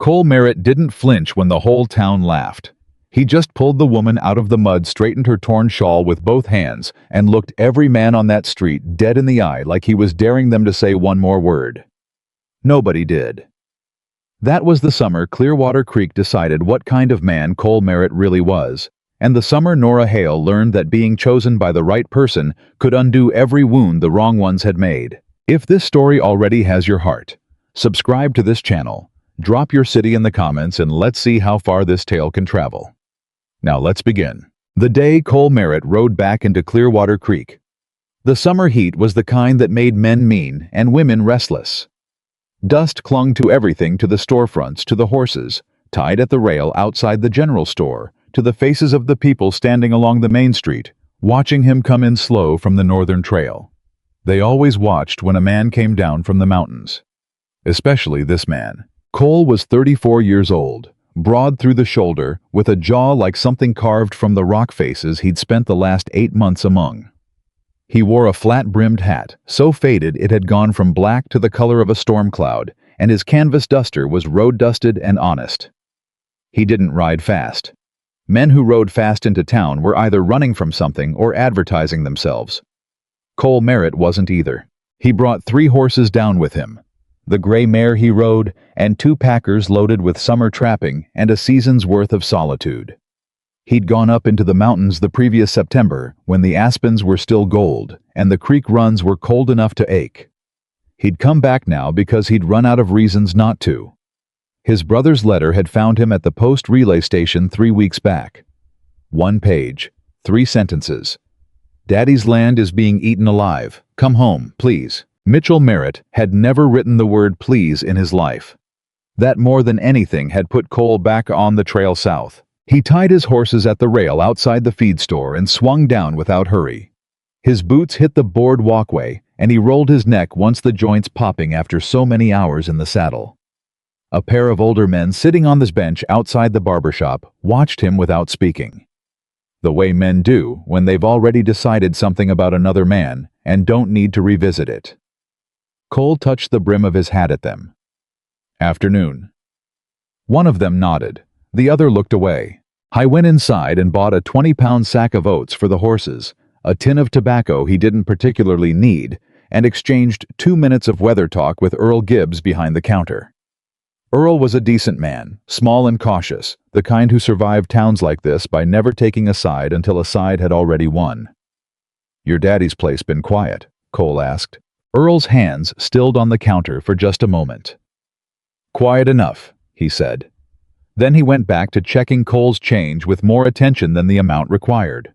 Cole Merritt didn't flinch when the whole town laughed. He just pulled the woman out of the mud, straightened her torn shawl with both hands, and looked every man on that street dead in the eye like he was daring them to say one more word. Nobody did. That was the summer Clearwater Creek decided what kind of man Cole Merritt really was, and the summer Nora Hale learned that being chosen by the right person could undo every wound the wrong ones had made. If this story already has your heart, subscribe to this channel, drop your city in the comments, and let's see how far this tale can travel. Now let's begin. The day Cole Merritt rode back into Clearwater Creek. The summer heat was the kind that made men mean and women restless. Dust clung to everything, to the storefronts, to the horses tied at the rail outside the general store, to the faces of the people standing along the main street, watching him come in slow from the northern trail. They always watched when a man came down from the mountains. Especially this man. Cole was 34 years old, broad through the shoulder, with a jaw like something carved from the rock faces he'd spent the last 8 months among. He wore a flat-brimmed hat, so faded it had gone from black to the color of a storm cloud, and his canvas duster was road-dusted and honest. He didn't ride fast. Men who rode fast into town were either running from something or advertising themselves. Cole Merritt wasn't either. He brought 3 horses down with him. The gray mare he rode, and 2 packers loaded with summer trapping and a season's worth of solitude. He'd gone up into the mountains the previous September when the aspens were still gold and the creek runs were cold enough to ache. He'd come back now because he'd run out of reasons not to. His brother's letter had found him at the post relay station 3 weeks back. 1 page, 3 sentences. Daddy's land is being eaten alive. Come home, please. Mitchell Merritt had never written the word please in his life. That more than anything had put Cole back on the trail south. He tied his horses at the rail outside the feed store and swung down without hurry. His boots hit the board walkway, and he rolled his neck once the joints popping after so many hours in the saddle. A pair of older men sitting on this bench outside the barber shop watched him without speaking. The way men do when they've already decided something about another man and don't need to revisit it. Cole touched the brim of his hat at them. Afternoon. One of them nodded. The other looked away. I went inside and bought a 20-pound sack of oats for the horses, a tin of tobacco he didn't particularly need, and exchanged 2 minutes of weather talk with Earl Gibbs behind the counter. Earl was a decent man, small and cautious, the kind who survived towns like this by never taking a side until a side had already won. "Your daddy's place been quiet?" Cole asked. Earl's hands stilled on the counter for just a moment. "Quiet enough," he said. Then he went back to checking Cole's change with more attention than the amount required.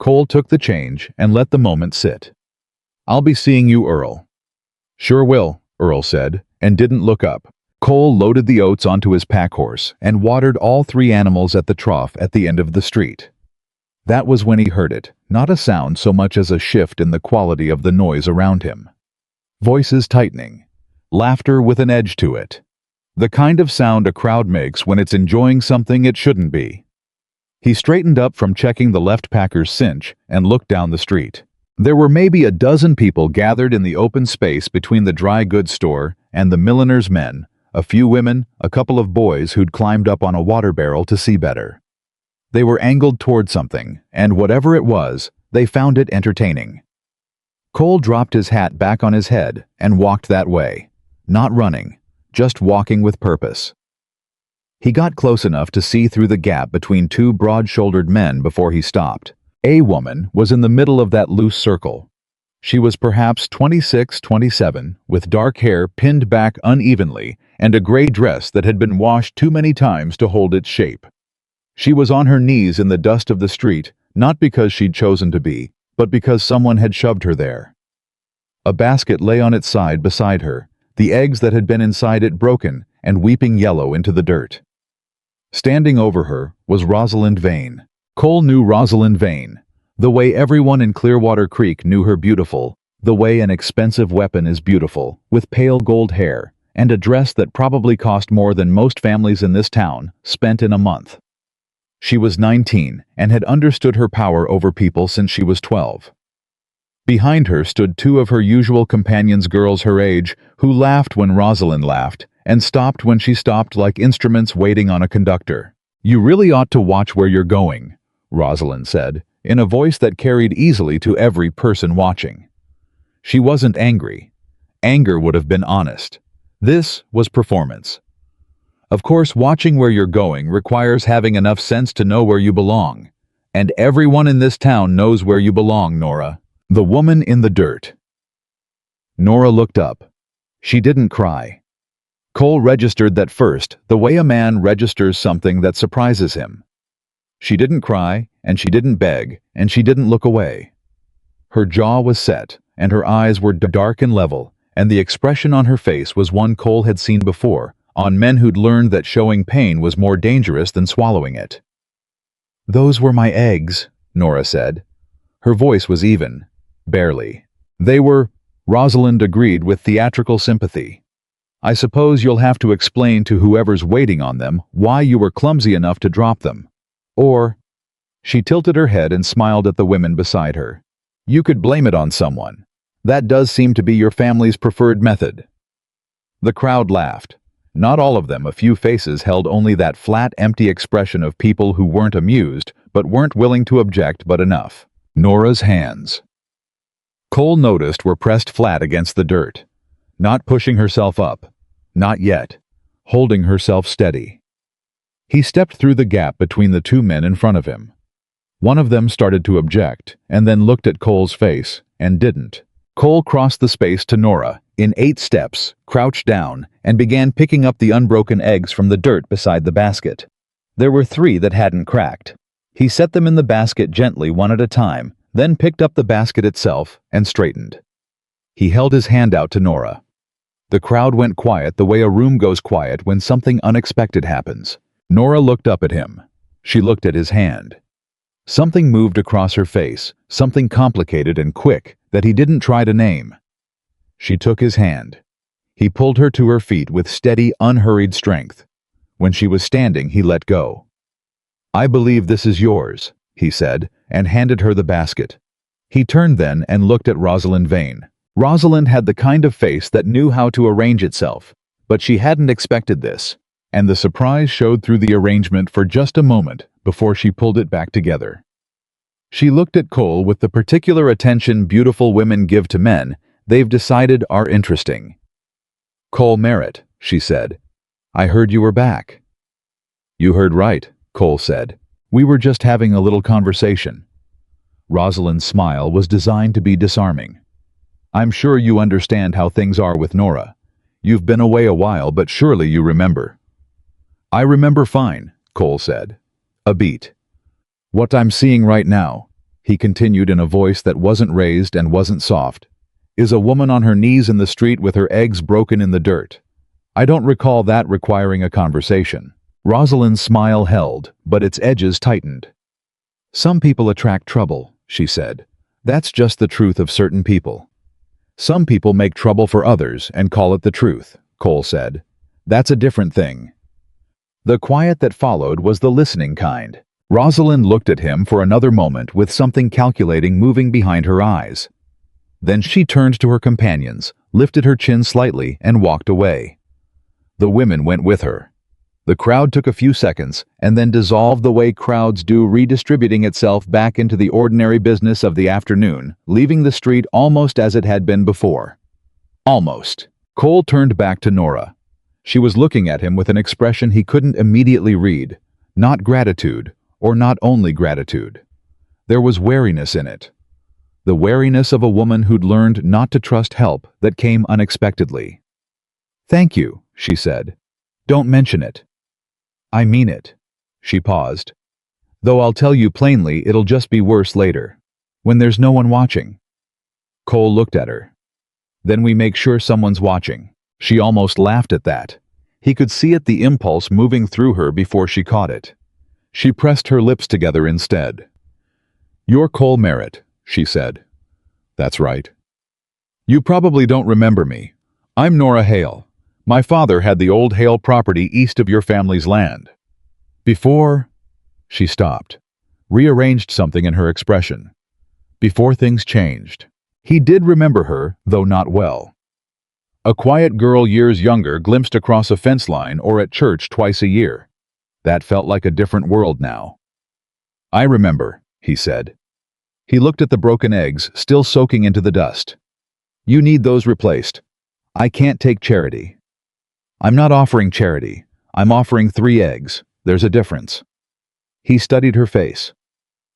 Cole took the change and let the moment sit. "I'll be seeing you, Earl." "Sure will," Earl said, and didn't look up. Cole loaded the oats onto his pack horse and watered all 3 animals at the trough at the end of the street. That was when he heard it, not a sound so much as a shift in the quality of the noise around him. Voices tightening. Laughter with an edge to it. The kind of sound a crowd makes when it's enjoying something it shouldn't be. He straightened up from checking the left packer's cinch and looked down the street. There were maybe a dozen people gathered in the open space between the dry goods store and the milliner's men, a few women, a couple of boys who'd climbed up on a water barrel to see better. They were angled toward something, and whatever it was, they found it entertaining. Cole dropped his hat back on his head and walked that way, not running, just walking with purpose. He got close enough to see through the gap between 2 broad-shouldered men before he stopped. A woman was in the middle of that loose circle. She was perhaps 26, 27, with dark hair pinned back unevenly and a gray dress that had been washed too many times to hold its shape. She was on her knees in the dust of the street, not because she'd chosen to be, but because someone had shoved her there. A basket lay on its side beside her, the eggs that had been inside it broken and weeping yellow into the dirt. Standing over her was Rosalind Vane. Cole knew Rosalind Vane, the way everyone in Clearwater Creek knew her beautiful, the way an expensive weapon is beautiful, with pale gold hair, and a dress that probably cost more than most families in this town spent in a month. She was 19 and had understood her power over people since she was 12. Behind her stood 2 of her usual companions, girls her age, who laughed when Rosalind laughed and stopped when she stopped like instruments waiting on a conductor. "You really ought to watch where you're going," Rosalind said, in a voice that carried easily to every person watching. She wasn't angry. Anger would have been honest. This was performance. Of course, watching where you're going requires having enough sense to know where you belong. And everyone in this town knows where you belong, Nora. The woman in the dirt. Nora looked up. She didn't cry. Cole registered that first, the way a man registers something that surprises him. She didn't cry, and she didn't beg, and she didn't look away. Her jaw was set, and her eyes were dark and level, and the expression on her face was one Cole had seen before, on men who'd learned that showing pain was more dangerous than swallowing it. "Those were my eggs," Nora said. Her voice was even. Barely. "They were," Rosalind agreed with theatrical sympathy. "I suppose you'll have to explain to whoever's waiting on them why you were clumsy enough to drop them. Or," she tilted her head and smiled at the women beside her, "you could blame it on someone. That does seem to be your family's preferred method." The crowd laughed. Not all of them. A few faces held only that flat, empty expression of people who weren't amused, but weren't willing to object but enough. Nora's hands, Cole noticed, were pressed flat against the dirt. Not pushing herself up. Not yet. Holding herself steady. He stepped through the gap between the two men in front of him. One of them started to object, and then looked at Cole's face, and didn't. Cole crossed the space to Nora, in 8 steps, crouched down, and began picking up the unbroken eggs from the dirt beside the basket. There were 3 that hadn't cracked. He set them in the basket gently, one at a time, then picked up the basket itself and straightened. He held his hand out to Nora. The crowd went quiet the way a room goes quiet when something unexpected happens. Nora looked up at him. She looked at his hand. Something moved across her face, something complicated and quick that he didn't try to name. She took his hand. He pulled her to her feet with steady, unhurried strength. When she was standing, he let go. "I believe this is yours," he said, and handed her the basket. He turned then and looked at Rosalind Vane. Rosalind had the kind of face that knew how to arrange itself, but she hadn't expected this, and the surprise showed through the arrangement for just a moment before she pulled it back together. She looked at Cole with the particular attention beautiful women give to men they've decided are interesting. "Cole Merritt," she said. "I heard you were back." "You heard right," Cole said. "We were just having a little conversation." Rosalind's smile was designed to be disarming. "I'm sure you understand how things are with Nora. You've been away a while, but surely you remember." "I remember fine," Cole said. "A beat. What I'm seeing right now," he continued in a voice that wasn't raised and wasn't soft, "is a woman on her knees in the street with her eggs broken in the dirt. I don't recall that requiring a conversation." Rosalind's smile held, but its edges tightened. "Some people attract trouble," she said. "That's just the truth of certain people." "Some people make trouble for others and call it the truth," Cole said. "That's a different thing." The quiet that followed was the listening kind. Rosalind looked at him for another moment with something calculating moving behind her eyes. Then she turned to her companions, lifted her chin slightly, and walked away. The women went with her. The crowd took a few seconds and then dissolved the way crowds do, redistributing itself back into the ordinary business of the afternoon, leaving the street almost as it had been before. Almost. Cole turned back to Nora. She was looking at him with an expression he couldn't immediately read. Not gratitude, or not only gratitude. There was wariness in it. The wariness of a woman who'd learned not to trust help that came unexpectedly. "Thank you," she said. "Don't mention it." "I mean it." She paused. "Though I'll tell you plainly, it'll just be worse later. When there's no one watching." Cole looked at her. "Then we make sure someone's watching." She almost laughed at that. He could see it, the impulse moving through her before she caught it. She pressed her lips together instead. "You're Cole Merritt," she said. "That's right." "You probably don't remember me. I'm Nora Hale. My father had the old Hale property east of your family's land. Before—" She stopped, rearranged something in her expression. "Before things changed." He did remember her, though not well. A quiet girl years younger glimpsed across a fence line or at church twice a year. That felt like a different world now. I remember, he said. He looked at the broken eggs, still soaking into the dust. You need those replaced. I can't take charity. I'm not offering charity. I'm offering 3 eggs. There's a difference. He studied her face.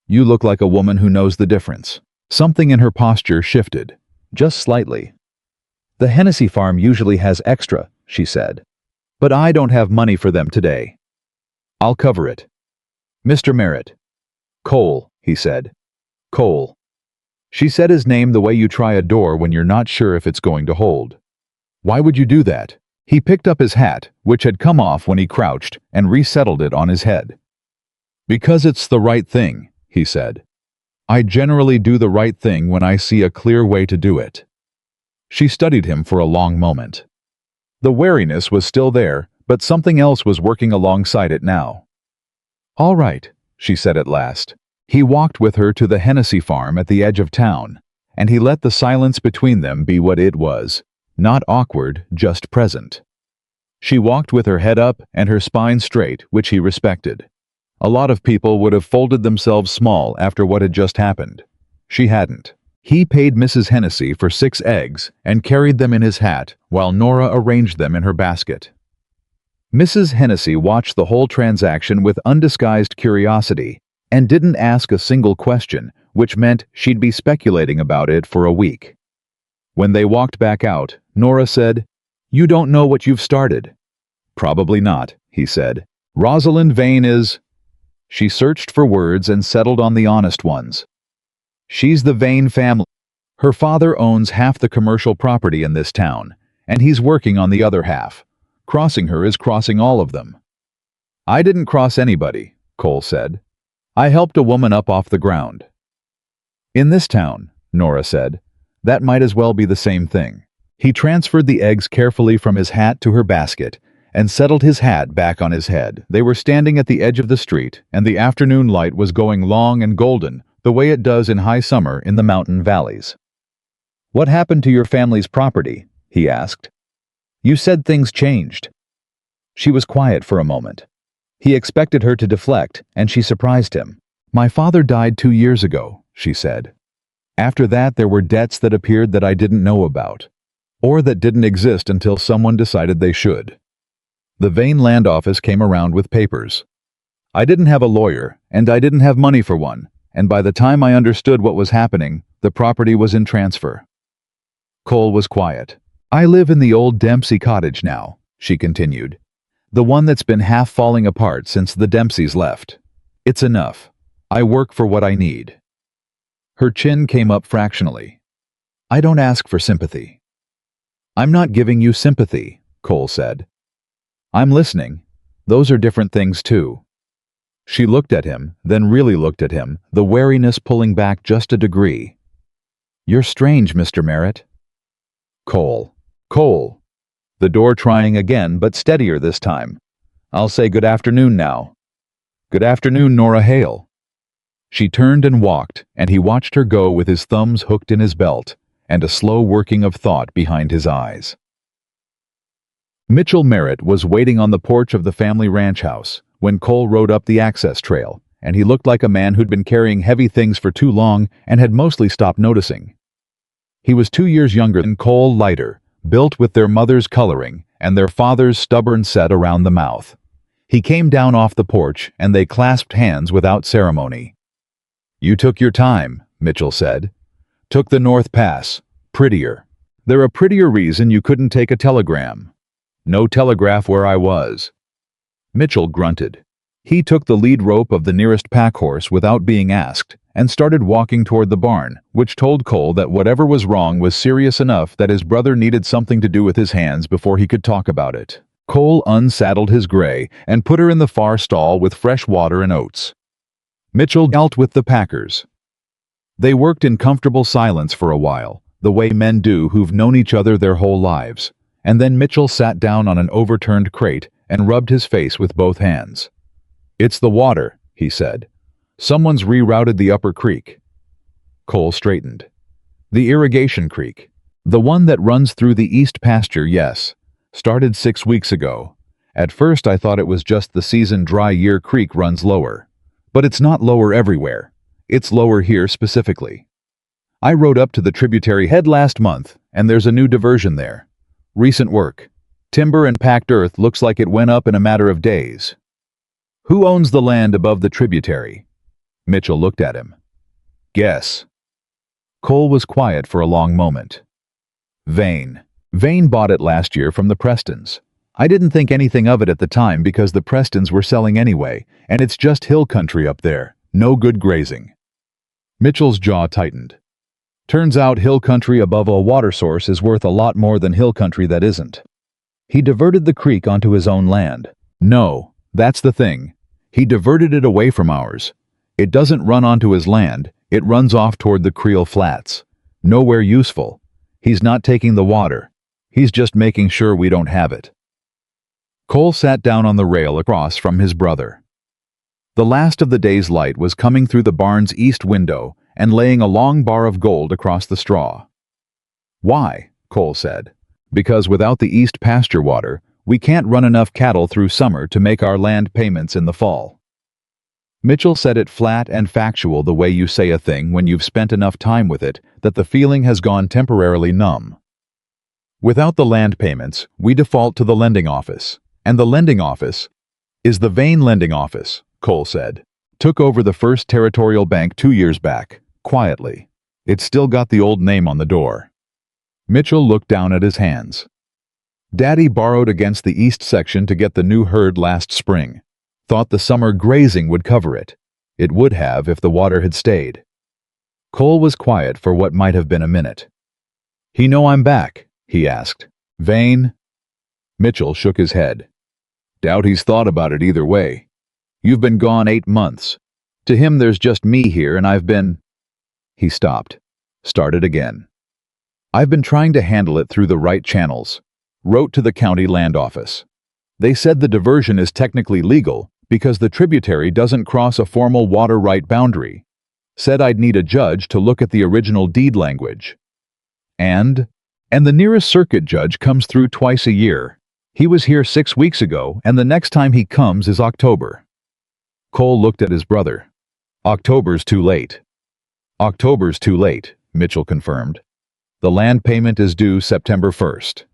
You look like a woman who knows the difference. Something in her posture shifted, just slightly. The Hennessy farm usually has extra, she said. But I don't have money for them today. I'll cover it. Mr. Merritt. Cole, he said. Cole. She said his name the way you try a door when you're not sure if it's going to hold. Why would you do that? He picked up his hat, which had come off when he crouched, and resettled it on his head. Because it's the right thing, he said. I generally do the right thing when I see a clear way to do it. She studied him for a long moment. The wariness was still there, but something else was working alongside it now. All right, she said at last. He walked with her to the Hennessy farm at the edge of town, and he let the silence between them be what it was, not awkward, just present. She walked with her head up and her spine straight, which he respected. A lot of people would have folded themselves small after what had just happened. She hadn't. He paid Mrs. Hennessy for 6 eggs and carried them in his hat while Nora arranged them in her basket. Mrs. Hennessy watched the whole transaction with undisguised curiosity and didn't ask a single question, which meant she'd be speculating about it for a week. When they walked back out, Nora said, You don't know what you've started. Probably not, he said. Rosalind Vane is... She searched for words and settled on the honest ones. She's the Vane family. Her father owns half the commercial property in this town, and he's working on the other half. Crossing her is crossing all of them. I didn't cross anybody, Cole said. I helped a woman up off the ground. In this town, Nora said, that might as well be the same thing. He transferred the eggs carefully from his hat to her basket and settled his hat back on his head. They were standing at the edge of the street, and the afternoon light was going long and golden, the way it does in high summer in the mountain valleys. What happened to your family's property? He asked. You said things changed. She was quiet for a moment. He expected her to deflect, and she surprised him. My father died 2 years ago, she said. After that, there were debts that appeared that I didn't know about, or that didn't exist until someone decided they should. The Vane land office came around with papers. I didn't have a lawyer, and I didn't have money for one, and by the time I understood what was happening, the property was in transfer. Cole was quiet. I live in the old Dempsey cottage now, she continued. The one that's been half falling apart since the Dempseys left. It's enough. I work for what I need. Her chin came up fractionally. I don't ask for sympathy. I'm not giving you sympathy, Cole said. I'm listening. Those are different things too. She looked at him, then really looked at him, the wariness pulling back just a degree. You're strange, Mr. Merritt. Cole. The door trying again, but steadier this time. I'll say good afternoon now. Good afternoon, Nora Hale. She turned and walked, and he watched her go with his thumbs hooked in his belt, and a slow working of thought behind his eyes. Mitchell Merritt was waiting on the porch of the family ranch house when Cole rode up the access trail, and he looked like a man who'd been carrying heavy things for too long and had mostly stopped noticing. He was 2 years younger than Cole, lighter, built with their mother's coloring and their father's stubborn set around the mouth. He came down off the porch, and they clasped hands without ceremony. You took your time, Mitchell said. Took the North Pass. Prettier. There a prettier reason you couldn't take a telegram. No telegraph where I was. Mitchell grunted. He took the lead rope of the nearest pack horse without being asked and started walking toward the barn, which told Cole that whatever was wrong was serious enough that his brother needed something to do with his hands before he could talk about it. Cole unsaddled his gray and put her in the far stall with fresh water and oats. Mitchell dealt with the packers. They worked in comfortable silence for a while, the way men do who've known each other their whole lives, and then Mitchell sat down on an overturned crate and rubbed his face with both hands. It's the water, he said. Someone's rerouted the upper creek. Cole straightened. The irrigation creek. The one that runs through the east pasture, yes. Started 6 weeks ago. At first I thought it was just the season dry year creek runs lower. But it's not lower everywhere. It's lower here specifically. I rode up to the tributary head last month, and there's a new diversion there. Recent work. Timber and packed earth looks like it went up in a matter of days. Who owns the land above the tributary? Mitchell looked at him. Guess. Cole was quiet for a long moment. Vane. Vane bought it last year from the Prestons. I didn't think anything of it at the time because the Prestons were selling anyway, and it's just hill country up there. No good grazing. Mitchell's jaw tightened. Turns out hill country above a water source is worth a lot more than hill country that isn't. He diverted the creek onto his own land. No, that's the thing. He diverted it away from ours. It doesn't run onto his land, it runs off toward the Creel Flats. Nowhere useful. He's not taking the water. He's just making sure we don't have it. Cole sat down on the rail across from his brother. The last of the day's light was coming through the barn's east window and laying a long bar of gold across the straw. Why? Cole said. Because without the east pasture water, we can't run enough cattle through summer to make our land payments in the fall. Mitchell said it flat and factual, the way you say a thing when you've spent enough time with it that the feeling has gone temporarily numb. Without the land payments, we default to the lending office. And the lending office is the Vane lending office, Cole said. Took over the First Territorial Bank 2 years back, quietly. It's still got the old name on the door. Mitchell looked down at his hands. Daddy borrowed against the east section to get the new herd last spring. Thought the summer grazing would cover it. It would have if the water had stayed. Cole was quiet for what might have been a minute. He know I'm back? He asked. Vane? Mitchell shook his head. Doubt he's thought about it either way. You've been gone 8 months. To him there's just me here and I've been... He stopped. Started again. I've been trying to handle it through the right channels. Wrote to the county land office. They said the diversion is technically legal because the tributary doesn't cross a formal water right boundary. Said I'd need a judge to look at the original deed language. And the nearest circuit judge comes through twice a year. He was here 6 weeks ago, and the next time he comes is October. Cole looked at his brother. October's too late. October's too late, Mitchell confirmed. The land payment is due September 1st.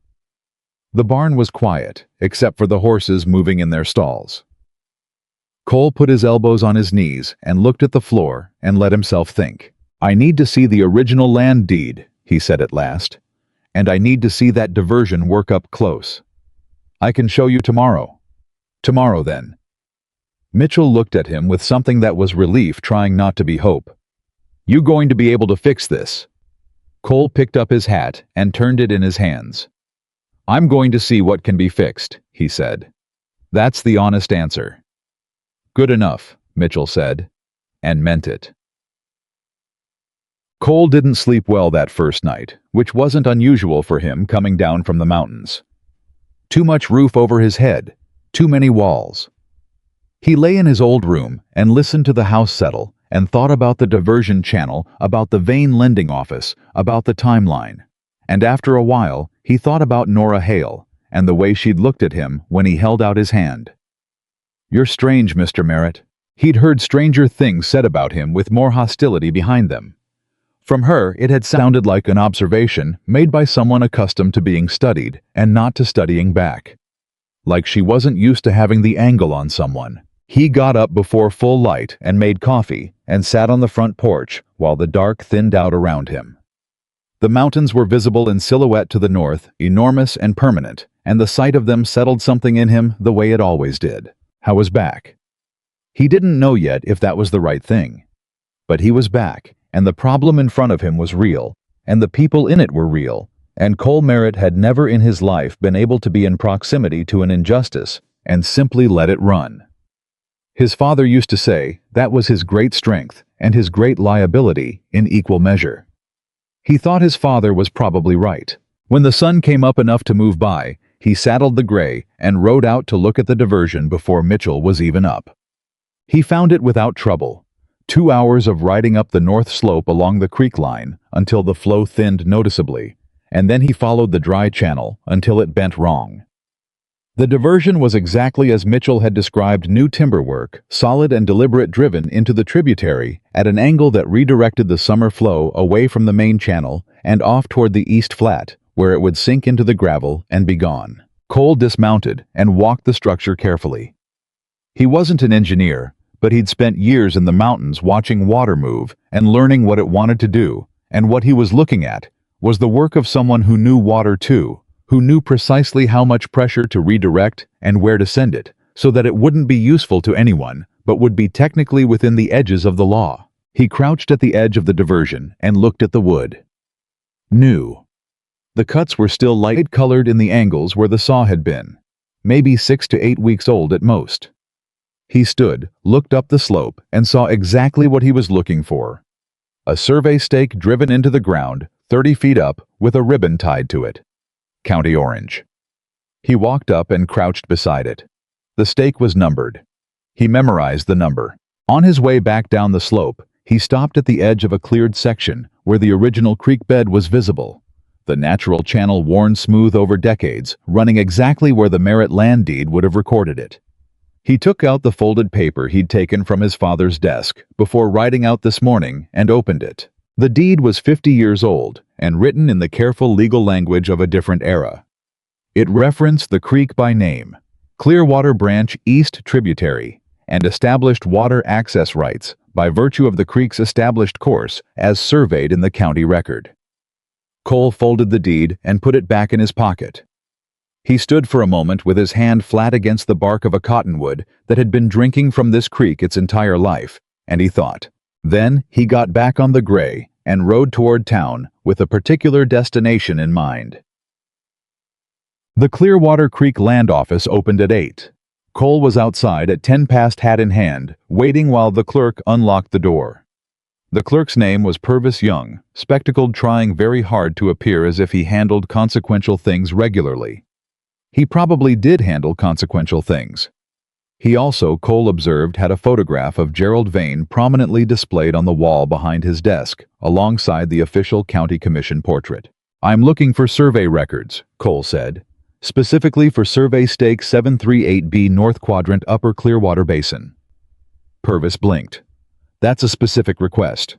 The barn was quiet, except for the horses moving in their stalls. Cole put his elbows on his knees and looked at the floor and let himself think. I need to see the original land deed, he said at last. And I need to see that diversion work up close. I can show you tomorrow. Tomorrow, then. Mitchell looked at him with something that was relief trying not to be hope. You going to be able to fix this? Cole picked up his hat and turned it in his hands. I'm going to see what can be fixed, he said. That's the honest answer. Good enough, Mitchell said, and meant it. Cole didn't sleep well that first night, which wasn't unusual for him coming down from the mountains. Too much roof over his head, too many walls. He lay in his old room and listened to the house settle and thought about the diversion channel, about the Vane lending office, about the timeline. And after a while, he thought about Nora Hale and the way she'd looked at him when he held out his hand. You're strange, Mr. Merritt. He'd heard stranger things said about him with more hostility behind them. From her, it had sounded like an observation made by someone accustomed to being studied and not to studying back. Like she wasn't used to having the angle on someone. He got up before full light and made coffee and sat on the front porch while the dark thinned out around him. The mountains were visible in silhouette to the north, enormous and permanent, and the sight of them settled something in him the way it always did. How was back? He didn't know yet if that was the right thing. But he was back, and the problem in front of him was real, and the people in it were real, and Cole Merritt had never in his life been able to be in proximity to an injustice and simply let it run. His father used to say that was his great strength and his great liability in equal measure. He thought his father was probably right. When the sun came up enough to move by, he saddled the gray and rode out to look at the diversion before Mitchell was even up. He found it without trouble. 2 hours of riding up the north slope along the creek line until the flow thinned noticeably, and then he followed the dry channel until it bent wrong. The diversion was exactly as Mitchell had described: new timber work, solid and deliberate, driven into the tributary at an angle that redirected the summer flow away from the main channel and off toward the east flat, where it would sink into the gravel and be gone. Cole dismounted and walked the structure carefully. He wasn't an engineer, but he'd spent years in the mountains watching water move and learning what it wanted to do, and what he was looking at was the work of someone who knew water too, who knew precisely how much pressure to redirect and where to send it, so that it wouldn't be useful to anyone, but would be technically within the edges of the law. He crouched at the edge of the diversion and looked at the wood. New. The cuts were still light-colored in the angles where the saw had been, maybe 6 to 8 weeks old at most. He stood, looked up the slope, and saw exactly what he was looking for. A survey stake driven into the ground, 30 feet up, with a ribbon tied to it. County Orange. He walked up and crouched beside it. The stake was numbered. He memorized the number. On his way back down the slope, he stopped at the edge of a cleared section where the original creek bed was visible. The natural channel worn smooth over decades, running exactly where the Merritt land deed would have recorded it. He took out the folded paper he'd taken from his father's desk before riding out this morning and opened it. The deed was 50 years old and written in the careful legal language of a different era. It referenced the creek by name, Clearwater Branch East Tributary, and established water access rights by virtue of the creek's established course as surveyed in the county record. Cole folded the deed and put it back in his pocket. He stood for a moment with his hand flat against the bark of a cottonwood that had been drinking from this creek its entire life, and he thought. Then he got back on the gray and rode toward town with a particular destination in mind. The Clearwater Creek land office opened at 8. Cole was outside at 10 past, hat in hand, waiting while the clerk unlocked the door. The clerk's name was Purvis Young, spectacled, trying very hard to appear as if he handled consequential things regularly. He probably did handle consequential things. He also, Cole observed, had a photograph of Gerald Vane prominently displayed on the wall behind his desk, alongside the official county commission portrait. "I'm looking for survey records," Cole said, "specifically for survey stake 738B North Quadrant Upper Clearwater Basin." Purvis blinked. "That's a specific request."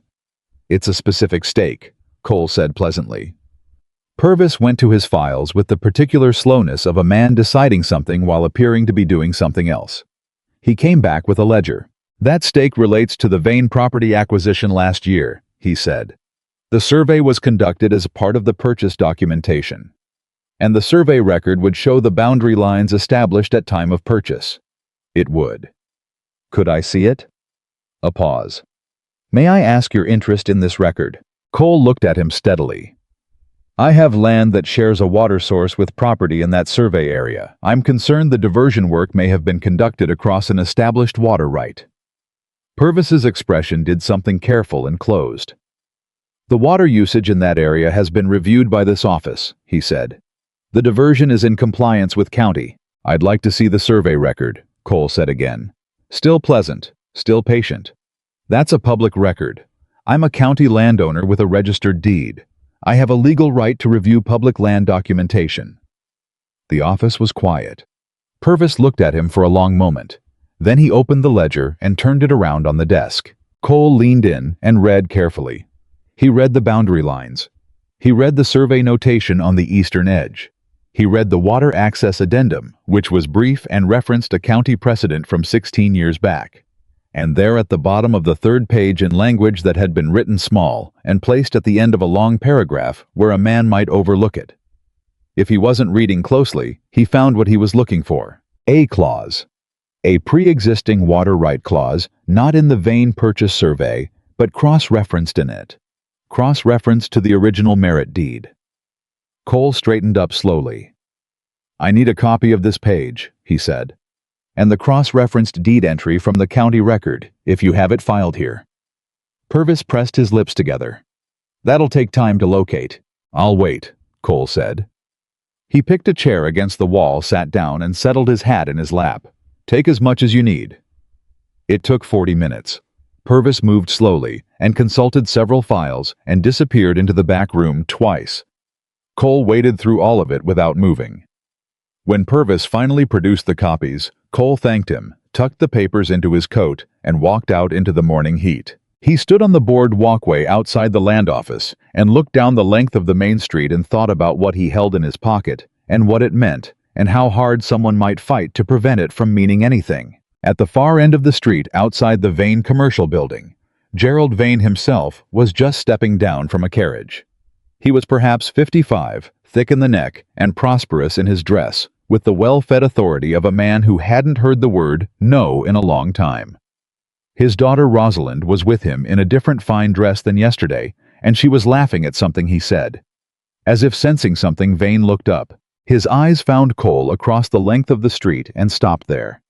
"It's a specific stake," Cole said pleasantly. Purvis went to his files with the particular slowness of a man deciding something while appearing to be doing something else. He came back with a ledger. "That stake relates to the Vane property acquisition last year," he said. "The survey was conducted as part of the purchase documentation, and the survey record would show the boundary lines established at time of purchase." It would. "Could I see it?" A pause. "May I ask your interest in this record?" Cole looked at him steadily. "I have land that shares a water source with property in that survey area. I'm concerned the diversion work may have been conducted across an established water right." Purvis's expression did something careful and closed. "The water usage in that area has been reviewed by this office," he said. "The diversion is in compliance with county." "I'd like to see the survey record," Cole said again. Still pleasant, still patient. "That's a public record. I'm a county landowner with a registered deed. I have a legal right to review public land documentation." The office was quiet. Purvis looked at him for a long moment. Then he opened the ledger and turned it around on the desk. Cole leaned in and read carefully. He read the boundary lines. He read the survey notation on the eastern edge. He read the water access addendum, which was brief and referenced a county precedent from 16 years back. And there at the bottom of the third page, in language that had been written small and placed at the end of a long paragraph where a man might overlook it. If he wasn't reading closely, he found what he was looking for. A clause. A pre-existing water right clause, not in the Vane purchase survey, but cross-referenced in it. Cross-referenced to the original Merritt deed. Cole straightened up slowly. "I need a copy of this page," he said. "And the cross-referenced deed entry from the county record, if you have it filed here." Purvis pressed his lips together. "That'll take time to locate." "I'll wait," Cole said. He picked a chair against the wall, sat down, and settled his hat in his lap. "Take as much as you need." It took 40 minutes. Purvis moved slowly and consulted several files and disappeared into the back room twice. Cole waited through all of it without moving. When Purvis finally produced the copies, Cole thanked him, tucked the papers into his coat, and walked out into the morning heat. He stood on the board walkway outside the land office and looked down the length of the main street and thought about what he held in his pocket and what it meant and how hard someone might fight to prevent it from meaning anything. At the far end of the street outside the Vane commercial building, Gerald Vane himself was just stepping down from a carriage. He was perhaps 55, thick in the neck and prosperous in his dress, with the well-fed authority of a man who hadn't heard the word no in a long time. His daughter Rosalind was with him in a different fine dress than yesterday, and she was laughing at something he said. As if sensing something, Vane looked up. His eyes found Cole across the length of the street and stopped there.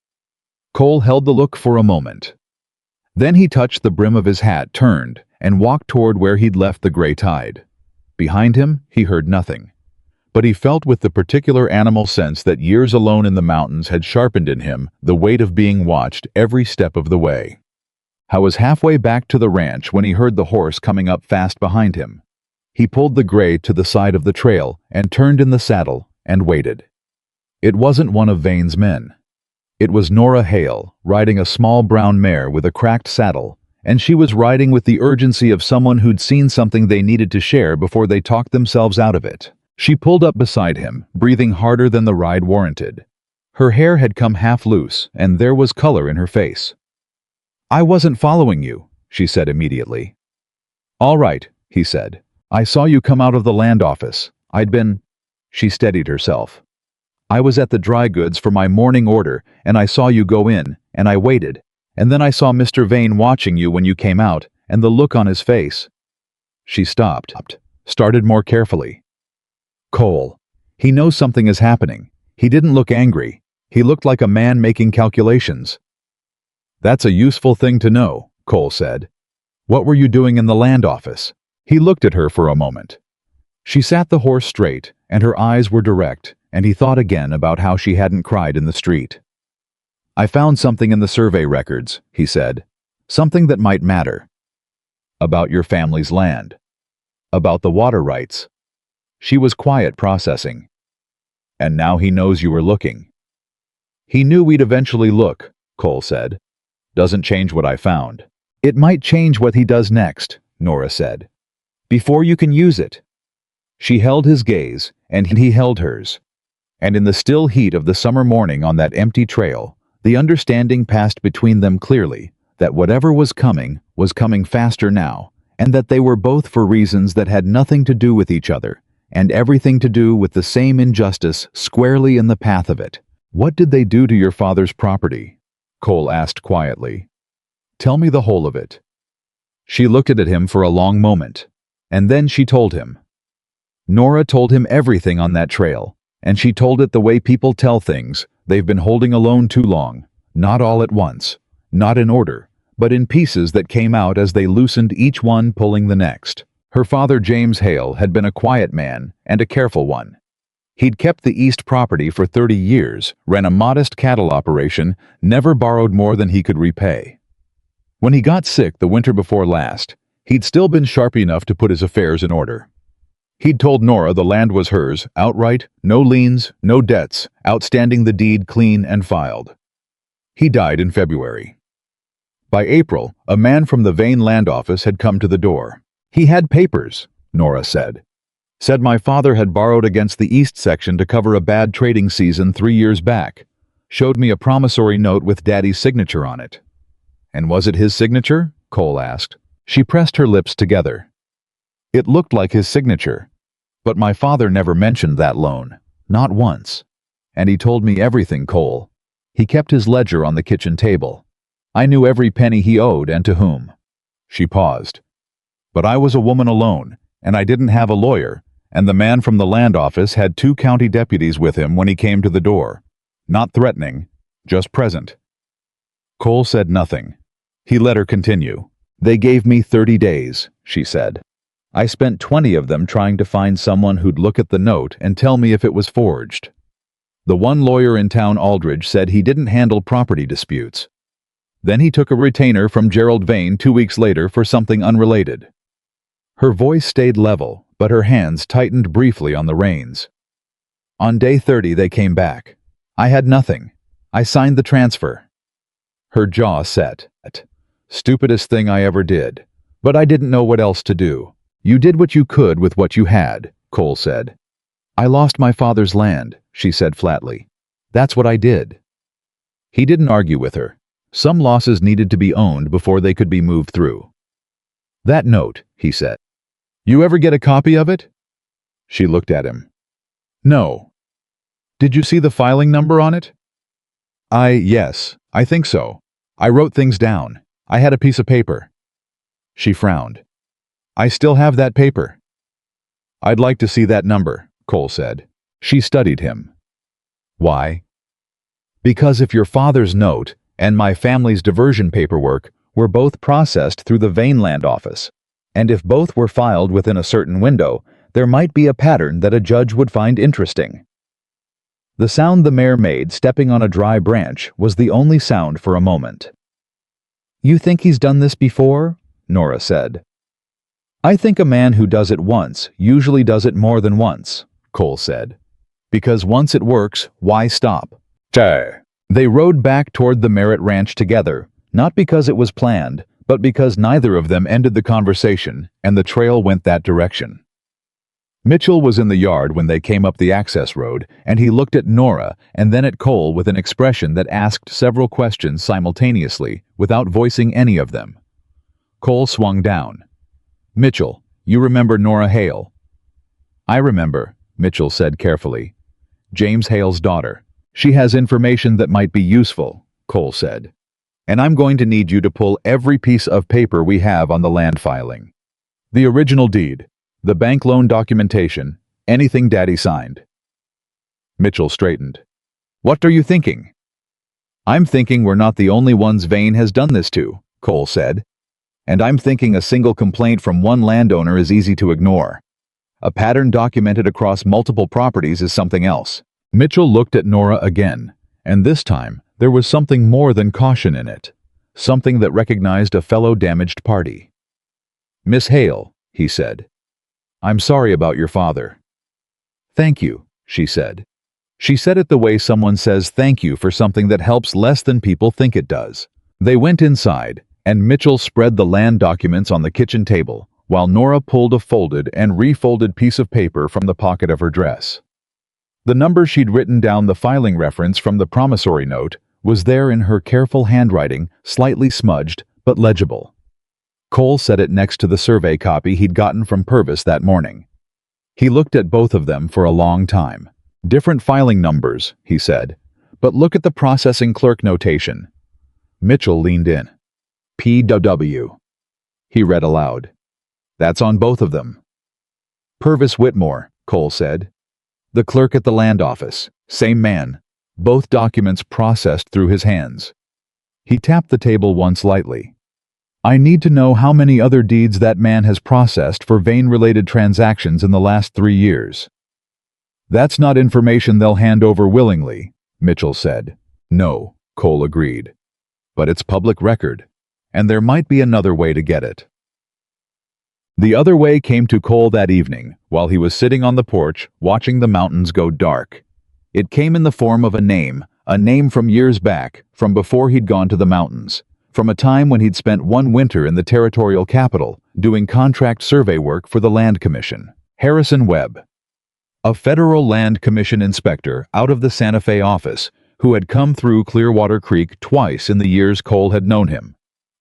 Cole held the look for a moment. Then he touched the brim of his hat, turned, and walked toward where he'd left the gray tide. Behind him, he heard nothing. But he felt with the particular animal sense that years alone in the mountains had sharpened in him the weight of being watched every step of the way. He was halfway back to the ranch when he heard the horse coming up fast behind him. He pulled the gray to the side of the trail and turned in the saddle and waited. It wasn't one of Vane's men. It was Nora Hale, riding a small brown mare with a cracked saddle, and she was riding with the urgency of someone who'd seen something they needed to share before they talked themselves out of it. She pulled up beside him, breathing harder than the ride warranted. Her hair had come half loose, and there was color in her face. "I wasn't following you," she said immediately. "All right," he said. "I saw you come out of the land office. I'd been—" She steadied herself. "I was at the dry goods for my morning order, and I saw you go in, and I waited. And then I saw Mr. Vane watching you when you came out, and the look on his face." She stopped, started more carefully. "Cole. He knows something is happening. He didn't look angry. He looked like a man making calculations." "That's a useful thing to know," Cole said. "What were you doing in the land office?" He looked at her for a moment. She sat the horse straight, and her eyes were direct, and he thought again about how she hadn't cried in the street. "I found something in the survey records," he said. "Something that might matter. About your family's land. About the water rights." She was quiet, processing. "And now he knows you were looking." "He knew we'd eventually look," Cole said. "Doesn't change what I found." "It might change what he does next," Nora said. "Before you can use it." She held his gaze, and he held hers. And in the still heat of the summer morning on that empty trail, the understanding passed between them clearly that whatever was coming faster now, and that they were both for reasons that had nothing to do with each other, and everything to do with the same injustice squarely in the path of it. "What did they do to your father's property?" Cole asked quietly. "Tell me the whole of it." She looked at him for a long moment, and then she told him. Nora told him everything on that trail, and she told it the way people tell things they've been holding alone too long, not all at once, not in order, but in pieces that came out as they loosened, each one pulling the next. Her father, James Hale, had been a quiet man and a careful one. He'd kept the East property for 30 years, ran a modest cattle operation, never borrowed more than he could repay. When he got sick the winter before last, he'd still been sharp enough to put his affairs in order. He'd told Nora the land was hers, outright, no liens, no debts, outstanding the deed clean and filed. He died in February. By April, a man from the Vane land office had come to the door. "He had papers," Nora said. "Said my father had borrowed against the East section to cover a bad trading season 3 years back. Showed me a promissory note with Daddy's signature on it." "And was it his signature?" Cole asked. She pressed her lips together. "It looked like his signature. But my father never mentioned that loan. Not once. And he told me everything, Cole. He kept his ledger on the kitchen table. I knew every penny he owed and to whom." She paused. "But I was a woman alone, and I didn't have a lawyer, and the man from the land office had 2 county deputies with him when he came to the door. Not threatening, just present." Cole said nothing. He let her continue. "They gave me 30 days, she said. I spent 20 of them trying to find someone who'd look at the note and tell me if it was forged. The one lawyer in town, Aldridge, said he didn't handle property disputes. Then he took a retainer from Gerald Vane 2 weeks later for something unrelated." Her voice stayed level, but her hands tightened briefly on the reins. On day 30 they came back. I had nothing. I signed the transfer. Her jaw set. Stupidest thing I ever did. But I didn't know what else to do. You did what you could with what you had, Cole said. I lost my father's land, she said flatly. That's what I did. He didn't argue with her. Some losses needed to be owned before they could be moved through. That note, he said. You ever get a copy of it? She looked at him. No. Did you see the filing number on it? Yes, I think so. I wrote things down. I had a piece of paper. She frowned. I still have that paper. I'd like to see that number, Cole said. She studied him. Why? Because if your father's note and my family's diversion paperwork were both processed through the Vaneland office, and if both were filed within a certain window, there might be a pattern that a judge would find interesting. The sound the mare made stepping on a dry branch was the only sound for a moment. You think he's done this before? Nora said. I think a man who does it once usually does it more than once, Cole said. Because once it works, why stop? They rode back toward the Merritt ranch together, not because it was planned, but because neither of them ended the conversation and the trail went that direction. Mitchell was in the yard when they came up the access road, and he looked at Nora and then at Cole with an expression that asked several questions simultaneously without voicing any of them. Cole swung down. Mitchell, you remember Nora Hale? I remember, Mitchell said carefully. James Hale's daughter. She has information that might be useful, Cole said. And I'm going to need you to pull every piece of paper we have on the land filing. The original deed, the bank loan documentation, anything Daddy signed. Mitchell straightened. What are you thinking? I'm thinking we're not the only ones Vane has done this to, Cole said. And I'm thinking a single complaint from one landowner is easy to ignore. A pattern documented across multiple properties is something else. Mitchell looked at Nora again, and this time there was something more than caution in it, something that recognized a fellow damaged party. Miss Hale, he said. I'm sorry about your father. Thank you, she said. She said it the way someone says thank you for something that helps less than people think it does. They went inside, and Mitchell spread the land documents on the kitchen table, while Nora pulled a folded and refolded piece of paper from the pocket of her dress. The number she'd written down the filing reference from the promissory note was there in her careful handwriting, slightly smudged, but legible. Cole set it next to the survey copy he'd gotten from Purvis that morning. He looked at both of them for a long time. Different filing numbers, he said, but look at the processing clerk notation. Mitchell leaned in. PW. He read aloud. That's on both of them. Purvis Whitmore, Cole said. The clerk at the land office. Same man. Both documents processed through his hands. He tapped the table once lightly. I need to know how many other deeds that man has processed for Vane-related transactions in the last 3 years. That's not information they'll hand over willingly, Mitchell said. No, Cole agreed. But it's public record, and there might be another way to get it. The other way came to Cole that evening, while he was sitting on the porch watching the mountains go dark. It came in the form of a name from years back, from before he'd gone to the mountains, from a time when he'd spent one winter in the territorial capital doing contract survey work for the Land Commission. Harrison Webb, a federal Land Commission inspector out of the Santa Fe office, who had come through Clearwater Creek twice in the years Cole had known him.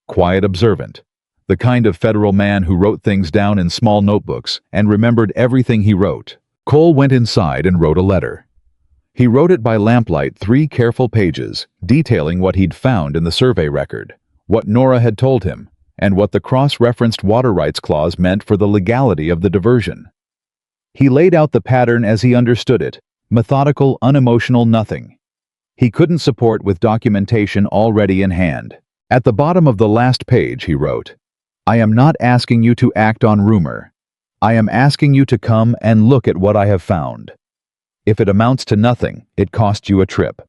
Quiet, observant. The kind of federal man who wrote things down in small notebooks and remembered everything he wrote. Cole went inside and wrote a letter. He wrote it by lamplight 3 careful pages, detailing what he'd found in the survey record, what Nora had told him, and what the cross-referenced water rights clause meant for the legality of the diversion. He laid out the pattern as he understood it, methodical, unemotional nothing. He couldn't support with documentation already in hand. At the bottom of the last page, he wrote, I am not asking you to act on rumor. I am asking you to come and look at what I have found. If it amounts to nothing, it costs you a trip.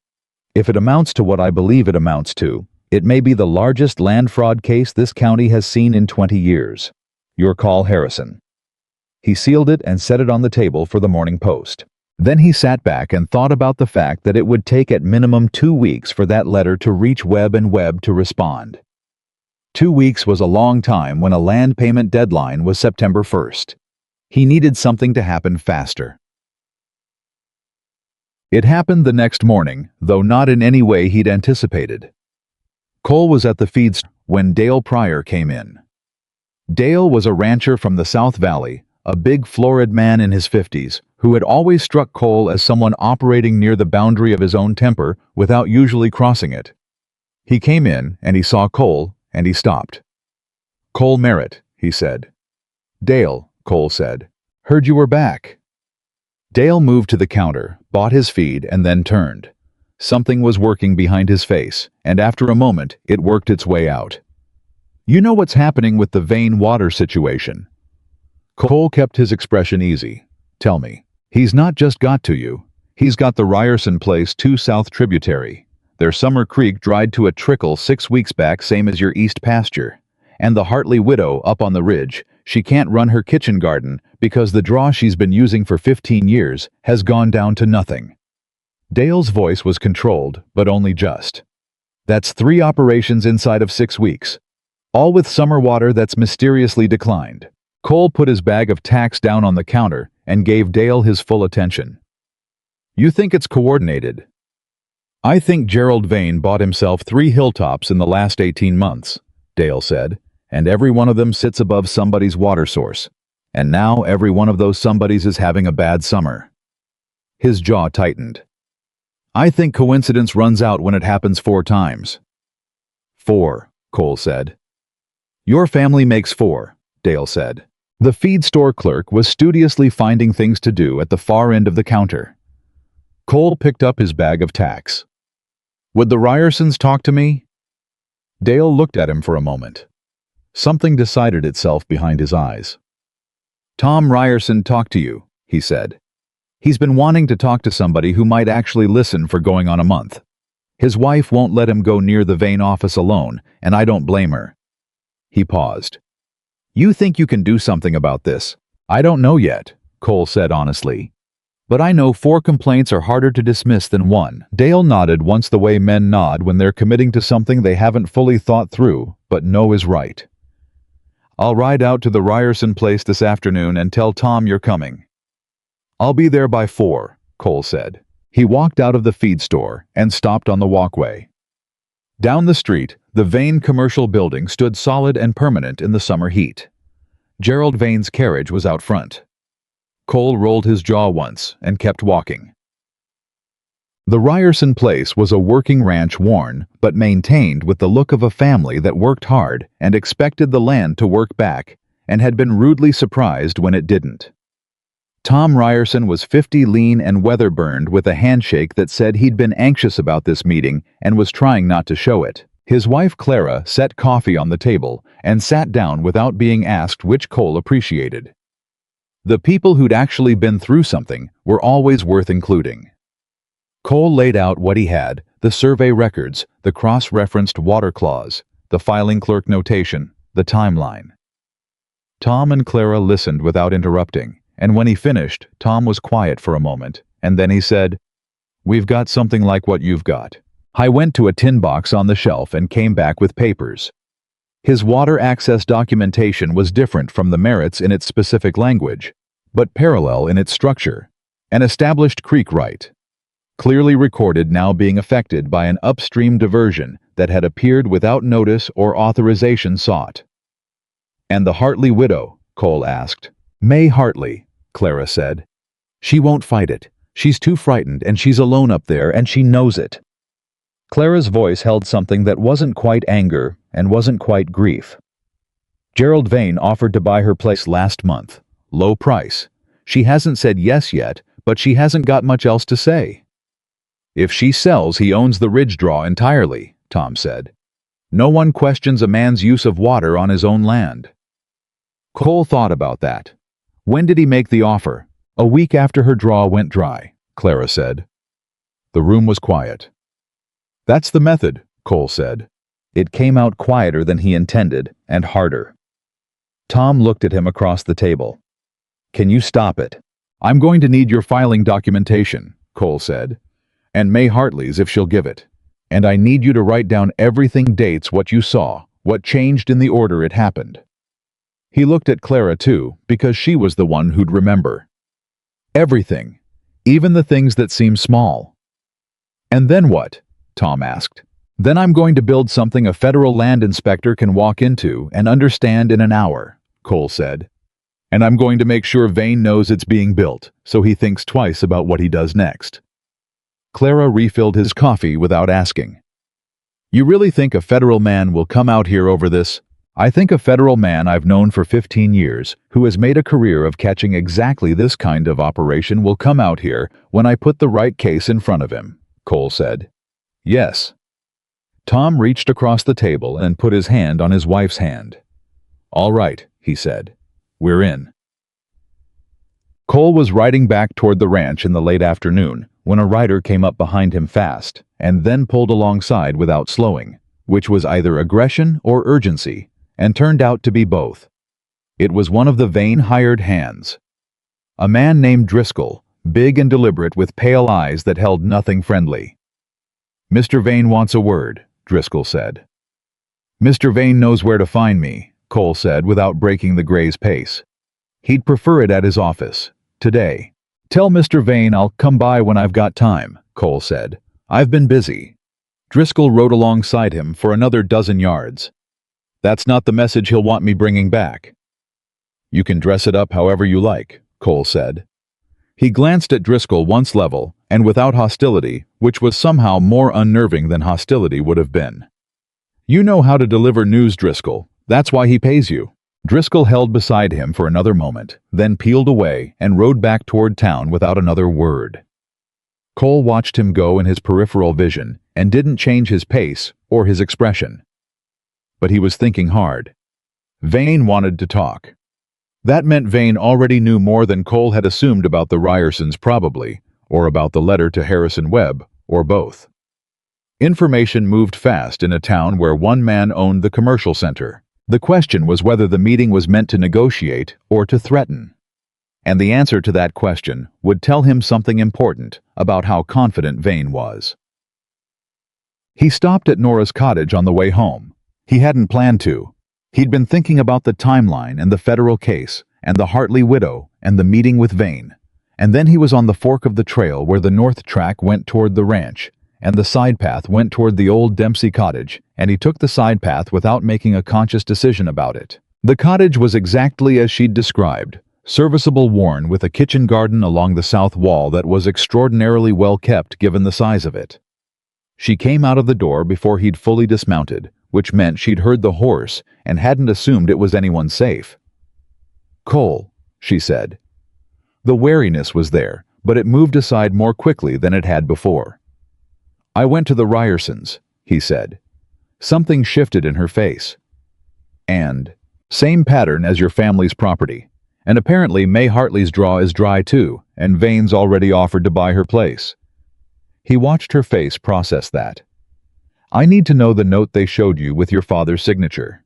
If it amounts to what I believe it amounts to, it may be the largest land fraud case this county has seen in 20 years. Your call, Harrison. He sealed it and set it on the table for the Morning Post. Then he sat back and thought about the fact that it would take at minimum 2 weeks for that letter to reach Webb and Webb to respond. 2 weeks was a long time when a land payment deadline was September 1st. He needed something to happen faster. It happened the next morning, though not in any way he'd anticipated. Cole was at the feed store when Dale Pryor came in. Dale was a rancher from the South Valley, a big florid man in his 50s, who had always struck Cole as someone operating near the boundary of his own temper without usually crossing it. He came in, and he saw Cole, and he stopped. "Cole Merritt," he said. "Dale," Cole said. "Heard you were back." Dale moved to the counter, bought his feed, and then turned. Something was working behind his face, and after a moment, it worked its way out. "You know what's happening with the vein water situation?" Cole kept his expression easy. "Tell me." "He's not just got to you. He's got the Ryerson Place 2 South tributary. Their Summer Creek dried to a trickle 6 weeks back, same as your east pasture. And the Hartley widow up on the ridge, she can't run her kitchen garden because the draw she's been using for 15 years has gone down to nothing." Dale's voice was controlled, but only just. "That's 3 operations inside of 6 weeks. All with summer water that's mysteriously declined." Cole put his bag of tacks down on the counter and gave Dale his full attention. "You think it's coordinated?" "I think Gerald Vane bought himself 3 hilltops in the last 18 months, Dale said, "and every one of them sits above somebody's water source. And now every one of those somebodies is having a bad summer." His jaw tightened. "I think coincidence runs out when it happens 4 times. 4, Cole said. "Your family makes 4, Dale said. The feed store clerk was studiously finding things to do at the far end of the counter. Cole picked up his bag of tacks. "Would the Ryersons talk to me?" Dale looked at him for a moment. Something decided itself behind his eyes. "Tom Ryerson talked to you," he said. "He's been wanting to talk to somebody who might actually listen for going on a month. His wife won't let him go near the Vane office alone, and I don't blame her." He paused. "You think you can do something about this?" "I don't know yet," Cole said honestly. "But I know 4 complaints are harder to dismiss than 1. Dale nodded once the way men nod when they're committing to something they haven't fully thought through, but know is right. "I'll ride out to the Ryerson place this afternoon and tell Tom you're coming." "I'll be there by 4, Cole said. He walked out of the feed store and stopped on the walkway. Down the street, the Vane commercial building stood solid and permanent in the summer heat. Gerald Vane's carriage was out front. Cole rolled his jaw once and kept walking. The Ryerson place was a working ranch worn but maintained with the look of a family that worked hard and expected the land to work back and had been rudely surprised when it didn't. Tom Ryerson was 50, lean and weather-burned, with a handshake that said he'd been anxious about this meeting and was trying not to show it. His wife Clara set coffee on the table and sat down without being asked, which Cole appreciated. The people who'd actually been through something were always worth including. Cole laid out what he had: the survey records, the cross-referenced water clause, the filing clerk notation, the timeline. Tom and Clara listened without interrupting, and when he finished, Tom was quiet for a moment, and then he said, "We've got something like what you've got." I went to a tin box on the shelf and came back with papers. His water access documentation was different from the Merritt's in its specific language, but parallel in its structure. An established creek right, clearly recorded, now being affected by an upstream diversion that had appeared without notice or authorization sought. "And the Hartley widow?" Cole asked. "May Hartley," Clara said. "She won't fight it. She's too frightened, and she's alone up there, and she knows it." Clara's voice held something that wasn't quite anger and wasn't quite grief. "Gerald Vane offered to buy her place last month. Low price. She hasn't said yes yet, but she hasn't got much else to say." "If she sells, he owns the ridge draw entirely," Tom said. "No one questions a man's use of water on his own land." Cole thought about that. "When did he make the offer?" "A week after her draw went dry," Clara said. The room was quiet. "That's the method," Cole said. It came out quieter than he intended, and harder. Tom looked at him across the table. Can you stop it? I'm going to need your filing documentation, Cole said, and May Hartley's if she'll give it. And I need you to write down everything, dates, what you saw, what changed in the order it happened. He looked at Clara too, because she was the one who'd remember. Everything, even the things that seem small. And then what? Tom asked. Then I'm going to build something a federal land inspector can walk into and understand in an hour, Cole said. And I'm going to make sure Vane knows it's being built, so he thinks twice about what he does next. Clara refilled his coffee without asking. You really think a federal man will come out here over this? I think a federal man I've known for 15 years, who has made a career of catching exactly this kind of operation, will come out here when I put the right case in front of him, Cole said. Yes. Tom reached across the table and put his hand on his wife's hand. All right, he said. We're in. Cole was riding back toward the ranch in the late afternoon when a rider came up behind him fast and then pulled alongside without slowing, which was either aggression or urgency, and turned out to be both. It was one of the Vane hired hands. A man named Driscoll, big and deliberate with pale eyes that held nothing friendly. Mr. Vane wants a word, Driscoll said. Mr. Vane knows where to find me, Cole said without breaking the Gray's pace. He'd prefer it at his office, today. Tell Mr. Vane I'll come by when I've got time, Cole said. I've been busy. Driscoll rode alongside him for another dozen yards. That's not the message he'll want me bringing back. You can dress it up however you like, Cole said. He glanced at Driscoll once level and without hostility, which was somehow more unnerving than hostility would have been. You know how to deliver news, Driscoll. That's why he pays you. Driscoll held beside him for another moment, then peeled away and rode back toward town without another word. Cole watched him go in his peripheral vision and didn't change his pace or his expression. But he was thinking hard. Vane wanted to talk. That meant Vane already knew more than Cole had assumed about the Ryersons probably, or about the letter to Harrison Webb, or both. Information moved fast in a town where one man owned the commercial center. The question was whether the meeting was meant to negotiate or to threaten. And the answer to that question would tell him something important about how confident Vane was. He stopped at Nora's cottage on the way home. He hadn't planned to. He'd been thinking about the timeline and the federal case, and the Hartley widow, and the meeting with Vane. And then he was on the fork of the trail where the north track went toward the ranch, and the side path went toward the old Dempsey cottage, and he took the side path without making a conscious decision about it. The cottage was exactly as she'd described, serviceable worn with a kitchen garden along the south wall that was extraordinarily well kept given the size of it. She came out of the door before he'd fully dismounted, which meant she'd heard the horse and hadn't assumed it was anyone safe. Cole, she said. The wariness was there, but it moved aside more quickly than it had before. I went to the Ryersons, he said. Something shifted in her face. And, same pattern as your family's property. And apparently May Hartley's draw is dry too, and Vane's already offered to buy her place. He watched her face process that. I need to know the note they showed you with your father's signature.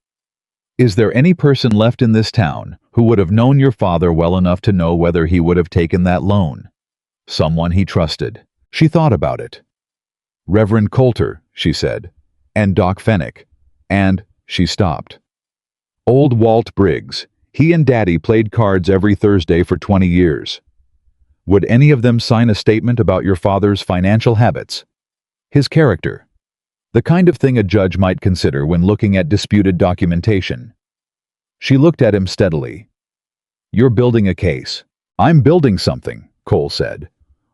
Is there any person left in this town who would have known your father well enough to know whether he would have taken that loan? Someone he trusted. She thought about it. Reverend Coulter, she said, and Doc Fennick, and she stopped. Old Walt Briggs. He and Daddy played cards every Thursday for 20 years. Would any of them sign a statement about your father's financial habits? His character. The kind of thing a judge might consider when looking at disputed documentation. She looked at him steadily. You're building a case. I'm building something, Cole said.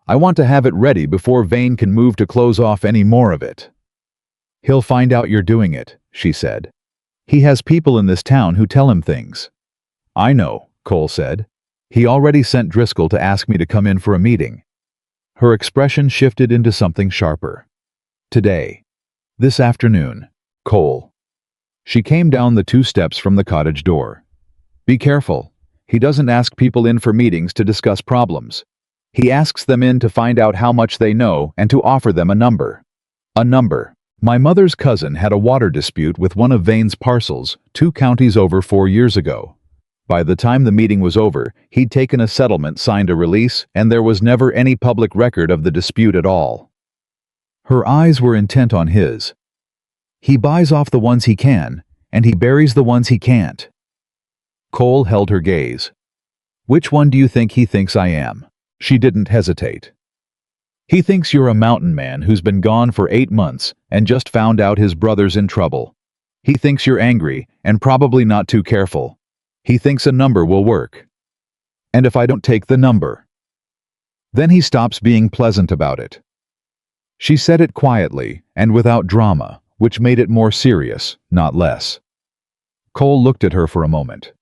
I want to have it ready before Vane can move to close off any more of it. He'll find out you're doing it, she said. He has people in this town who tell him things. I know, Cole said. He already sent Driscoll to ask me to come in for a meeting. Her expression shifted into something sharper. Today. This afternoon. Cole. She came down the 2 steps from the cottage door. Be careful. He doesn't ask people in for meetings to discuss problems. He asks them in to find out how much they know and to offer them a number. A number. My mother's cousin had a water dispute with one of Vane's parcels 2 counties over 4 years ago. By the time the meeting was over, he'd taken a settlement, signed a release, and there was never any public record of the dispute at all. Her eyes were intent on his. He buys off the ones he can, and he buries the ones he can't. Cole held her gaze. Which one do you think he thinks I am? She didn't hesitate. He thinks you're a mountain man who's been gone for 8 months and just found out his brother's in trouble. He thinks you're angry and probably not too careful. He thinks a number will work. And if I don't take the number? Then he stops being pleasant about it. She said it quietly and without drama, which made it more serious, not less. Cole looked at her for a moment.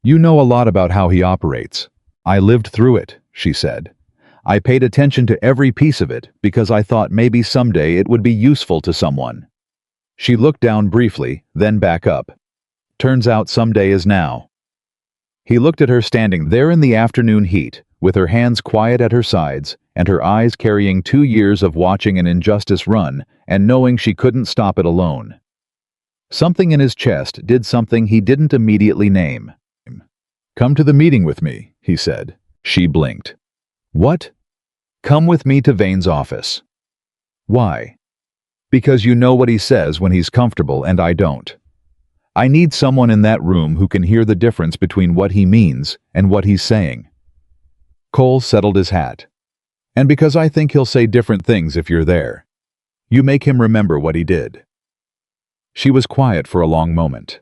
You know a lot about how he operates. I lived through it, she said. I paid attention to every piece of it because I thought maybe someday it would be useful to someone. She looked down briefly, then back up. Turns out someday is now. He looked at her standing there in the afternoon heat, with her hands quiet at her sides, and her eyes carrying 2 years of watching an injustice run and knowing she couldn't stop it alone. Something in his chest did something he didn't immediately name. Come to the meeting with me, he said. She blinked. What? Come with me to Vane's office. Why? Because you know what he says when he's comfortable and I don't. I need someone in that room who can hear the difference between what he means and what he's saying. Cole settled his hat. And because I think he'll say different things if you're there. You make him remember what he did. She was quiet for a long moment.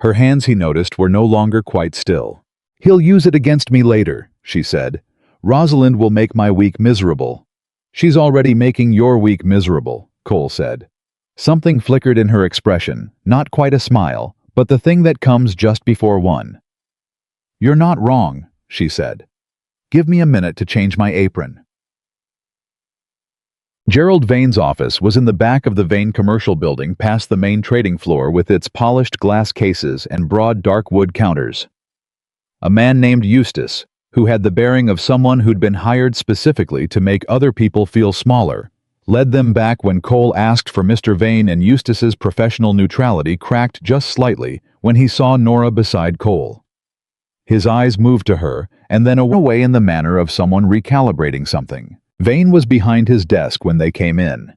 Her hands, he noticed, were no longer quite still. He'll use it against me later, she said. Rosalind will make my week miserable. She's already making your week miserable, Cole said. Something flickered in her expression, not quite a smile, but the thing that comes just before one. You're not wrong, she said. Give me a minute to change my apron. Gerald Vane's office was in the back of the Vane commercial building past the main trading floor with its polished glass cases and broad dark wood counters. A man named Eustace, who had the bearing of someone who'd been hired specifically to make other people feel smaller, led them back when Cole asked for Mr. Vane, and Eustace's professional neutrality cracked just slightly when he saw Nora beside Cole. His eyes moved to her and then away in the manner of someone recalibrating something. Vane was behind his desk when they came in.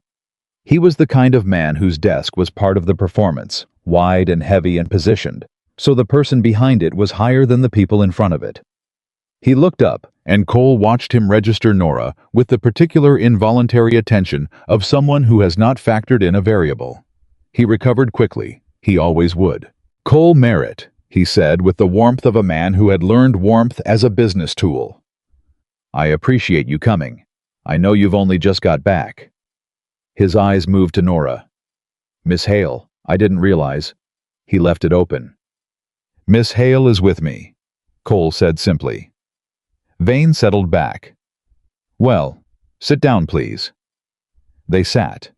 He was the kind of man whose desk was part of the performance, wide and heavy and positioned, so the person behind it was higher than the people in front of it. He looked up, and Cole watched him register Nora with the particular involuntary attention of someone who has not factored in a variable. He recovered quickly. He always would. Cole Merritt, he said with the warmth of a man who had learned warmth as a business tool. I appreciate you coming. I know you've only just got back. His eyes moved to Nora. Miss Hale, I didn't realize. He left it open. Miss Hale is with me, Cole said simply. Vane settled back. Well, sit down, please. They sat.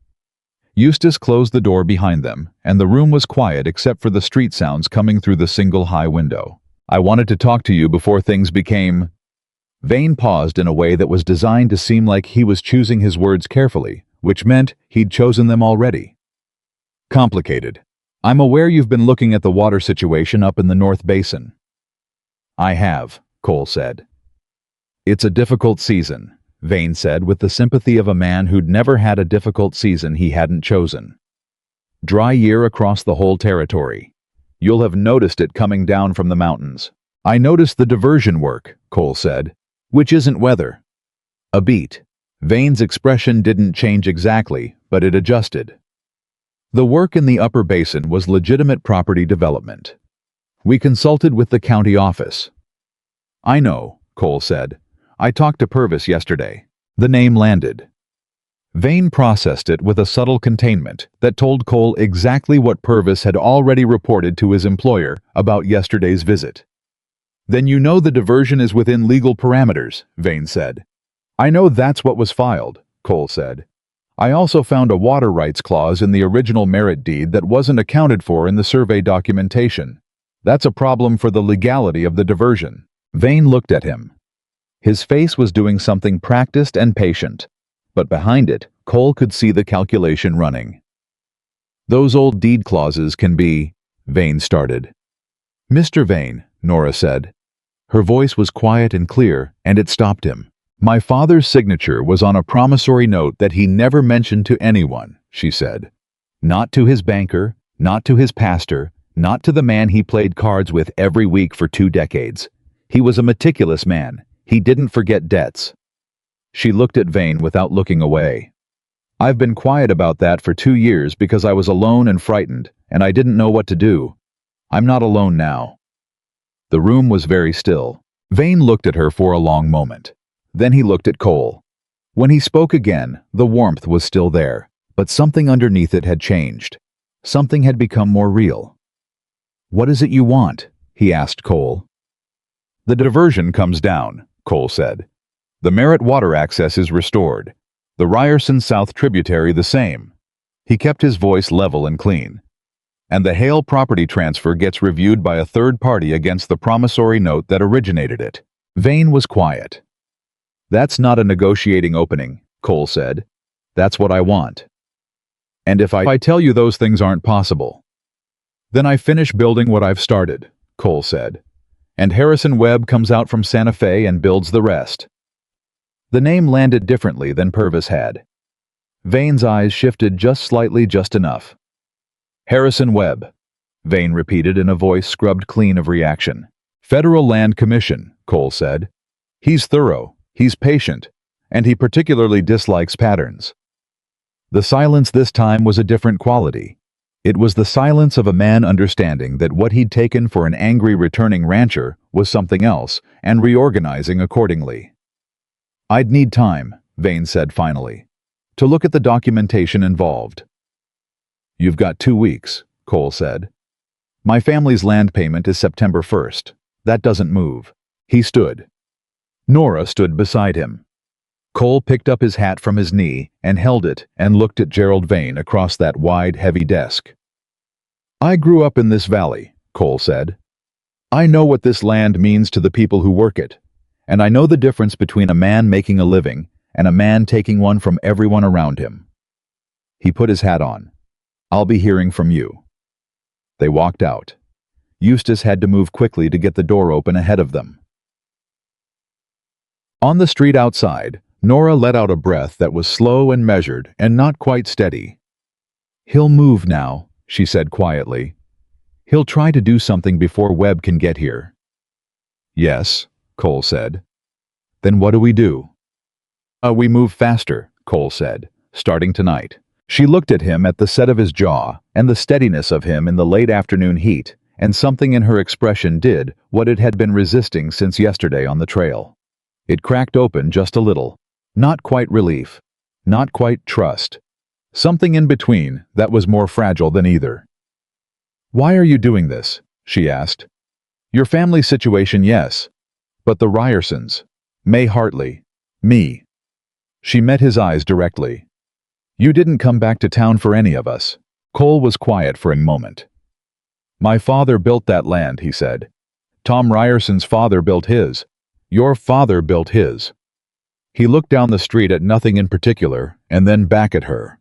Eustace closed the door behind them, and the room was quiet except for the street sounds coming through the single high window. I wanted to talk to you before things became... Vane paused in a way that was designed to seem like he was choosing his words carefully, which meant he'd chosen them already. Complicated. I'm aware you've been looking at the water situation up in the North Basin. I have, Cole said. It's a difficult season, Vane said with the sympathy of a man who'd never had a difficult season he hadn't chosen. Dry year across the whole territory. You'll have noticed it coming down from the mountains. I noticed the diversion work, Cole said, which isn't weather. A beat. Vane's expression didn't change exactly, but it adjusted. The work in the upper basin was legitimate property development. We consulted with the county office. I know, Cole said. I talked to Purvis yesterday. The name landed. Vane processed it with a subtle containment that told Cole exactly what Purvis had already reported to his employer about yesterday's visit. Then you know the diversion is within legal parameters, Vane said. I know that's what was filed, Cole said. I also found a water rights clause in the original Merritt deed that wasn't accounted for in the survey documentation. That's a problem for the legality of the diversion. Vane looked at him. His face was doing something practiced and patient, but behind it, Cole could see the calculation running. Those old deed clauses can be, Vane started. Mr. Vane, Nora said. Her voice was quiet and clear, and it stopped him. My father's signature was on a promissory note that he never mentioned to anyone, she said. Not to his banker, not to his pastor, not to the man he played cards with every week for 2 decades. He was a meticulous man. He didn't forget debts. She looked at Vane without looking away. I've been quiet about that for 2 years because I was alone and frightened, and I didn't know what to do. I'm not alone now. The room was very still. Vane looked at her for a long moment. Then he looked at Cole. When he spoke again, the warmth was still there, but something underneath it had changed. Something had become more real. What is it you want? He asked Cole. The diversion comes down, Cole said. The Merritt water access is restored. The Ryerson South tributary the same. He kept his voice level and clean. And the Hale property transfer gets reviewed by a third party against the promissory note that originated it. Vane was quiet. That's not a negotiating opening, Cole said. That's what I want. And if I tell you those things aren't possible, then I finish building what I've started, Cole said. And Harrison Webb comes out from Santa Fe and builds the rest. The name landed differently than Purvis had. Vane's eyes shifted just slightly, just enough. Harrison Webb, Vane repeated in a voice scrubbed clean of reaction. Federal Land Commission, Cole said. He's thorough. He's patient, and he particularly dislikes patterns. The silence this time was a different quality. It was the silence of a man understanding that what he'd taken for an angry returning rancher was something else, and reorganizing accordingly. I'd need time, Vane said finally, to look at the documentation involved. You've got 2 weeks, Cole said. My family's land payment is September 1st. That doesn't move. He stood. Nora stood beside him. Cole picked up his hat from his knee and held it and looked at Gerald Vane across that wide, heavy desk. I grew up in this valley, Cole said. I know what this land means to the people who work it, and I know the difference between a man making a living and a man taking one from everyone around him. He put his hat on. I'll be hearing from you. They walked out. Eustace had to move quickly to get the door open ahead of them. On the street outside, Nora let out a breath that was slow and measured and not quite steady. He'll move now, she said quietly. He'll try to do something before Webb can get here. Yes, Cole said. Then what do we do? We move faster, Cole said, starting tonight. She looked at him at the set of his jaw and the steadiness of him in the late afternoon heat, and something in her expression did what it had been resisting since yesterday on the trail. It cracked open just a little. Not quite relief. Not quite trust. Something in between that was more fragile than either. Why are you doing this? She asked. Your family situation, yes. But the Ryersons. May Hartley. Me. She met his eyes directly. You didn't come back to town for any of us. Cole was quiet for a moment. My father built that land, he said. Tom Ryerson's father built his. Your father built his. He looked down the street at nothing in particular, and then back at her.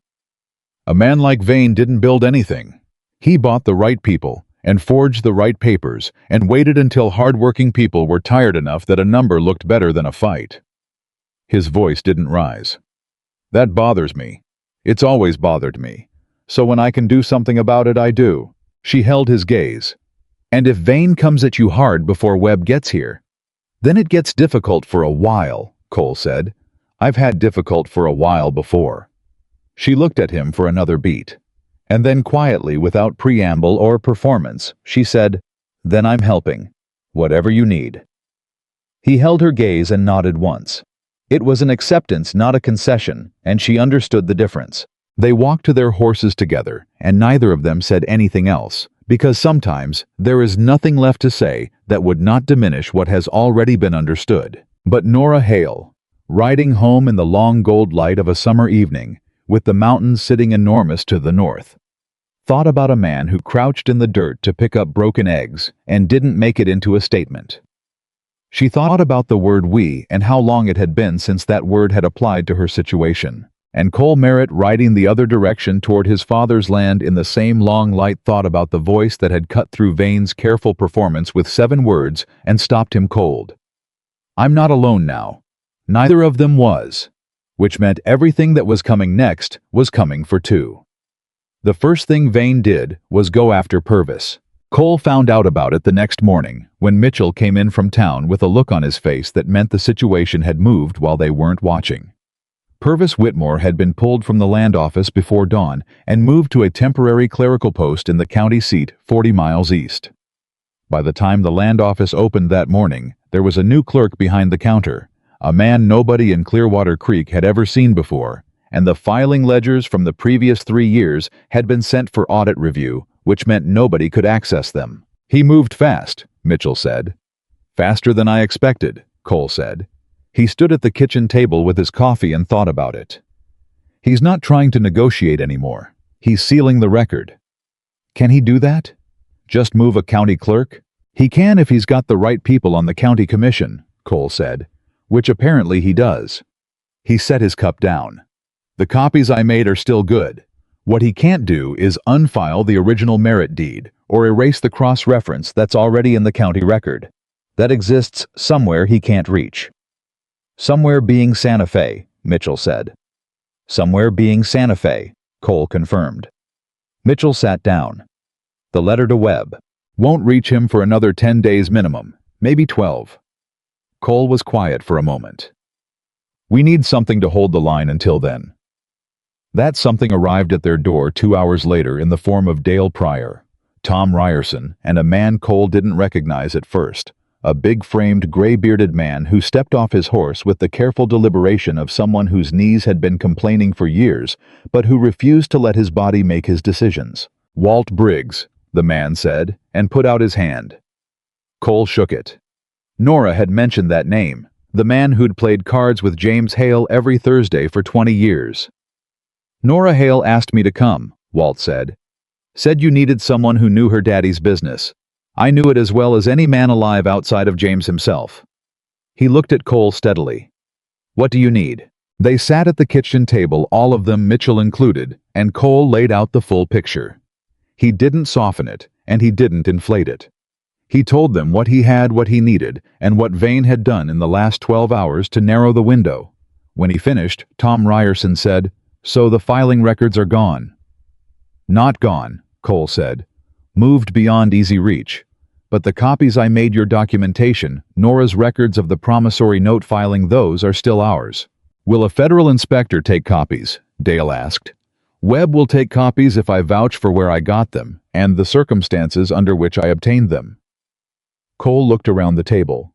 A man like Vane didn't build anything. He bought the right people, and forged the right papers, and waited until hard-working people were tired enough that a number looked better than a fight. His voice didn't rise. That bothers me. It's always bothered me. So when I can do something about it, I do. She held his gaze. And if Vane comes at you hard before Webb gets here, then it gets difficult for a while, Cole said. I've had difficult for a while before. She looked at him for another beat. And then quietly, without preamble or performance, she said, Then I'm helping. Whatever you need. He held her gaze and nodded once. It was an acceptance, not a concession, and she understood the difference. They walked to their horses together, and neither of them said anything else, because sometimes there is nothing left to say that would not diminish what has already been understood. But Nora Hale, riding home in the long gold light of a summer evening, with the mountains sitting enormous to the north, thought about a man who crouched in the dirt to pick up broken eggs and didn't make it into a statement. She thought about the word we and how long it had been since that word had applied to her situation. And Cole Merritt, riding the other direction toward his father's land in the same long light, thought about the voice that had cut through Vane's careful performance with 7 words and stopped him cold. I'm not alone now. Neither of them was. Which meant everything that was coming next was coming for 2. The first thing Vane did was go after Purvis. Cole found out about it the next morning when Mitchell came in from town with a look on his face that meant the situation had moved while they weren't watching. Purvis Whitmore had been pulled from the land office before dawn and moved to a temporary clerical post in the county seat 40 miles east. By the time the land office opened that morning, there was a new clerk behind the counter, a man nobody in Clearwater Creek had ever seen before, and the filing ledgers from the previous 3 years had been sent for audit review, which meant nobody could access them. He moved fast, Mitchell said. Faster than I expected, Cole said. He stood at the kitchen table with his coffee and thought about it. He's not trying to negotiate anymore. He's sealing the record. Can he do that? Just move a county clerk? He can if he's got the right people on the county commission, Cole said, which apparently he does. He set his cup down. The copies I made are still good. What he can't do is unfile the original Merritt deed or erase the cross-reference that's already in the county record. That exists somewhere he can't reach. Somewhere being Santa Fe, Mitchell said. Somewhere being Santa Fe, Cole confirmed. Mitchell sat down. The letter to Webb. Won't reach him for another 10 days minimum, maybe 12. Cole was quiet for a moment. We need something to hold the line until then. That something arrived at their door 2 hours later in the form of Dale Pryor, Tom Ryerson, and a man Cole didn't recognize at first, a big-framed, gray-bearded man who stepped off his horse with the careful deliberation of someone whose knees had been complaining for years, but who refused to let his body make his decisions. Walt Briggs, the man said, and put out his hand. Cole shook it. Nora had mentioned that name, the man who'd played cards with James Hale every Thursday for 20 years. Nora Hale asked me to come, Walt said. Said you needed someone who knew her daddy's business. I knew it as well as any man alive outside of James himself. He looked at Cole steadily. What do you need? They sat at the kitchen table, all of them, Mitchell included, and Cole laid out the full picture. He didn't soften it, and he didn't inflate it. He told them what he had, what he needed, and what Vane had done in the last 12 hours to narrow the window. When he finished, Tom Ryerson said, So the filing records are gone. Not gone, Cole said. Moved beyond easy reach. But the copies I made your documentation, Nora's records of the promissory note filing, those are still ours. Will a federal inspector take copies? Dale asked. Webb will take copies if I vouch for where I got them and the circumstances under which I obtained them. Cole looked around the table.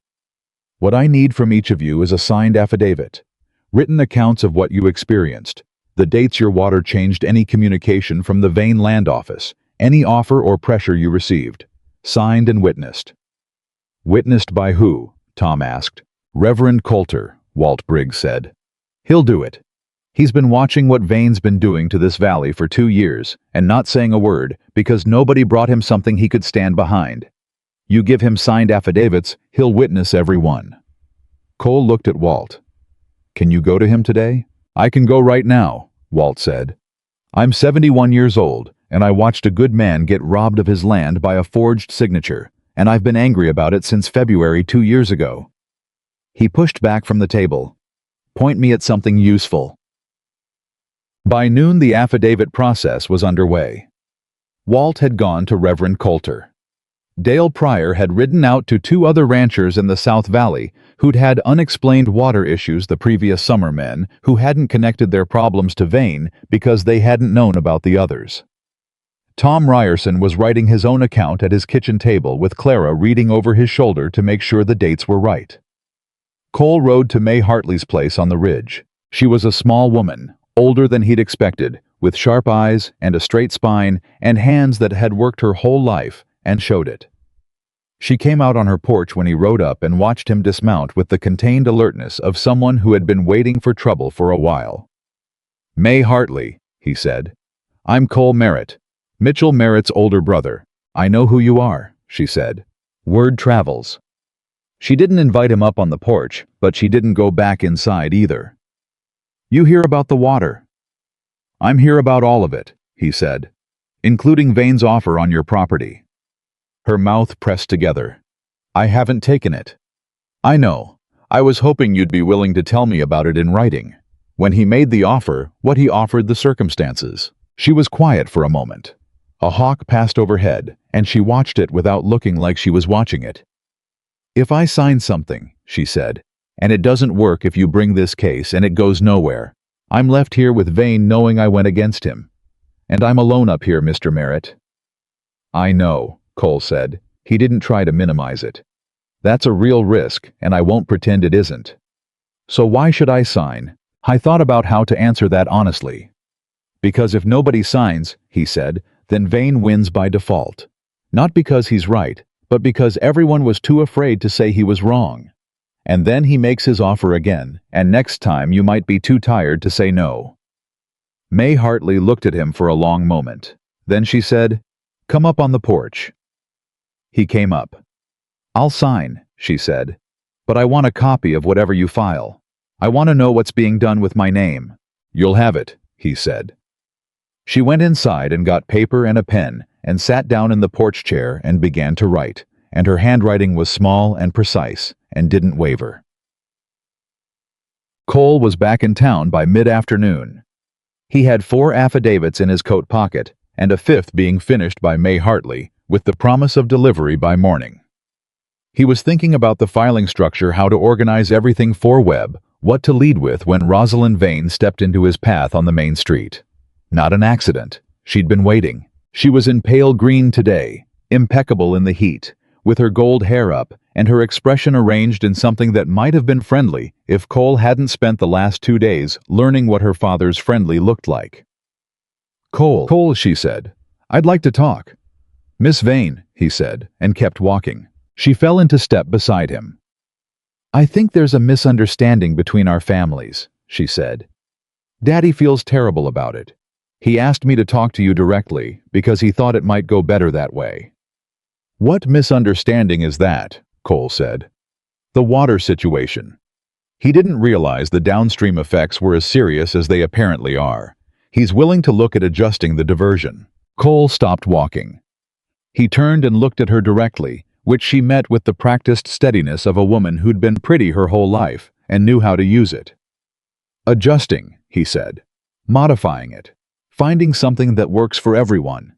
What I need from each of you is a signed affidavit. Written accounts of what you experienced. The dates your water changed any communication from the Vane land office. Any offer or pressure you received. Signed and witnessed. Witnessed by who? Tom asked. Reverend Coulter, Walt Briggs said. He'll do it. He's been watching what Vane's been doing to this valley for 2 years and not saying a word because nobody brought him something he could stand behind. You give him signed affidavits, he'll witness every one. Cole looked at Walt. Can you go to him today? I can go right now, Walt said. I'm 71 years old, and I watched a good man get robbed of his land by a forged signature, and I've been angry about it since February 2 years ago. He pushed back from the table. Point me at something useful. By noon, the affidavit process was underway. Walt had gone to Reverend Coulter. Dale Pryor had ridden out to 2 other ranchers in the South Valley who'd had unexplained water issues the previous summer, men who hadn't connected their problems to Vane because they hadn't known about the others. Tom Ryerson was writing his own account at his kitchen table with Clara reading over his shoulder to make sure the dates were right. Cole rode to May Hartley's place on the ridge. She was a small woman, older than he'd expected, with sharp eyes and a straight spine and hands that had worked her whole life and showed it. She came out on her porch when he rode up and watched him dismount with the contained alertness of someone who had been waiting for trouble for a while. May Hartley, he said. I'm Cole Merritt, Mitchell Merritt's older brother. I know who you are, she said. Word travels. She didn't invite him up on the porch, but she didn't go back inside either. You hear about the water, "I'm here about all of it," he said, "including Vane's offer on your property." Her mouth pressed together. "I haven't taken it." "I know. I was hoping you'd be willing to tell me about it in writing. When he made the offer, what he offered, the circumstances." She was quiet for a moment. A hawk passed overhead, and she watched it without looking like she was watching it. "If I sign something," she said, "and it doesn't work, if you bring this case and it goes nowhere, I'm left here with Vane knowing I went against him. And I'm alone up here, Mr. Merritt." "I know," Cole said. He didn't try to minimize it. "That's a real risk, and I won't pretend it isn't. So why should I sign?" I thought about how to answer that honestly. "Because if nobody signs," he said, "then Vane wins by default. Not because he's right, but because everyone was too afraid to say he was wrong. And then he makes his offer again, and next time you might be too tired to say no." May Hartley looked at him for a long moment. Then she said, "Come up on the porch." He came up. "I'll sign," she said, "but I want a copy of whatever you file. I want to know what's being done with my name." "You'll have it," he said. She went inside and got paper and a pen and sat down in the porch chair and began to write, and her handwriting was small and precise and didn't waver. Cole was back in town by mid-afternoon. He had 4 affidavits in his coat pocket, and a 5th being finished by May Hartley, with the promise of delivery by morning. He was thinking about the filing structure, how to organize everything for Webb, what to lead with, when Rosalind Vane stepped into his path on the main street. Not an accident. She'd been waiting. She was in pale green today, impeccable in the heat, with her gold hair up and her expression arranged in something that might have been friendly if Cole hadn't spent the last 2 days learning what her father's friendly looked like. Cole, she said. "I'd like to talk." "Miss Vane," he said, and kept walking. She fell into step beside him. "I think there's a misunderstanding between our families," she said. "Daddy feels terrible about it. He asked me to talk to you directly because he thought it might go better that way." "What misunderstanding is that?" Cole said. "The water situation." He didn't realize the downstream effects were as serious as they apparently are. He's willing to look at adjusting the diversion. Cole stopped walking. He turned and looked at her directly, which she met with the practiced steadiness of a woman who'd been pretty her whole life and knew how to use it. "Adjusting," he said. "Modifying it. Finding something that works for everyone."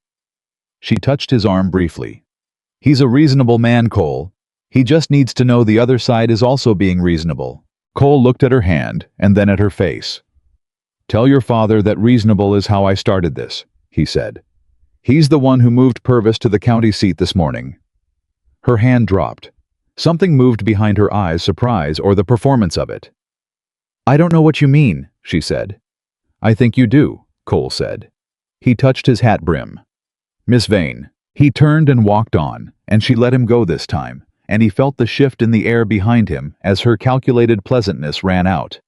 She touched his arm briefly. "He's a reasonable man, Cole. He just needs to know the other side is also being reasonable." Cole looked at her hand and then at her face. "Tell your father that reasonable is how I started this," he said. "He's the one who moved Purvis to the county seat this morning." Her hand dropped. Something moved behind her eyes, surprise or the performance of it. "I don't know what you mean," she said. "I think you do," Cole said. He touched his hat brim. "Miss Vane." He turned and walked on, and she let him go this time, and he felt the shift in the air behind him as her calculated pleasantness ran out.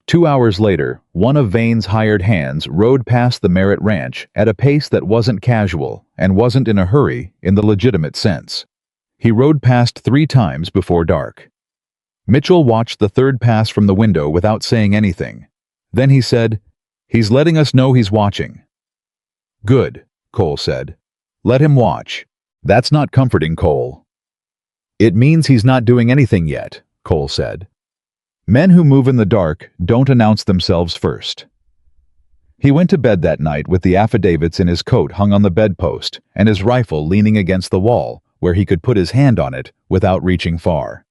2 hours later, one of Vane's hired hands rode past the Merritt ranch at a pace that wasn't casual and wasn't in a hurry in the legitimate sense. He rode past 3 times before dark. Mitchell watched the 3rd pass from the window without saying anything. Then he said, "He's letting us know he's watching." "Good," Cole said. "Let him watch." "That's not comforting, Cole." "It means he's not doing anything yet," Cole said. "Men who move in the dark don't announce themselves first." He went to bed that night with the affidavits in his coat hung on the bedpost and his rifle leaning against the wall where he could put his hand on it without reaching far.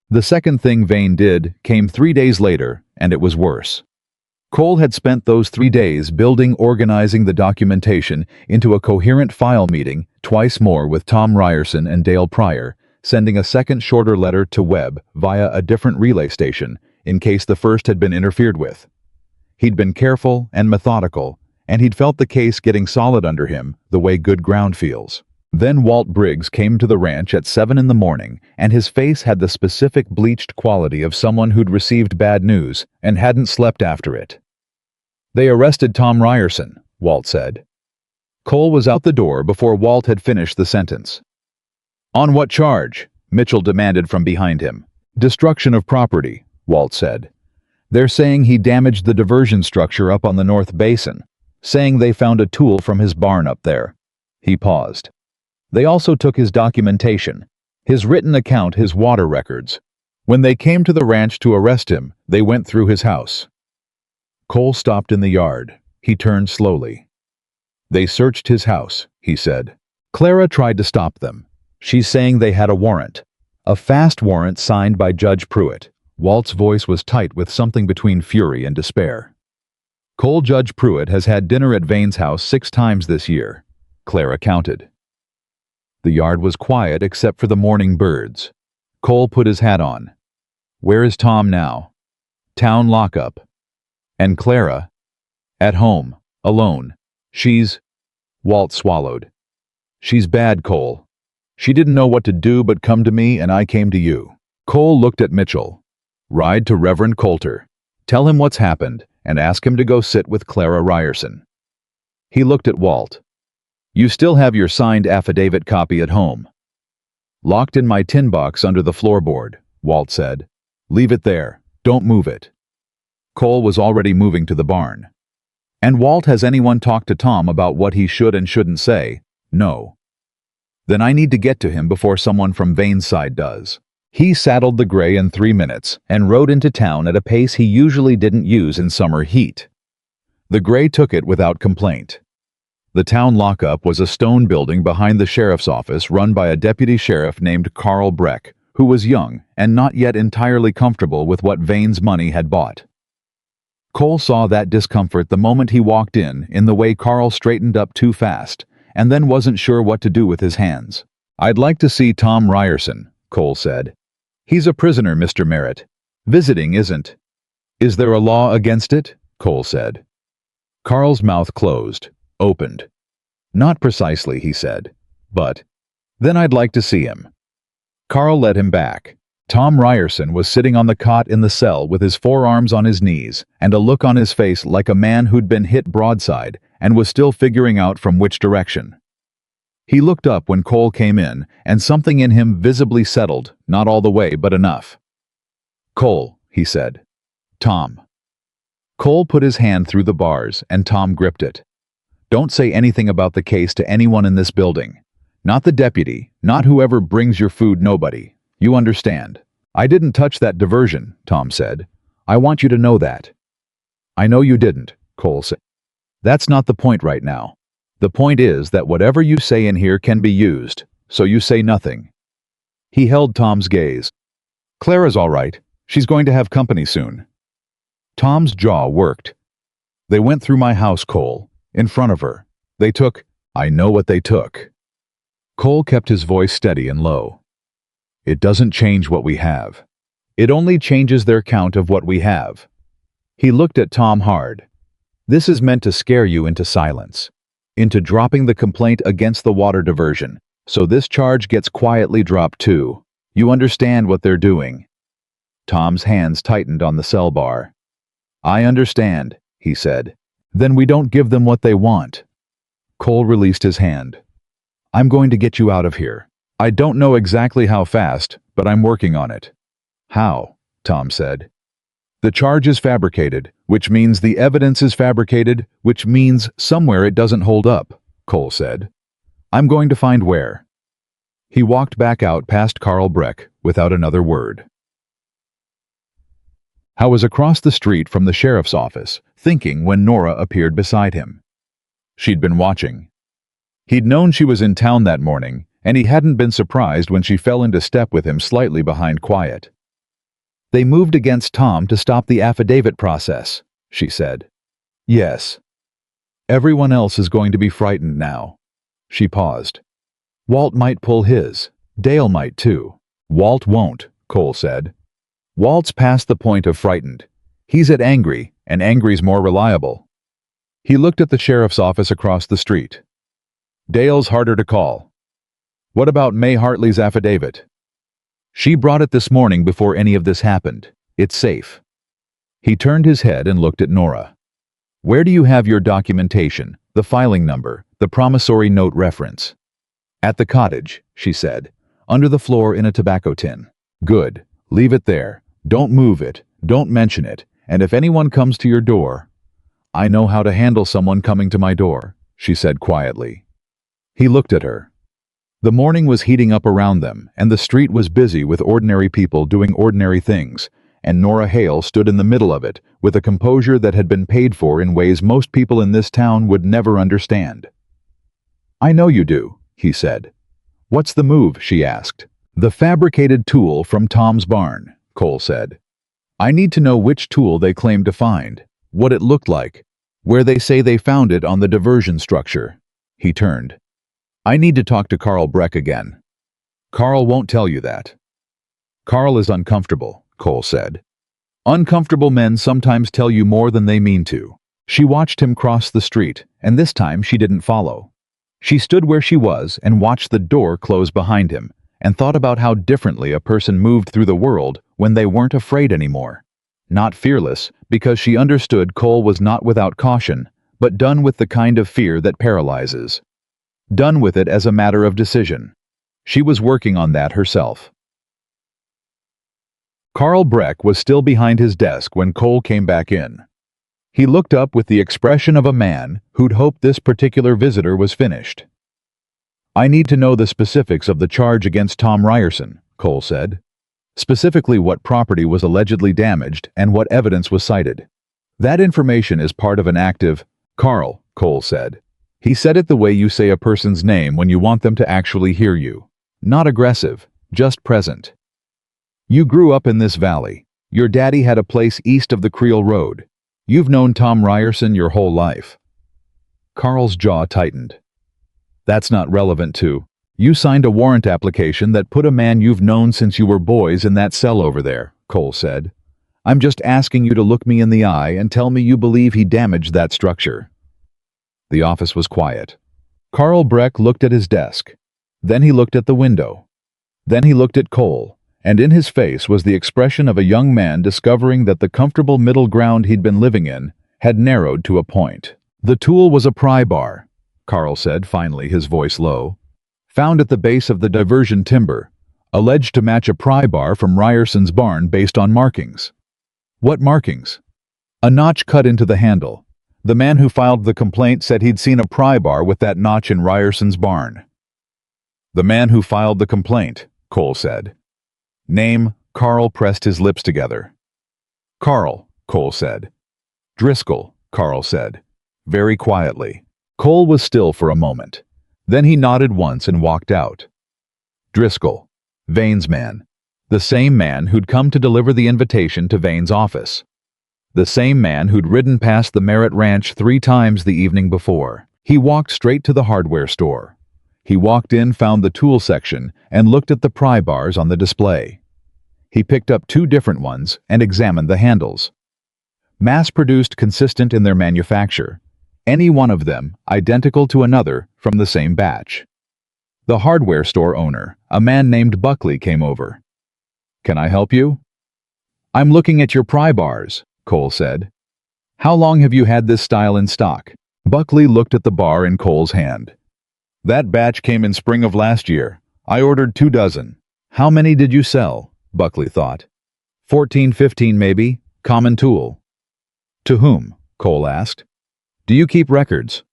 The second thing Vane did came 3 days later, and it was worse. Cole had spent those 3 days organizing the documentation into a coherent file meeting twice more with Tom Ryerson and Dale Pryor, sending a second shorter letter to Webb via a different relay station in case the first had been interfered with. He'd been careful and methodical, and he'd felt the case getting solid under him the way good ground feels. Then Walt Briggs came to the ranch at 7 in the morning, and his face had the specific bleached quality of someone who'd received bad news and hadn't slept after it. "They arrested Tom Ryerson," Walt said. Cole was out the door before Walt had finished the sentence. "On what charge?" Mitchell demanded from behind him. "Destruction of property," Walt said. They're saying he damaged the diversion structure up on the North Basin, saying they found a tool from his barn up there. He paused. They also took his documentation, his written account, his water records. When they came to the ranch to arrest him, they went through his house. Cole stopped in the yard. He turned slowly. They searched his house, he said. Clara tried to stop them. She's saying they had a warrant. A fast warrant signed by Judge Pruitt. Walt's voice was tight with something between fury and despair. Cole, Judge Pruitt has had dinner at Vane's house 6 times this year. Clara counted. The yard was quiet except for the morning birds. Cole put his hat on. Where is Tom now? Town lockup. And Clara? At home, alone. Walt swallowed. She's bad, Cole. She didn't know what to do but come to me, and I came to you. Cole looked at Mitchell. Ride to Reverend Coulter. Tell him what's happened, and ask him to go sit with Clara Ryerson. He looked at Walt. You still have your signed affidavit copy at home. Locked in my tin box under the floorboard, Walt said. Leave it there. Don't move it. Cole was already moving to the barn. And Walt, has anyone talked to Tom about what he should and shouldn't say? No. Then I need to get to him before someone from Vane's side does. He saddled the gray in 3 minutes and rode into town at a pace he usually didn't use in summer heat. The gray took it without complaint. The town lockup was a stone building behind the sheriff's office run by a deputy sheriff named Carl Breck, who was young and not yet entirely comfortable with what Vane's money had bought. Cole saw that discomfort the moment he walked in the way Carl straightened up too fast, and then wasn't sure what to do with his hands. I'd like to see Tom Ryerson, Cole said. He's a prisoner, Mr. Merritt. Visiting isn't. Is there a law against it? Cole said. Carl's mouth closed, opened. Not precisely, he said. But, then I'd like to see him. Carl led him back. Tom Ryerson was sitting on the cot in the cell with his forearms on his knees and a look on his face like a man who'd been hit broadside and was still figuring out from which direction. He looked up when Cole came in, and something in him visibly settled, not all the way but enough. Cole, he said. Tom. Cole put his hand through the bars, and Tom gripped it. Don't say anything about the case to anyone in this building. Not the deputy, not whoever brings your food, nobody. You understand. I didn't touch that diversion, Tom said. I want you to know that. I know you didn't, Cole said. That's not the point right now. The point is that whatever you say in here can be used, so you say nothing. He held Tom's gaze. Clara's all right. She's going to have company soon. Tom's jaw worked. They went through my house, Cole, in front of her. They took, I know what they took. Cole kept his voice steady and low. It doesn't change what we have. It only changes their count of what we have. He looked at Tom hard. This is meant to scare you into silence, into dropping the complaint against the water diversion, so this charge gets quietly dropped too. You understand what they're doing. Tom's hands tightened on the cell bar. I understand, he said. Then we don't give them what they want. Cole released his hand. I'm going to get you out of here. I don't know exactly how fast, but I'm working on it. How? Tom said. The charge is fabricated, which means the evidence is fabricated, which means somewhere it doesn't hold up, Cole said. I'm going to find where. He walked back out past Carl Breck without another word. Howe was across the street from the sheriff's office, thinking when Nora appeared beside him. She'd been watching. He'd known she was in town that morning, and he hadn't been surprised when she fell into step with him slightly behind quiet. They moved against Tom to stop the affidavit process, she said. Yes. Everyone else is going to be frightened now. She paused. Walt might pull his. Dale might too. Walt won't, Cole said. Walt's past the point of frightened. He's at angry, and angry's more reliable. He looked at the sheriff's office across the street. Dale's harder to call. What about May Hartley's affidavit? She brought it this morning before any of this happened. It's safe. He turned his head and looked at Nora. Where do you have your documentation, the filing number, the promissory note reference? At the cottage, she said, under the floor in a tobacco tin. Good. Leave it there. Don't move it. Don't mention it. and if anyone comes to your door, I know how to handle someone coming to my door, she said quietly. He looked at her. The morning was heating up around them, and the street was busy with ordinary people doing ordinary things, and Nora Hale stood in the middle of it with a composure that had been paid for in ways most people in this town would never understand. I know you do, he said. What's the move, she asked. The fabricated tool from Tom's barn, Cole said. I need to know which tool they claim to find, what it looked like, where they say they found it on the diversion structure. He turned. I need to talk to Carl Breck again. Carl won't tell you that. Carl is uncomfortable, Cole said. Uncomfortable men sometimes tell you more than they mean to. She watched him cross the street, and this time she didn't follow. She stood where she was and watched the door close behind him, and thought about how differently a person moved through the world when they weren't afraid anymore. Not fearless, because she understood Cole was not without caution, but done with the kind of fear that paralyzes. Done with it as a matter of decision. She was working on that herself. Carl Breck was still behind his desk when Cole came back in. He looked up with the expression of a man who'd hoped this particular visitor was finished. I need to know the specifics of the charge against Tom Ryerson, Cole said. Specifically what property was allegedly damaged and what evidence was cited. That information is part of an active, Carl, Cole said. He said it the way you say a person's name when you want them to actually hear you. Not aggressive, just present. You grew up in this valley. Your daddy had a place east of the Creel Road. You've known Tom Ryerson your whole life. Carl's jaw tightened. That's not relevant to. You signed a warrant application that put a man you've known since you were boys in that cell over there, Cole said. I'm just asking you to look me in the eye and tell me you believe he damaged that structure. The office was quiet. Carl Breck looked at his desk. Then he looked at the window. Then he looked at Cole, and in his face was the expression of a young man discovering that the comfortable middle ground he'd been living in had narrowed to a point. The tool was a pry bar, Carl said finally, his voice low. Found at the base of the diversion timber, alleged to match a pry bar from Ryerson's barn based on markings. What markings? A notch cut into the handle. The man who filed the complaint said he'd seen a pry bar with that notch in Ryerson's barn. The man who filed the complaint, Cole said. Name, Carl pressed his lips together. Carl, Cole said. Driscoll, Carl said, very quietly. Cole was still for a moment. Then he nodded once and walked out. Driscoll, Vane's man. The same man who'd come to deliver the invitation to Vane's office. The same man who'd ridden past the Merritt ranch 3 times the evening before. He walked straight to the hardware store. He walked in, found the tool section, and looked at the pry bars on the display. He picked up 2 different ones and examined the handles. Mass-produced, consistent in their manufacture. Any one of them identical to another from the same batch. The hardware store owner, a man named Buckley, came over. Can I help you? I'm looking at your pry bars, Cole said. How long have you had this style in stock? Buckley looked at the bar in Cole's hand. That batch came in spring of last year. I ordered 2 dozen. How many did you sell? Buckley thought. 14, 15 maybe. Common tool. To whom? Cole asked. Do you keep records?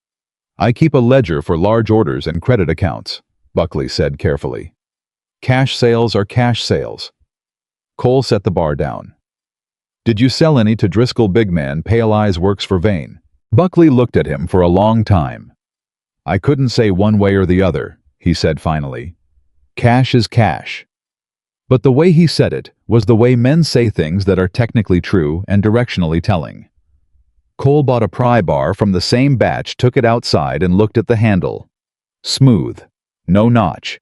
I keep a ledger for large orders and credit accounts, Buckley said carefully. Cash sales are cash sales. Cole set the bar down. Did you sell any to Driscoll Big Man, Pale Eyes Works for Vane? Buckley looked at him for a long time. I couldn't say one way or the other, he said finally. Cash is cash. But the way he said it was the way men say things that are technically true and directionally telling. Cole bought a pry bar from the same batch, took it outside and looked at the handle. Smooth. No notch.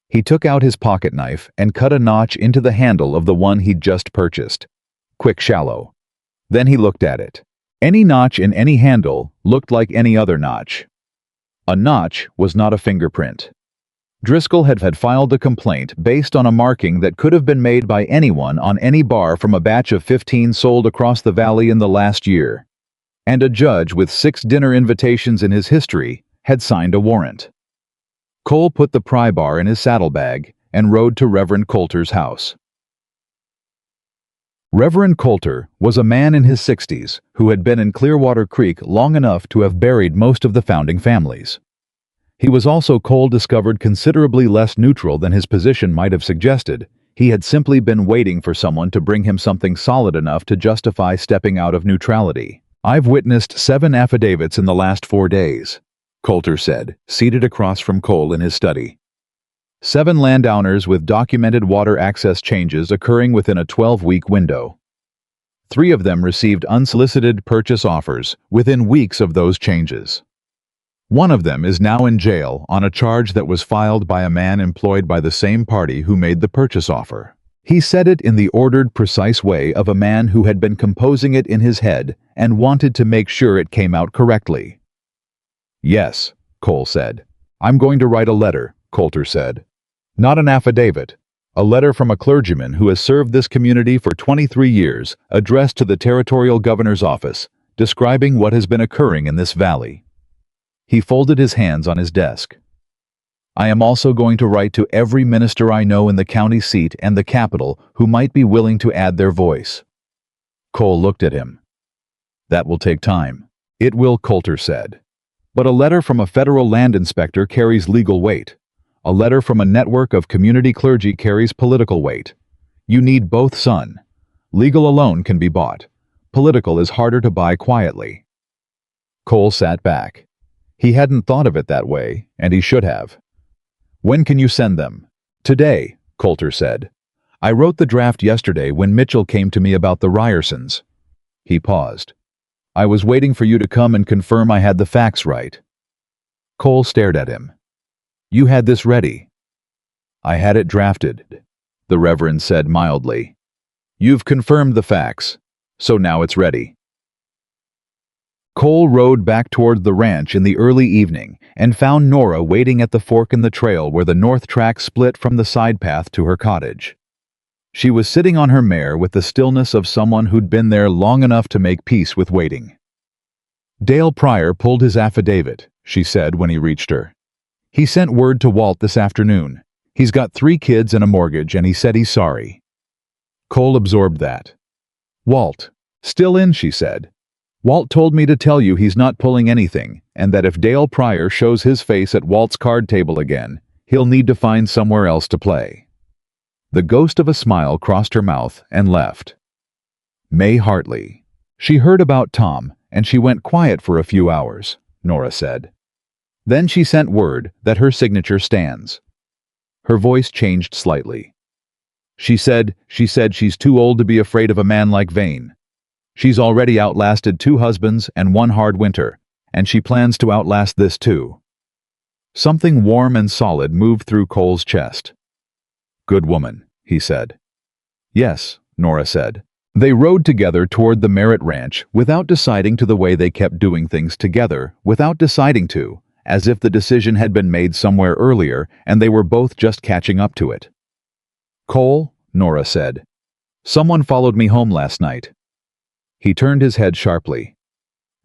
He took out his pocket knife and cut a notch into the handle of the one he'd just purchased. Quick, shallow. Then he looked at it. Any notch in any handle looked like any other notch. A notch was not a fingerprint. Driscoll had filed a complaint based on a marking that could have been made by anyone on any bar from a batch of 15 sold across the valley in the last year. And a judge with 6 dinner invitations in his history had signed a warrant. Cole put the pry bar in his saddlebag and rode to Reverend Coulter's house. Reverend Coulter was a man in his 60s who had been in Clearwater Creek long enough to have buried most of the founding families. He was also, Cole discovered, considerably less neutral than his position might have suggested. He had simply been waiting for someone to bring him something solid enough to justify stepping out of neutrality. "I've witnessed 7 affidavits in the last 4 days," Coulter said, seated across from Cole in his study. 7 landowners with documented water access changes occurring within a 12-week window. 3 of them received unsolicited purchase offers within weeks of those changes. One of them is now in jail on a charge that was filed by a man employed by the same party who made the purchase offer. He said it in the ordered, precise way of a man who had been composing it in his head and wanted to make sure it came out correctly. "Yes," Cole said. "I'm going to write a letter," Coulter said. "Not an affidavit. A letter from a clergyman who has served this community for 23 years, addressed to the territorial governor's office, describing what has been occurring in this valley." He folded his hands on his desk. "I am also going to write to every minister I know in the county seat and the capital who might be willing to add their voice." Cole looked at him. "That will take time." "It will," Coulter said. "But a letter from a federal land inspector carries legal weight. A letter from a network of community clergy carries political weight. You need both, son. Legal alone can be bought. Political is harder to buy quietly." Cole sat back. He hadn't thought of it that way, and he should have. "When can you send them?" "Today," Coulter said. "I wrote the draft yesterday when Mitchell came to me about the Ryersons." He paused. "I was waiting for you to come and confirm I had the facts right." Cole stared at him. "You had this ready." "I had it drafted," the Reverend said mildly. "You've confirmed the facts, so now it's ready." Cole rode back toward the ranch in the early evening and found Nora waiting at the fork in the trail where the north track split from the side path to her cottage. She was sitting on her mare with the stillness of someone who'd been there long enough to make peace with waiting. "Dale Pryor pulled his affidavit," she said when he reached her. "He sent word to Walt this afternoon. He's got 3 kids and a mortgage, and he said he's sorry." Cole absorbed that. "Walt, still in," she said. "Walt told me to tell you he's not pulling anything, and that if Dale Pryor shows his face at Walt's card table again, he'll need to find somewhere else to play." The ghost of a smile crossed her mouth and left. May Hartley. "She heard about Tom, and she went quiet for a few hours," Nora said. "Then she sent word that her signature stands." Her voice changed slightly. She said she's too old to be afraid of a man like Vane. She's already outlasted 2 husbands and 1 hard winter, and she plans to outlast this too." Something warm and solid moved through Cole's chest. "Good woman," he said. "Yes," Nora said. They rode together toward the Merritt ranch without deciding to, the way they kept doing things together without deciding to, as if the decision had been made somewhere earlier and they were both just catching up to it. "Cole," Nora said, "someone followed me home last night." He turned his head sharply.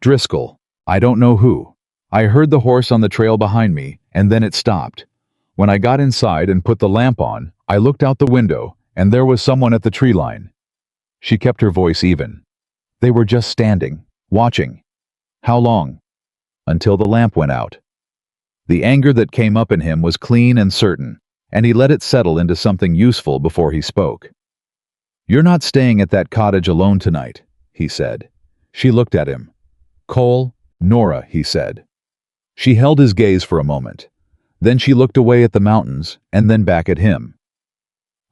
"Driscoll. I don't know who. I heard the horse on the trail behind me, and then it stopped. When I got inside and put the lamp on, I looked out the window, and there was someone at the tree line." She kept her voice even. "They were just standing, watching." "How long?" "Until the lamp went out." The anger that came up in him was clean and certain, and he let it settle into something useful before he spoke. "You're not staying at that cottage alone tonight," he said. She looked at him. "Cole, Nora," he said. She held his gaze for a moment. Then she looked away at the mountains and then back at him.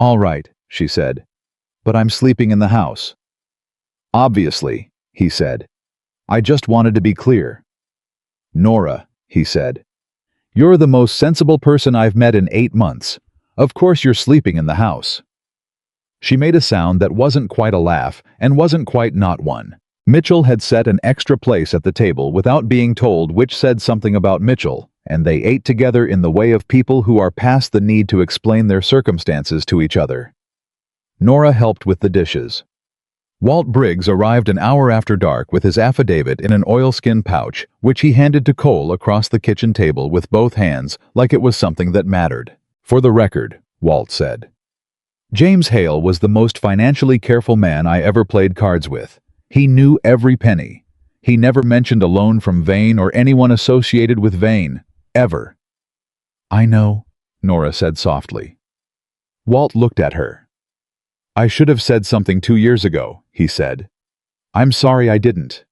"All right," she said. "But I'm sleeping in the house." "Obviously," he said. "I just wanted to be clear." "Nora," he said. "You're the most sensible person I've met in 8 months. Of course you're sleeping in the house." She made a sound that wasn't quite a laugh and wasn't quite not one. Mitchell had set an extra place at the table without being told, which said something about Mitchell, and they ate together in the way of people who are past the need to explain their circumstances to each other. Nora helped with the dishes. Walt Briggs arrived an hour after dark with his affidavit in an oilskin pouch, which he handed to Cole across the kitchen table with both hands like it was something that mattered. "For the record," Walt said. James Hale was the most financially careful man I ever played cards with. He knew every penny. He never mentioned a loan from Vane or anyone associated with Vane, ever. "I know," Nora said softly. Walt looked at her. "I should have said something 2 years ago," he said. "I'm sorry I didn't."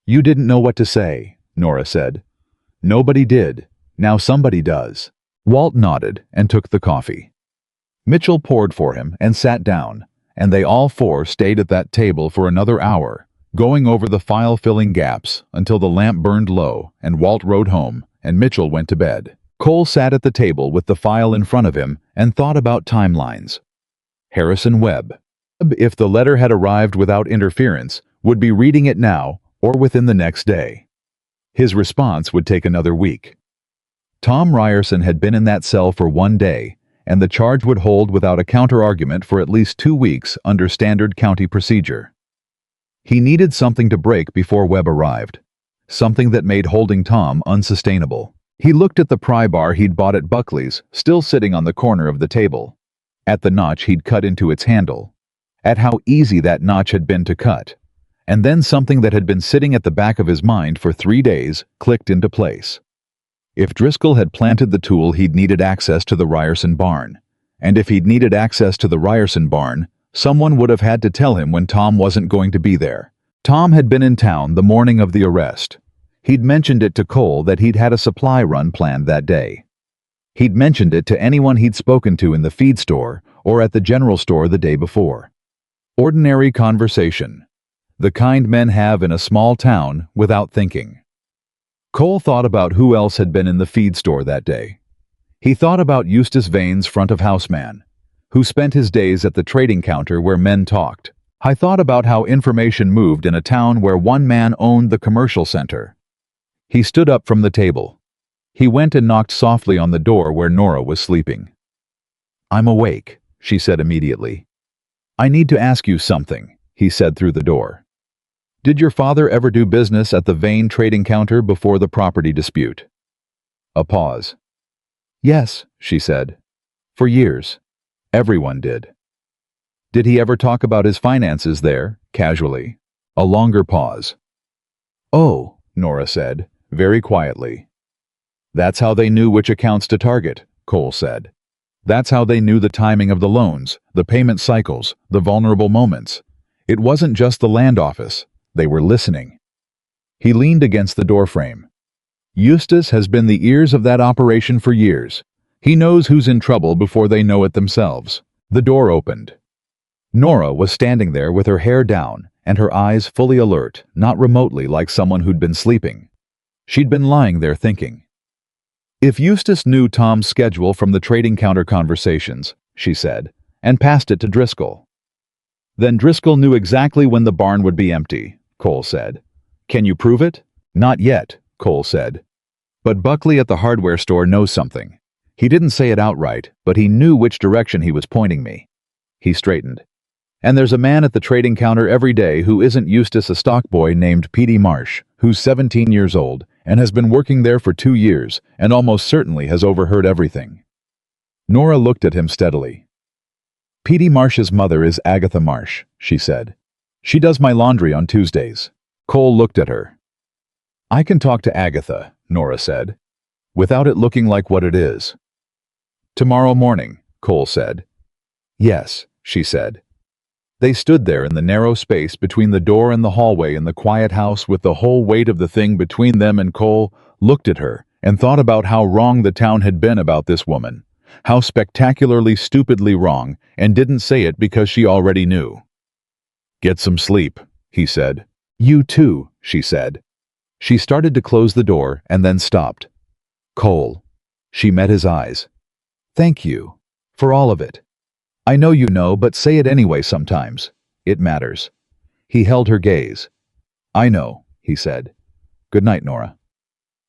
"You didn't know what to say," Nora said. "Nobody did. Now somebody does." Walt nodded and took the coffee. Mitchell poured for him and sat down, and they all four stayed at that table for another hour, going over the file-filling gaps until the lamp burned low and Walt rode home and Mitchell went to bed. Cole sat at the table with the file in front of him and thought about timelines. Harrison Webb, if the letter had arrived without interference, would be reading it now or within the next day. His response would take another week. Tom Ryerson had been in that cell for 1 day, and the charge would hold without a counter-argument for at least 2 weeks under standard county procedure. He needed something to break before Webb arrived, something that made holding Tom unsustainable. He looked at the pry bar he'd bought at Buckley's, still sitting on the corner of the table, at the notch he'd cut into its handle, at how easy that notch had been to cut, and then something that had been sitting at the back of his mind for 3 days clicked into place. If Driscoll had planted the tool, he'd needed access to the Ryerson barn. And if he'd needed access to the Ryerson barn, someone would have had to tell him when Tom wasn't going to be there. Tom had been in town the morning of the arrest. He'd mentioned it to Cole that he'd had a supply run planned that day. He'd mentioned it to anyone he'd spoken to in the feed store or at the general store the day before. Ordinary conversation. The kind men have in a small town without thinking. Cole thought about who else had been in the feed store that day. He thought about Eustace Vane's front-of-house man, who spent his days at the trading counter where men talked. I thought about how information moved in a town where one man owned the commercial center. He stood up from the table. He went and knocked softly on the door where Nora was sleeping. "I'm awake," she said immediately. "I need to ask you something," he said through the door. "Did your father ever do business at the Vane trading counter before the property dispute?" A pause. "Yes," she said. "For years. Everyone did." "Did he ever talk about his finances there, casually?" A longer pause. "Oh," Nora said, very quietly. "That's how they knew which accounts to target," Cole said. "That's how they knew the timing of the loans, the payment cycles, the vulnerable moments. It wasn't just the land office. They were listening." He leaned against the doorframe. "Eustace has been the ears of that operation for years. He knows who's in trouble before they know it themselves." The door opened. Nora was standing there with her hair down and her eyes fully alert, not remotely like someone who'd been sleeping. She'd been lying there thinking. "If Eustace knew Tom's schedule from the trading counter conversations," she said, and passed it to Driscoll. "Then Driscoll knew exactly when the barn would be empty," Cole said. "Can you prove it?" "Not yet," Cole said. "But Buckley at the hardware store knows something. He didn't say it outright, but he knew which direction he was pointing me." He straightened. "And there's a man at the trading counter every day who isn't Eustace, a stock boy named Petey Marsh, who's 17 years old and has been working there for 2 years and almost certainly has overheard everything." Nora looked at him steadily. "Petey Marsh's mother is Agatha Marsh," she said. "She does my laundry on Tuesdays." Cole looked at her. "I can talk to Agatha," Nora said, "without it looking like what it is." "Tomorrow morning," Cole said. "Yes," she said. They stood there in the narrow space between the door and the hallway in the quiet house with the whole weight of the thing between them, and Cole looked at her and thought about how wrong the town had been about this woman, how spectacularly, stupidly wrong, and didn't say it because she already knew. "Get some sleep," he said. "You too," she said. She started to close the door and then stopped. "Cole." She met his eyes. "Thank you. For all of it. I know you know, but say it anyway sometimes. It matters." He held her gaze. "I know," he said. "Good night, Nora."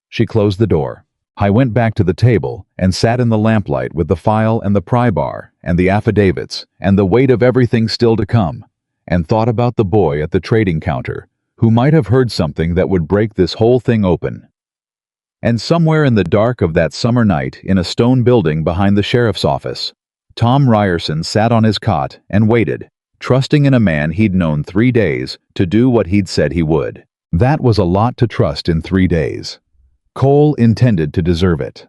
She closed the door. I went back to the table and sat in the lamplight with the file and the pry bar and the affidavits and the weight of everything still to come, and thought about the boy at the trading counter who might have heard something that would break this whole thing open. And somewhere in the dark of that summer night in a stone building behind the sheriff's office, Tom Ryerson sat on his cot and waited, trusting in a man he'd known 3 days to do what he'd said he would. That was a lot to trust in 3 days. Cole intended to deserve it.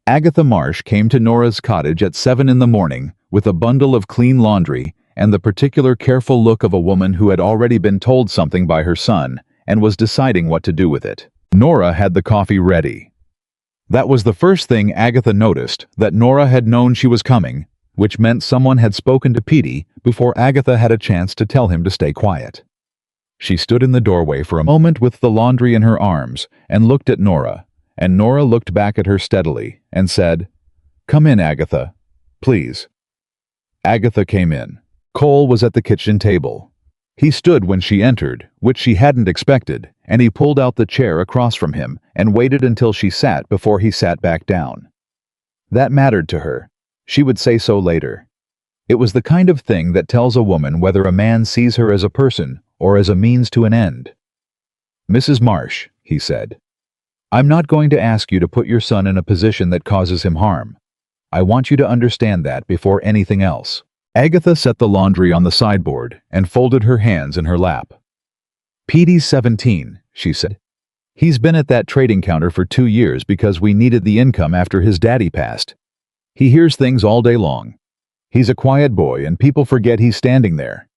Agatha Marsh came to Nora's cottage at 7 in the morning with a bundle of clean laundry and the particular careful look of a woman who had already been told something by her son and was deciding what to do with it. Nora had the coffee ready. That was the first thing Agatha noticed, that Nora had known she was coming, which meant someone had spoken to Petey before Agatha had a chance to tell him to stay quiet. She stood in the doorway for a moment with the laundry in her arms and looked at Nora, and Nora looked back at her steadily and said, "Come in, Agatha, please." Agatha came in. Cole was at the kitchen table. He stood when she entered, which she hadn't expected, and he pulled out the chair across from him and waited until she sat before he sat back down. That mattered to her. She would say so later. It was the kind of thing that tells a woman whether a man sees her as a person or as a means to an end. "Mrs. Marsh," he said, "I'm not going to ask you to put your son in a position that causes him harm. I want you to understand that before anything else." Agatha set the laundry on the sideboard and folded her hands in her lap. "Petey's 17, she said. "He's been at that trading counter for 2 years because we needed the income after his daddy passed. He hears things all day long. He's a quiet boy and people forget he's standing there."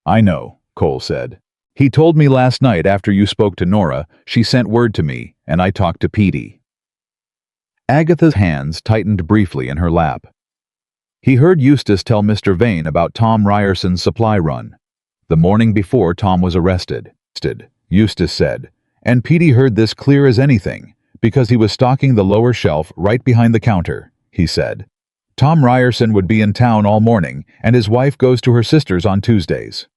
"I know," Cole said. "He told me last night after you spoke to Nora, she sent word to me, and I talked to Petey." Agatha's hands tightened briefly in her lap. "He heard Eustace tell Mr. Vane about Tom Ryerson's supply run. The morning before Tom was arrested, Eustace said, and Petey heard this clear as anything, because he was stocking the lower shelf right behind the counter," he said. "Tom Ryerson would be in town all morning, and his wife goes to her sister's on Tuesdays."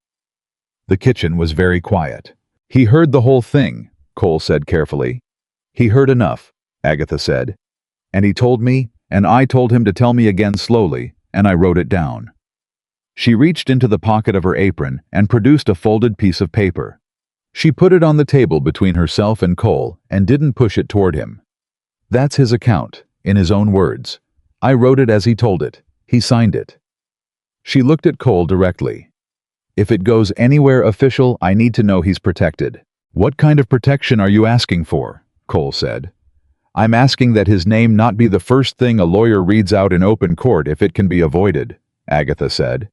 The kitchen was very quiet. "He heard the whole thing," Cole said carefully. "He heard enough," Agatha said. "And he told me, and I told him to tell me again slowly, and I wrote it down." She reached into the pocket of her apron and produced a folded piece of paper. She put it on the table between herself and Cole and didn't push it toward him. "That's his account, in his own words. I wrote it as he told it. He signed it." She looked at Cole directly. "If it goes anywhere official, I need to know he's protected." "What kind of protection are you asking for?" Cole said. "I'm asking that his name not be the first thing a lawyer reads out in open court if it can be avoided," Agatha said.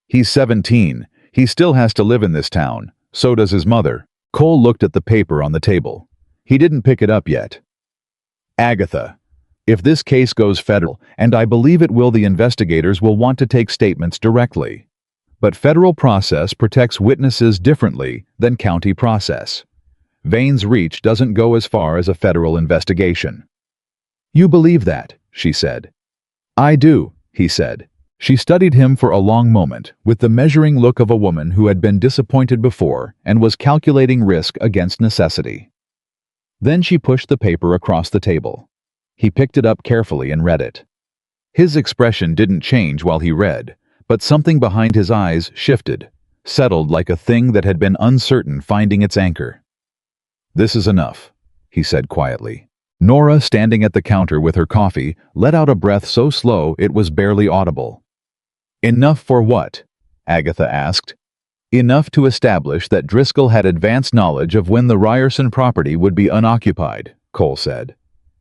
"He's 17. He still has to live in this town. So does his mother." Cole looked at the paper on the table. He didn't pick it up yet. "Agatha, if this case goes federal, and I believe it will, the investigators will want to take statements directly. But federal process protects witnesses differently than county process. Vane's reach doesn't go as far as a federal investigation." "You believe that," she said. "I do," he said. She studied him for a long moment, with the measuring look of a woman who had been disappointed before and was calculating risk against necessity. Then she pushed the paper across the table. He picked it up carefully and read it. His expression didn't change while he read, but something behind his eyes shifted, settled like a thing that had been uncertain finding its anchor. "This is enough," he said quietly. Nora, standing at the counter with her coffee, let out a breath so slow it was barely audible. "Enough for what?" Agatha asked. "Enough to establish that Driscoll had advance knowledge of when the Ryerson property would be unoccupied," Cole said.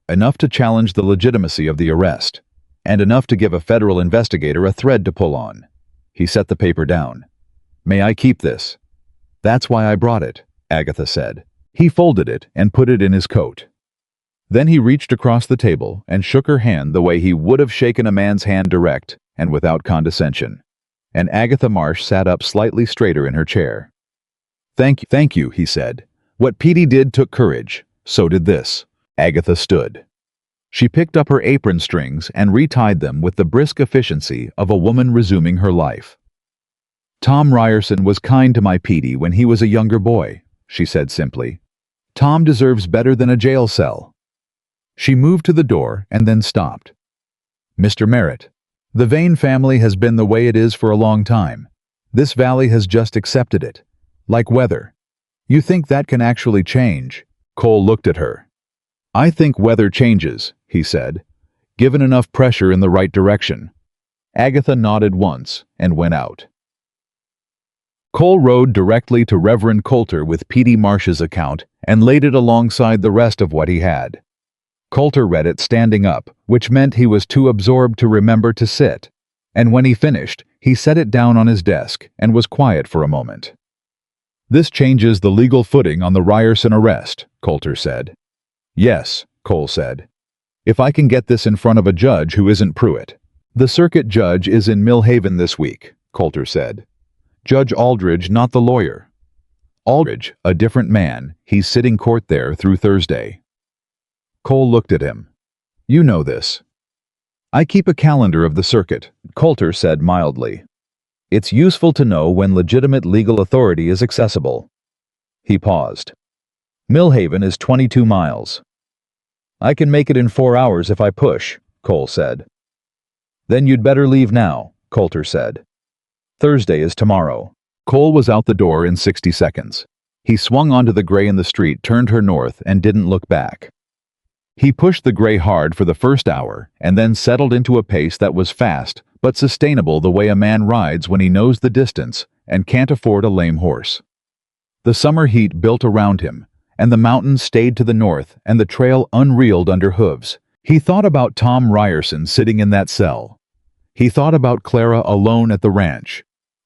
"Enough to challenge the legitimacy of the arrest, and enough to give a federal investigator a thread to pull on." He set the paper down. "May I keep this?" "That's why I brought it," Agatha said. He folded it and put it in his coat. Then he reached across the table and shook her hand the way he would have shaken a man's hand, direct and without condescension. And Agatha Marsh sat up slightly straighter in her chair. Thank you, he said. "What Petey did took courage. So did this." Agatha stood. She picked up her apron strings and retied them with the brisk efficiency of a woman resuming her life. "Tom Ryerson was kind to my Petey when he was a younger boy," she said simply. "Tom deserves better than a jail cell." She moved to the door and then stopped. "Mr. Merritt, the Vane family has been the way it is for a long time. This valley has just accepted it. Like weather. You think that can actually change?" Cole looked at her. "I think weather changes," he said. given enough pressure in the right direction. Agatha nodded once and went out. Cole rode directly to Reverend Coulter with P.D. Marsh's account and laid it alongside the rest of what he had. Coulter read it standing up, which meant he was too absorbed to remember to sit, and when he finished, he set it down on his desk and was quiet for a moment. "This changes the legal footing on the Ryerson arrest," Coulter said. "Yes," Cole said. "If I can get this in front of a judge who isn't Pruitt." "The circuit judge is in Millhaven this week," Coulter said. "Judge Aldridge, not the lawyer. Aldridge, a different man, he's sitting court there through Thursday." Cole looked at him. "You know this." "I keep a calendar of the circuit," Coulter said mildly. "It's useful to know when legitimate legal authority is accessible." He paused. "Millhaven is 22 miles. "I can make it in 4 hours if I push," Cole said. "Then you'd better leave now," Coulter said. "Thursday is tomorrow." Cole was out the door in 60 seconds. He swung onto the gray in the street, turned her north, and didn't look back. He pushed the gray hard for the first hour and then settled into a pace that was fast but sustainable, the way a man rides when he knows the distance and can't afford a lame horse. The summer heat built around him, and the mountains stayed to the north and the trail unreeled under hooves. He thought about Tom Ryerson sitting in that cell. He thought about Clara alone at the ranch.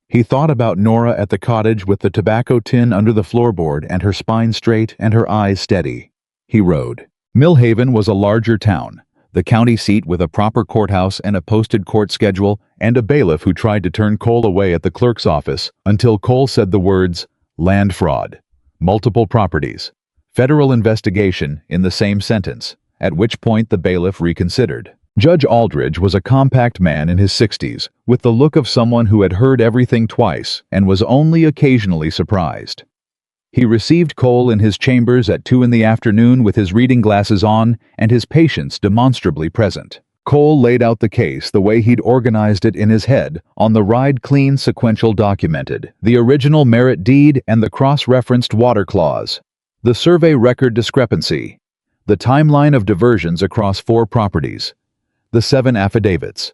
He thought about Nora at the cottage with the tobacco tin under the floorboard and her spine straight and her eyes steady. He rode. Millhaven was a larger town, the county seat with a proper courthouse and a posted court schedule, and a bailiff who tried to turn Cole away at the clerk's office until Cole said the words, "land fraud, multiple properties, federal investigation" in the same sentence, at which point the bailiff reconsidered. Judge Aldridge was a compact man in his 60s, with the look of someone who had heard everything twice and was only occasionally surprised. He received Cole in his chambers at 2 in the afternoon with his reading glasses on and his patience demonstrably present. Cole laid out the case the way he'd organized it in his head on the ride, clean, sequential, documented, the original Merritt deed and the cross-referenced water clause, the survey record discrepancy, the timeline of diversions across 4 properties, the 7 affidavits,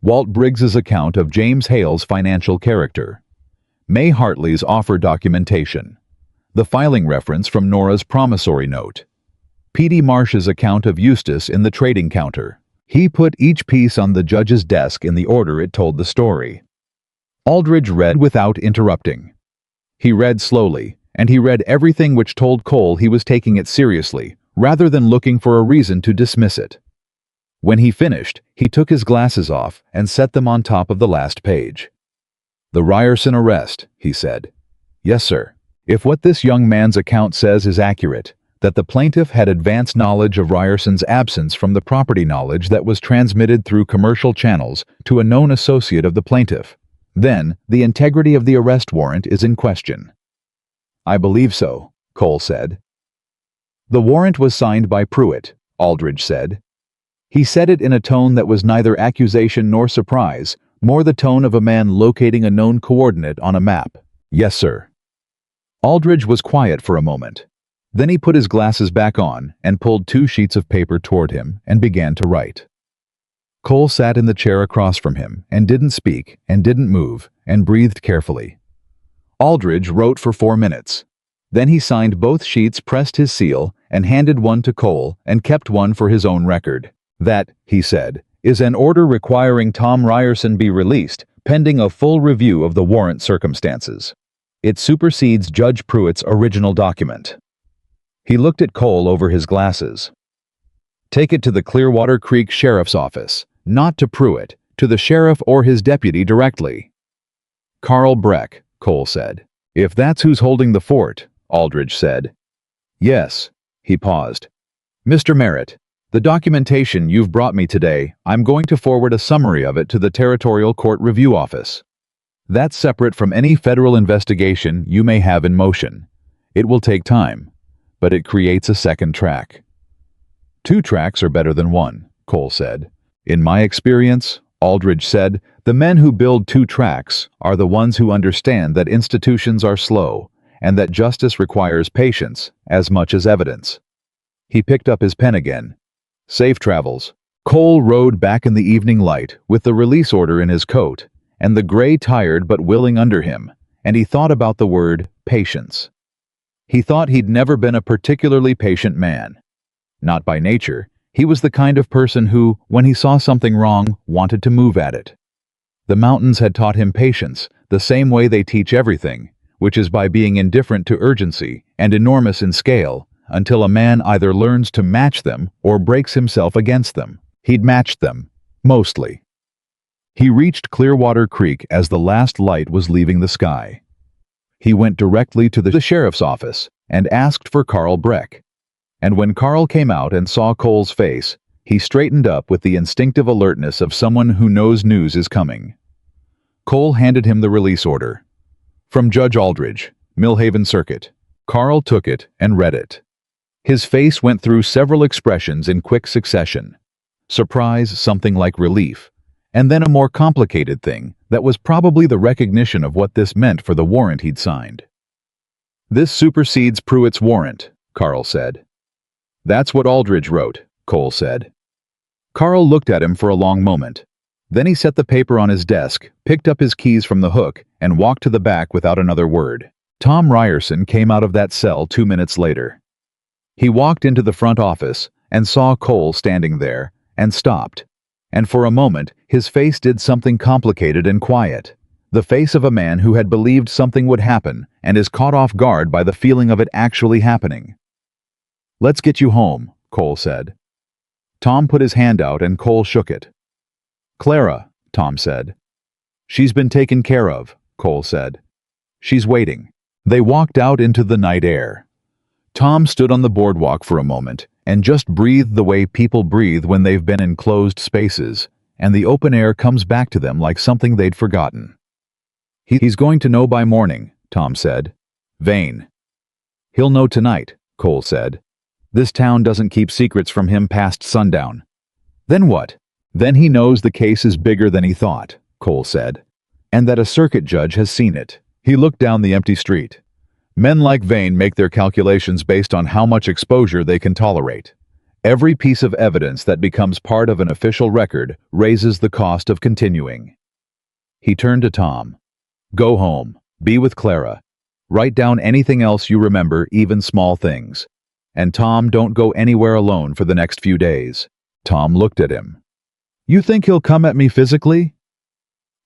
Walt Briggs's account of James Hale's financial character, May Hartley's offer documentation, the filing reference from Nora's promissory note, P.D. Marsh's account of Eustace in the trading counter. He put each piece on the judge's desk in the order it told the story. Aldridge read without interrupting. He read slowly, and he read everything, which told Cole he was taking it seriously, rather than looking for a reason to dismiss it. When he finished, he took his glasses off and set them on top of the last page. "The Ryerson arrest," he said. "Yes, sir. If what this young man's account says is accurate, that the plaintiff had advance knowledge of Ryerson's absence from the property knowledge that was transmitted through commercial channels to a known associate of the plaintiff, then the integrity of the arrest warrant is in question." "I believe so," Cole said. "The warrant was signed by Pruitt," Aldridge said. He said it in a tone that was neither accusation nor surprise, more the tone of a man locating a known coordinate on a map. "Yes, sir." Aldridge was quiet for a moment. Then he put his glasses back on and pulled 2 sheets of paper toward him and began to write. Cole sat in the chair across from him and didn't speak and didn't move and breathed carefully. Aldridge wrote for 4 minutes. Then he signed both sheets, pressed his seal, and handed one to Cole and kept one for his own record. "That," he said, "is an order requiring Tom Ryerson be released, pending a full review of the warrant circumstances. It supersedes Judge Pruitt's original document." He looked at Cole over his glasses. "Take it to the Clearwater Creek Sheriff's Office, not to Pruitt, to the sheriff or his deputy directly." "Carl Breck," Cole said. "If that's who's holding the fort," Aldridge said. "Yes." He paused. "Mr. Merritt, the documentation you've brought me today, I'm going to forward a summary of it to the Territorial Court Review Office. That's separate from any federal investigation you may have in motion. It will take time, but it creates a second track." "2 tracks are better than 1, Cole said. "In my experience," Aldridge said, "the men who build 2 tracks are the ones who understand that institutions are slow and that justice requires patience as much as evidence." He picked up his pen again. "Safe travels," Cole rode back in the evening light with the release order in his coat and the gray tired but willing under him, and he thought about the word patience. He thought he'd never been a particularly patient man. Not by nature, he was the kind of person who, when he saw something wrong, wanted to move at it. The mountains had taught him patience, the same way they teach everything, which is by being indifferent to urgency and enormous in scale, until a man either learns to match them or breaks himself against them. He'd matched them, mostly. He reached Clearwater Creek as the last light was leaving the sky. He went directly to the sheriff's office and asked for Carl Breck. And when Carl came out and saw Cole's face, he straightened up with the instinctive alertness of someone who knows news is coming. Cole handed him the release order. From Judge Aldridge, Millhaven Circuit. Carl took it and read it. His face went through several expressions in quick succession. Surprise, something like relief, and then a more complicated thing that was probably the recognition of what this meant for the warrant he'd signed. "This supersedes Pruitt's warrant," Carl said. "That's what Aldridge wrote," Cole said. Carl looked at him for a long moment. Then he set the paper on his desk, picked up his keys from the hook, and walked to the back without another word. Tom Ryerson came out of that cell 2 minutes later. He walked into the front office and saw Cole standing there, and stopped. And for a moment, his face did something complicated and quiet. The face of a man who had believed something would happen and is caught off guard by the feeling of it actually happening. "Let's get you home," Cole said. Tom put his hand out and Cole shook it. "Clara," Tom said. "She's been taken care of," Cole said. "She's waiting." They walked out into the night air. Tom stood on the boardwalk for a moment and just breathed the way people breathe when they've been in closed spaces, and the open air comes back to them like something they'd forgotten. "He's going to know by morning," Tom said. "Vane." "He'll know tonight," Cole said. "This town doesn't keep secrets from him past sundown." "Then what?" "Then he knows the case is bigger than he thought," Cole said, "and that a circuit judge has seen it." He looked down the empty street. "Men like Vane make their calculations based on how much exposure they can tolerate. Every piece of evidence that becomes part of an official record raises the cost of continuing." He turned to Tom. "Go home. Be with Clara. Write down anything else you remember, even small things. And Tom, don't go anywhere alone for the next few days." Tom looked at him. "You think he'll come at me physically?"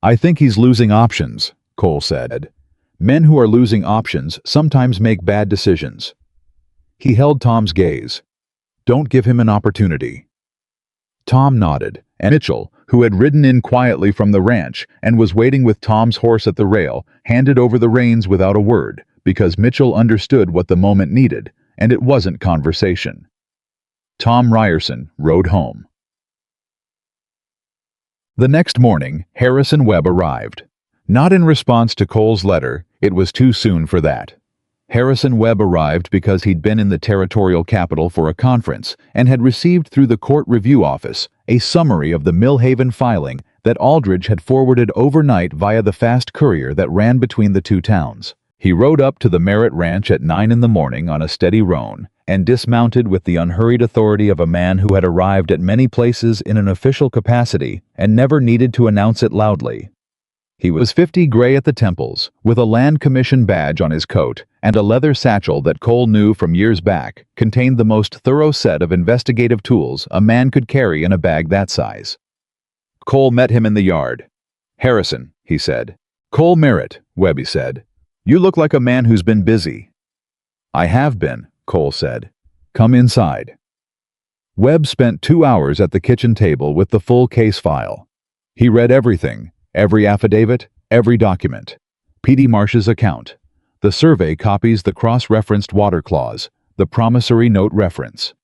"I think he's losing options," Cole said. "Men who are losing options sometimes make bad decisions." He held Tom's gaze. "Don't give him an opportunity." Tom nodded, and Mitchell, who had ridden in quietly from the ranch and was waiting with Tom's horse at the rail, handed over the reins without a word, because Mitchell understood what the moment needed, and it wasn't conversation. Tom Ryerson rode home. The next morning, Harrison Webb arrived. Not in response to Cole's letter, it was too soon for that. Harrison Webb arrived because he'd been in the territorial capital for a conference and had received through the court review office a summary of the Millhaven filing that Aldridge had forwarded overnight via the fast courier that ran between the two towns. He rode up to the Merritt ranch at 9 in the morning on a steady roan and dismounted with the unhurried authority of a man who had arrived at many places in an official capacity and never needed to announce it loudly. He was 50 gray at the temples, with a land commission badge on his coat and a leather satchel that Cole knew from years back contained the most thorough set of investigative tools a man could carry in a bag that size. Cole met him in the yard. "Harrison," he said. "Cole Merritt," Webby said. "You look like a man who's been busy." "I have been," Cole said. "Come inside." Webb spent 2 hours at the kitchen table with the full case file. He read everything. Every affidavit, every document. P.D. Marsh's account. The survey copies the cross-referenced water clause, the promissory note reference.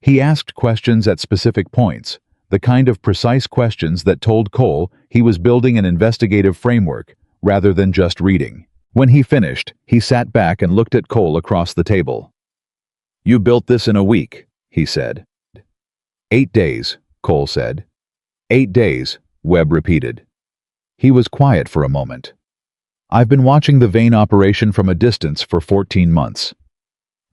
He asked questions at specific points, the kind of precise questions that told Cole he was building an investigative framework rather than just reading. When he finished, he sat back and looked at Cole across the table. "You built this in a week," he said. 8 days, Cole said. 8 days, Webb repeated. He was quiet for a moment. "I've been watching the Vane operation from a distance for 14 months.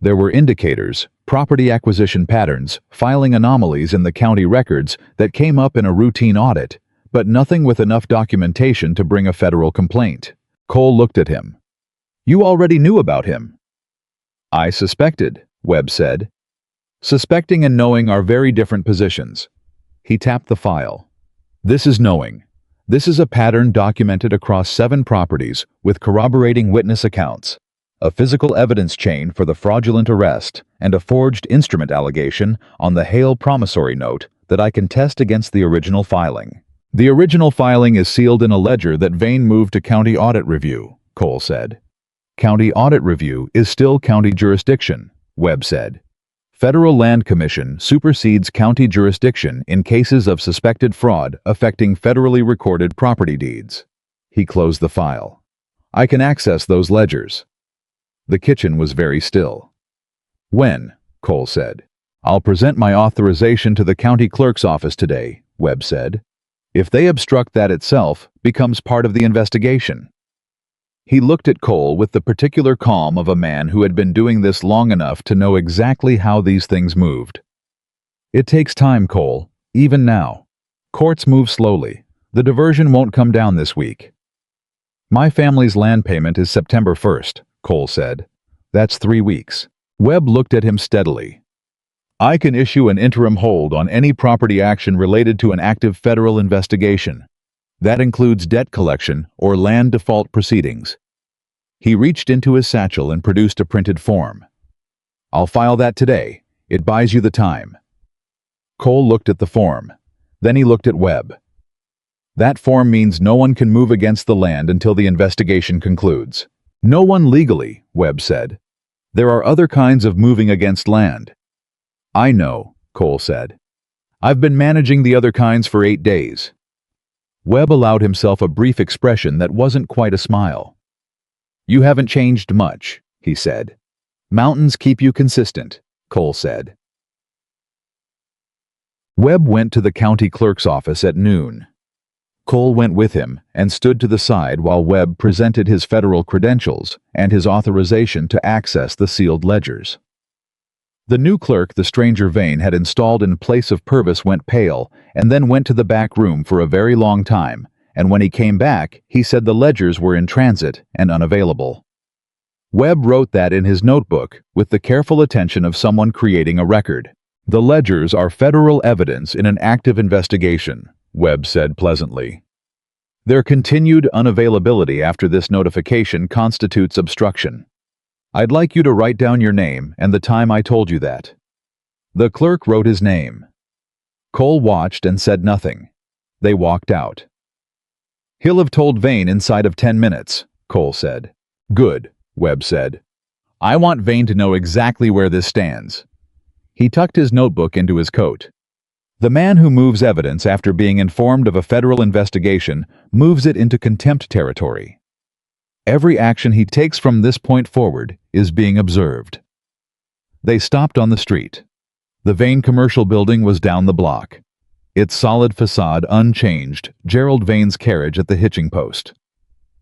There were indicators, property acquisition patterns, filing anomalies in the county records that came up in a routine audit, but nothing with enough documentation to bring a federal complaint. Cole looked at him. "You already knew about him." "I suspected," Webb said. "Suspecting and knowing are very different positions." He tapped the file. "This is knowing. This is a pattern documented across 7 properties with corroborating witness accounts, a physical evidence chain for the fraudulent arrest, and a forged instrument allegation on the Hale promissory note that I can test against the original filing." "The original filing is sealed in a ledger that Vane moved to County Audit Review," Cole said. "County Audit Review is still county jurisdiction," Webb said. "Federal Land Commission supersedes county jurisdiction in cases of suspected fraud affecting federally recorded property deeds." He closed the file. "I can access those ledgers." The kitchen was very still. "When?" Cole said. "I'll present my authorization to the county clerk's office today," Webb said. "If they obstruct, that itself becomes part of the investigation." He looked at Cole with the particular calm of a man who had been doing this long enough to know exactly how these things moved. "It takes time, Cole, even now. Courts move slowly. The diversion won't come down this week." "My family's land payment is September 1st, Cole said. "That's 3 weeks." Webb looked at him steadily. "I can issue an interim hold on any property action related to an active federal investigation. That includes debt collection or land default proceedings." He reached into his satchel and produced a printed form. "I'll file that today. It buys you the time." Cole looked at the form. Then he looked at Webb. "That form means no one can move against the land until the investigation concludes." "No one legally," Webb said. "There are other kinds of moving against land." "I know," Cole said. "I've been managing the other kinds for 8 days." Webb allowed himself a brief expression that wasn't quite a smile. "You haven't changed much," he said. "Mountains keep you consistent," Cole said. Webb went to the county clerk's office at noon. Cole went with him and stood to the side while Webb presented his federal credentials and his authorization to access the sealed ledgers. The new clerk the stranger Vane had installed in place of Purvis went pale and then went to the back room for a very long time, and when he came back, he said the ledgers were in transit and unavailable. Webb wrote that in his notebook with the careful attention of someone creating a record. "The ledgers are federal evidence in an active investigation," Webb said pleasantly. "Their continued unavailability after this notification constitutes obstruction. I'd like you to write down your name and the time I told you that." The clerk wrote his name. Cole watched and said nothing. They walked out. "He'll have told Vane inside of 10 minutes, Cole said. "Good," Webb said. "I want Vane to know exactly where this stands." He tucked his notebook into his coat. "The man who moves evidence after being informed of a federal investigation moves it into contempt territory. Every action he takes from this point forward is being observed." They stopped on the street. The Vane commercial building was down the block. Its solid facade unchanged, Gerald Vane's carriage at the hitching post.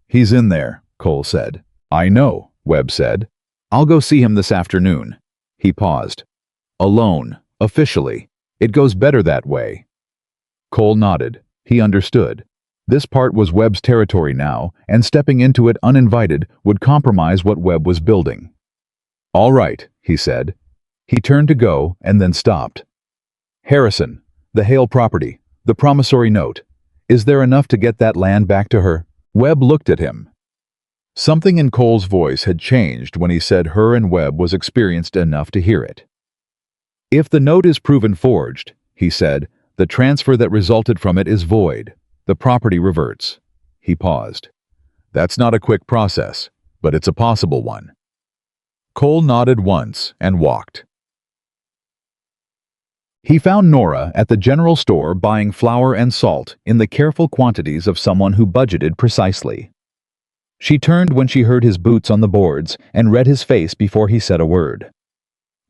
"He's in there," Cole said. "I know," Webb said. "I'll go see him this afternoon." He paused. "Alone, officially. It goes better that way." Cole nodded. He understood. This part was Webb's territory now, and stepping into it uninvited would compromise what Webb was building. "All right," he said. He turned to go and then stopped. "Harrison, the Hale property, the promissory note. Is there enough to get that land back to her?" Webb looked at him. Something in Cole's voice had changed when he said her, and Webb was experienced enough to hear it. "If the note is proven forged," he said, "the transfer that resulted from it is void. The property reverts." He paused. "That's not a quick process, but it's a possible one." Cole nodded once and walked. He found Nora at the general store buying flour and salt in the careful quantities of someone who budgeted precisely. She turned when she heard his boots on the boards and read his face before he said a word.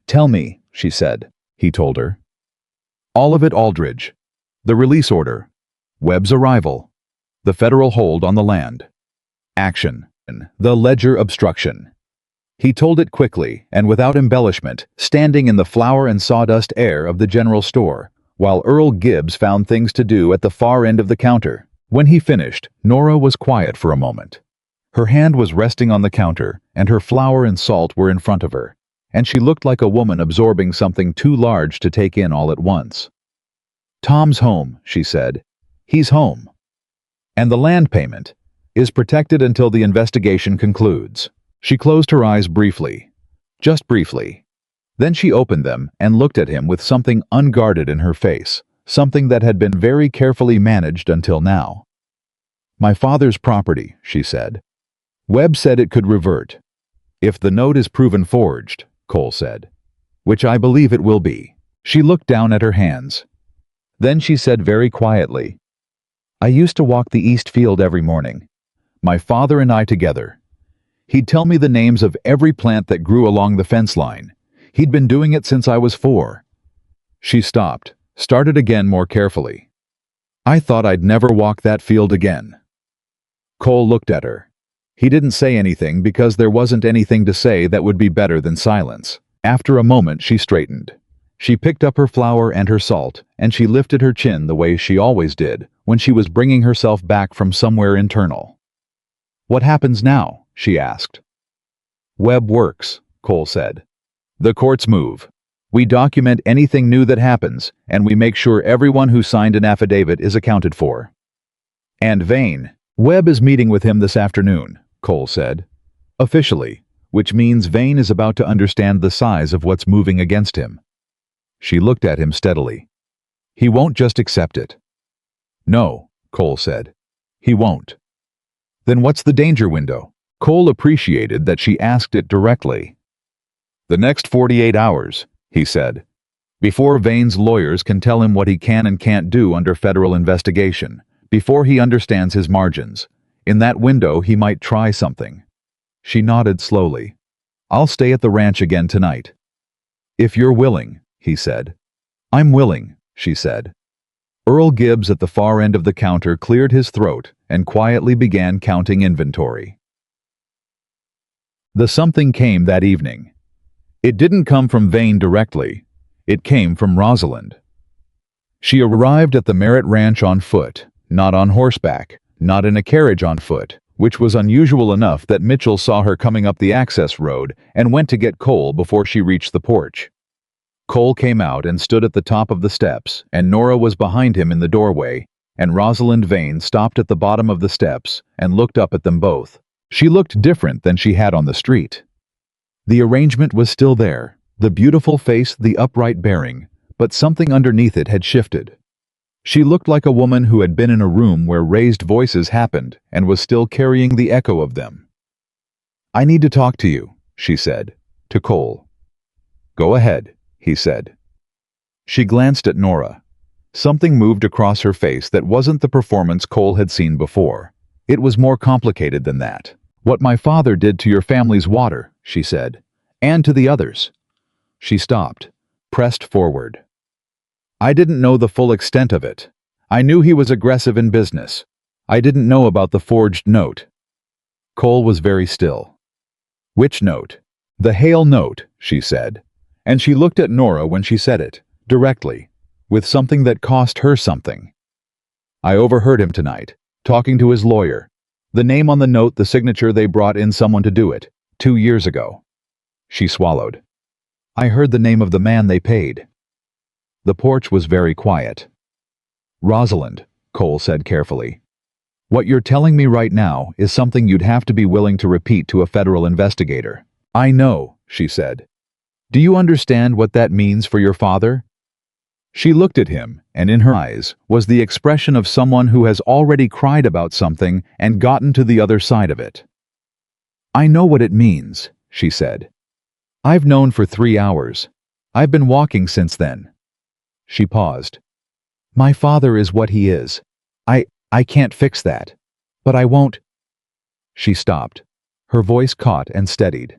"Tell me," she said. He told her. "All of it, Aldridge. The release order. Webb's arrival. The federal hold on the land. Action. The ledger obstruction." He told it quickly and without embellishment, standing in the flour and sawdust air of the general store, while Earl Gibbs found things to do at the far end of the counter. When he finished, Nora was quiet for a moment. Her hand was resting on the counter, and her flour and salt were in front of her, and she looked like a woman absorbing something too large to take in all at once. "Tom's home," she said. "He's home. And the land payment is protected until the investigation concludes." She closed her eyes briefly, just briefly. Then she opened them and looked at him with something unguarded in her face, something that had been very carefully managed until now. "My father's property," she said. "Webb said it could revert. If the note is proven forged," Cole said. "Which I believe it will be." She looked down at her hands. Then she said very quietly, "I used to walk the east field every morning. My father and I together. He'd tell me the names of every plant that grew along the fence line. He'd been doing it since I was 4. She stopped, started again more carefully. "I thought I'd never walk that field again." Cole looked at her. He didn't say anything because there wasn't anything to say that would be better than silence. After a moment she straightened. She picked up her flour and her salt, and she lifted her chin the way she always did when she was bringing herself back from somewhere internal. "What happens now?" she asked. "Webb works," Cole said. "The courts move. We document anything new that happens, and we make sure everyone who signed an affidavit is accounted for." "And Vane. Webb is meeting with him this afternoon," Cole said. "Officially, which means Vane is about to understand the size of what's moving against him." She looked at him steadily. "He won't just accept it." "No," Cole said. "He won't." "Then what's the danger window?" Cole appreciated that she asked it directly. "The next 48 hours, he said, before Vane's lawyers can tell him what he can and can't do under federal investigation, before he understands his margins. In that window, he might try something." She nodded slowly. "I'll stay at the ranch again tonight." "If you're willing," he said. "I'm willing," she said. Earl Gibbs at the far end of the counter cleared his throat and quietly began counting inventory. The something came that evening. It didn't come from Vane directly. It came from Rosalind. She arrived at the Merritt ranch on foot, not on horseback, not in a carriage on foot, which was unusual enough that Mitchell saw her coming up the access road and went to get Cole before she reached the porch. Cole came out and stood at the top of the steps, and Nora was behind him in the doorway, and Rosalind Vane stopped at the bottom of the steps and looked up at them both. She looked different than she had on the street. The arrangement was still there, the beautiful face, the upright bearing, but something underneath it had shifted. She looked like a woman who had been in a room where raised voices happened and was still carrying the echo of them. "I need to talk to you," she said, to Cole. "Go ahead," he said. She glanced at Nora. Something moved across her face that wasn't the performance Cole had seen before. It was more complicated than that. "What my father did to your family's water," she said, "and to the others." She stopped, pressed forward. "I didn't know the full extent of it. I knew he was aggressive in business. I didn't know about the forged note." Cole was very still. "Which note?" "The Hale note," she said. And she looked at Nora when she said it, directly, with something that cost her something. "I overheard him tonight, talking to his lawyer. The name on the note, the signature, they brought in someone to do it, 2 years ago." She swallowed. "I heard the name of the man they paid." The porch was very quiet. "Rosalind," Cole said carefully, "what you're telling me right now is something you'd have to be willing to repeat to a federal investigator." "I know," she said. "Do you understand what that means for your father?" She looked at him, and in her eyes was the expression of someone who has already cried about something and gotten to the other side of it. "I know what it means," she said. "I've known for 3 hours. I've been walking since then." She paused. "My father is what he is. I can't fix that. But I won't—" She stopped. Her voice caught and steadied.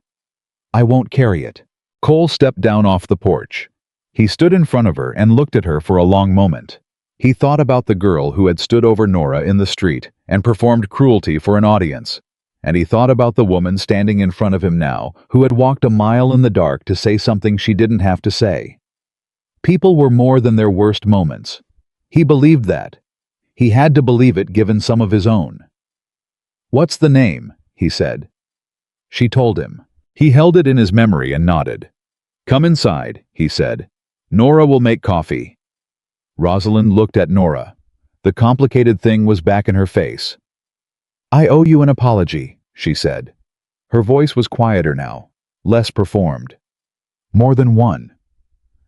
"I won't carry it." Cole stepped down off the porch. He stood in front of her and looked at her for a long moment. He thought about the girl who had stood over Nora in the street and performed cruelty for an audience. and he thought about the woman standing in front of him now, who had walked a mile in the dark to say something she didn't have to say. People were more than their worst moments. He believed that. He had to believe it given some of his own. "What's the name?" he said. She told him. He held it in his memory and nodded. "Come inside," he said. "Nora will make coffee." Rosalind looked at Nora. The complicated thing was back in her face. "I owe you an apology," she said. Her voice was quieter now, less performed. "More than one."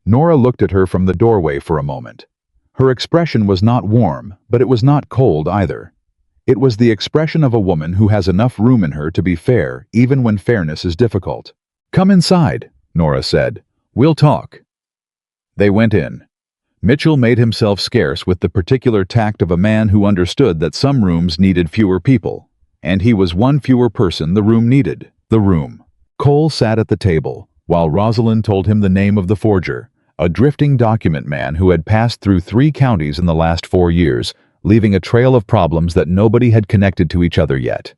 Nora looked at her from the doorway for a moment. Her expression was not warm, but it was not cold either. It was the expression of a woman who has enough room in her to be fair, even when fairness is difficult. "Come inside," Nora said. "We'll talk." They went in. Mitchell made himself scarce with the particular tact of a man who understood that some rooms needed fewer people, and he was one fewer person the room needed. The room. Cole sat at the table, while Rosalind told him the name of the forger, a drifting document man who had passed through 3 counties in the last 4 years, leaving a trail of problems that nobody had connected to each other yet.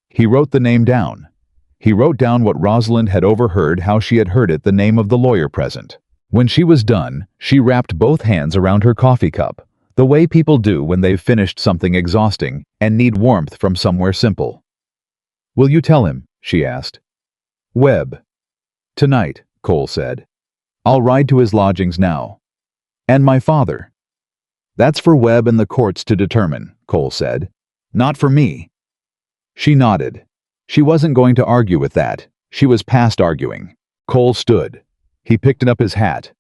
He wrote the name down. He wrote down what Rosalind had overheard, how she had heard it, the name of the lawyer present. When she was done, she wrapped both hands around her coffee cup, the way people do when they've finished something exhausting and need warmth from somewhere simple. "Will you tell him?" she asked. "Webb." "Tonight," Cole said. "I'll ride to his lodgings now." "And my father?" "That's for Webb and the courts to determine," Cole said. "Not for me." She nodded. She wasn't going to argue with that. She was past arguing. Cole stood. He picked up his hat.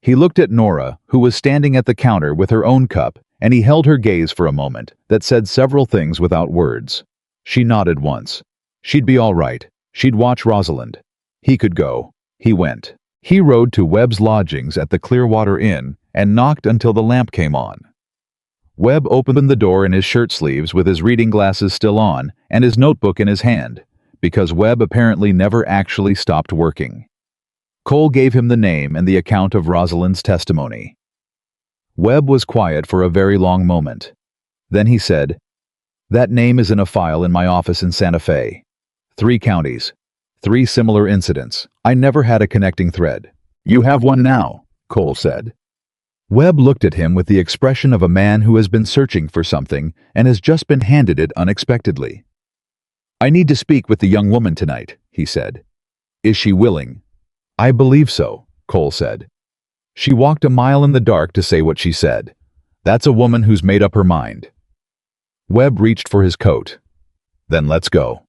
He looked at Nora, who was standing at the counter with her own cup, and he held her gaze for a moment that said several things without words. She nodded once. She'd be all right. She'd watch Rosalind. He could go. He went. He rode to Webb's lodgings at the Clearwater Inn and knocked until the lamp came on. Webb opened the door in his shirt sleeves with his reading glasses still on and his notebook in his hand, because Webb apparently never actually stopped working. Cole gave him the name and the account of Rosalind's testimony. Webb was quiet for a very long moment. Then he said, "That name is in a file in my office in Santa Fe. 3 counties. 3 similar incidents. I never had a connecting thread." "You have one now," Cole said. Webb looked at him with the expression of a man who has been searching for something and has just been handed it unexpectedly. "I need to speak with the young woman tonight," he said. "Is she willing?" "I believe so," Cole said. "She walked a mile in the dark to say what she said. That's a woman who's made up her mind." Webb reached for his coat. "Then let's go."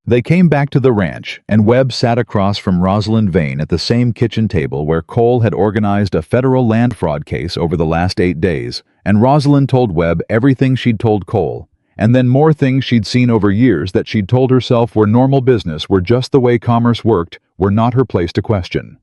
They came back to the ranch, and Webb sat across from Rosalind Vane at the same kitchen table where Cole had organized a federal land fraud case over the last 8 days, and Rosalind told Webb everything she'd told Cole, and then more things she'd seen over years that she'd told herself were normal business, were just the way commerce worked, were not her place to question.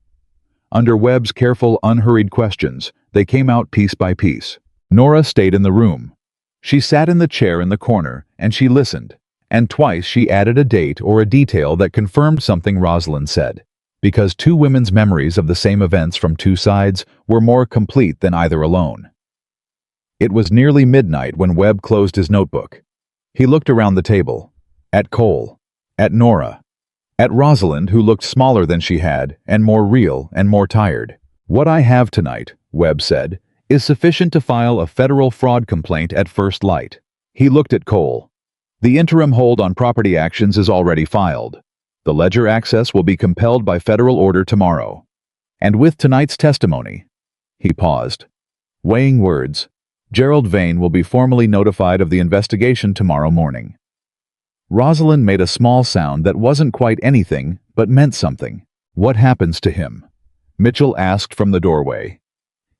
Under Webb's careful, unhurried questions, they came out piece by piece. Nora stayed in the room. She sat in the chair in the corner, and she listened. And twice she added a date or a detail that confirmed something Rosalind said, because 2 women's memories of the same events from 2 sides were more complete than either alone. It was nearly midnight when Webb closed his notebook. He looked around the table, at Cole, at Nora, at Rosalind, who looked smaller than she had, and more real and more tired. "What I have tonight," Webb said, "is sufficient to file a federal fraud complaint at first light." He looked at Cole. "The interim hold on property actions is already filed. The ledger access will be compelled by federal order tomorrow. And with tonight's testimony," he paused, weighing words, "Gerald Vane will be formally notified of the investigation tomorrow morning." Rosalind made a small sound that wasn't quite anything, but meant something. "What happens to him?" Mitchell asked from the doorway.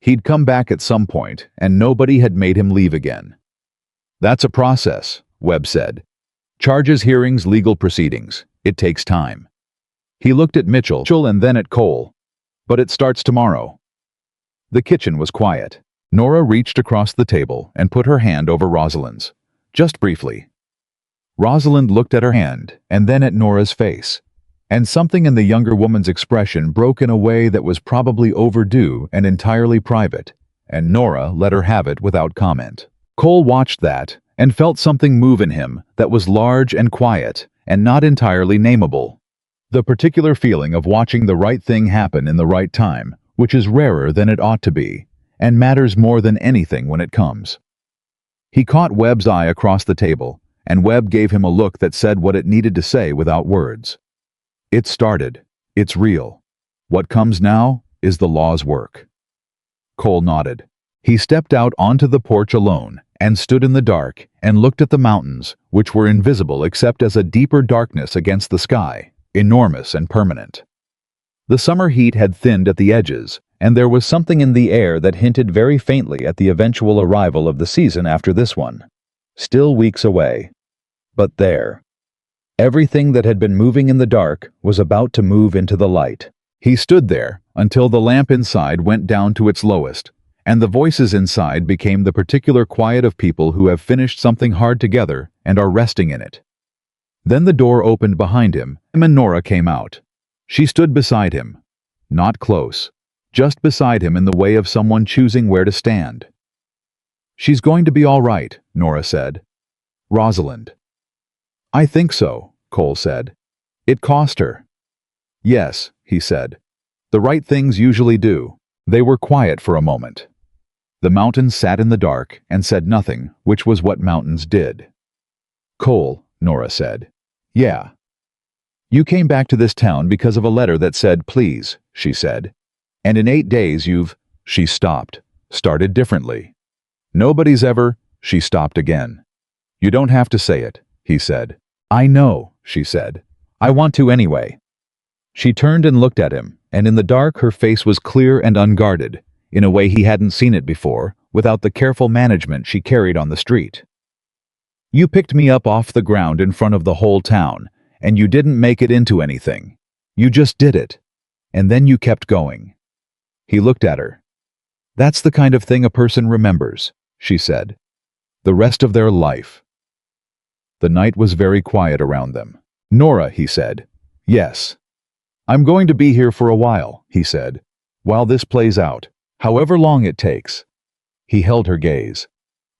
He'd come back at some point, and nobody had made him leave again. "That's a process," Webb said. "Charges, hearings, legal proceedings. It takes time." He looked at Mitchell and then at Cole. "But it starts tomorrow." The kitchen was quiet. Nora reached across the table and put her hand over Rosalind's. Just briefly. Rosalind looked at her hand and then at Nora's face. And something in the younger woman's expression broke in a way that was probably overdue and entirely private, and Nora let her have it without comment. Cole watched that, and felt something move in him that was large and quiet and not entirely nameable. The particular feeling of watching the right thing happen in the right time, which is rarer than it ought to be, and matters more than anything when it comes. He caught Webb's eye across the table, and Webb gave him a look that said what it needed to say without words. It started. It's real. What comes now is the law's work. Cole nodded. He stepped out onto the porch alone and stood in the dark and looked at the mountains, which were invisible except as a deeper darkness against the sky, enormous and permanent. The summer heat had thinned at the edges, and there was something in the air that hinted very faintly at the eventual arrival of the season after this one. Still weeks away. But there. Everything that had been moving in the dark was about to move into the light. He stood there until the lamp inside went down to its lowest, and the voices inside became the particular quiet of people who have finished something hard together and are resting in it. Then the door opened behind him, and Nora came out. She stood beside him. Not close. Just beside him in the way of someone choosing where to stand. "She's going to be all right," Nora said. "Rosalind." "I think so," Cole said. "It cost her." "Yes," he said. "The right things usually do." They were quiet for a moment. The mountains sat in the dark and said nothing, which was what mountains did. "Cole," Nora said. "Yeah." "You came back to this town because of a letter that said please," she said. "And in 8 days you've—" She stopped, started differently. "Nobody's ever—" She stopped again. "You don't have to say it," he said. "I know," she said. "I want to anyway." She turned and looked at him, and in the dark her face was clear and unguarded, in a way he hadn't seen it before, without the careful management she carried on the street. "You picked me up off the ground in front of the whole town, and you didn't make it into anything. You just did it. And then you kept going." He looked at her. "That's the kind of thing a person remembers," she said. "The rest of their life." The night was very quiet around them. "Nora," he said. "Yes." "I'm going to be here for a while," he said. "While this plays out. However long it takes." He held her gaze.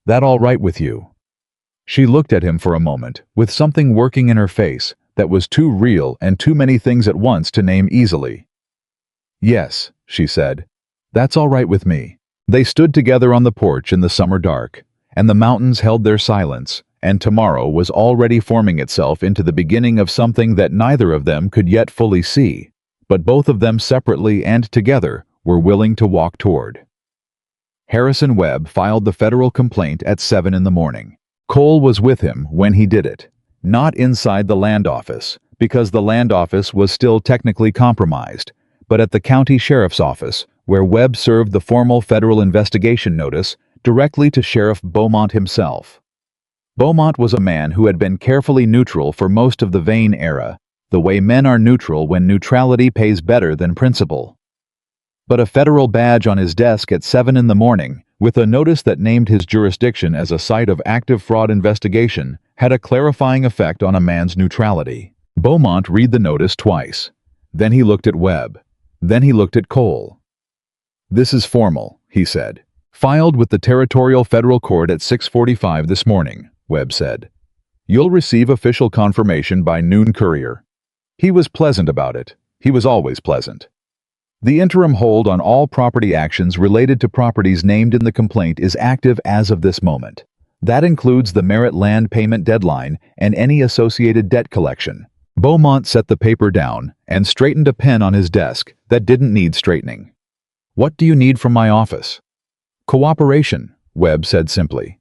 "That all right with you?" She looked at him for a moment, with something working in her face that was too real and too many things at once to name easily. "Yes," she said. "That's all right with me." They stood together on the porch in the summer dark, and the mountains held their silence, and tomorrow was already forming itself into the beginning of something that neither of them could yet fully see, but both of them separately and together were willing to walk toward. Harrison Webb filed the federal complaint at 7 in the morning. Cole was with him when he did it, not inside the land office, because the land office was still technically compromised, but at the county sheriff's office, where Webb served the formal federal investigation notice directly to Sheriff Beaumont himself. Beaumont was a man who had been carefully neutral for most of the Vane era, the way men are neutral when neutrality pays better than principle. But a federal badge on his desk at 7 in the morning, with a notice that named his jurisdiction as a site of active fraud investigation, had a clarifying effect on a man's neutrality. Beaumont read the notice twice. Then he looked at Webb. Then he looked at Cole. "This is formal," he said. "Filed with the Territorial Federal Court at 6:45 this morning," Webb said. "You'll receive official confirmation by noon courier." He was pleasant about it. He was always pleasant. "The interim hold on all property actions related to properties named in the complaint is active as of this moment. That includes the Merritt land payment deadline and any associated debt collection." Beaumont set the paper down and straightened a pen on his desk that didn't need straightening. "What do you need from my office?" "Cooperation," Webb said simply.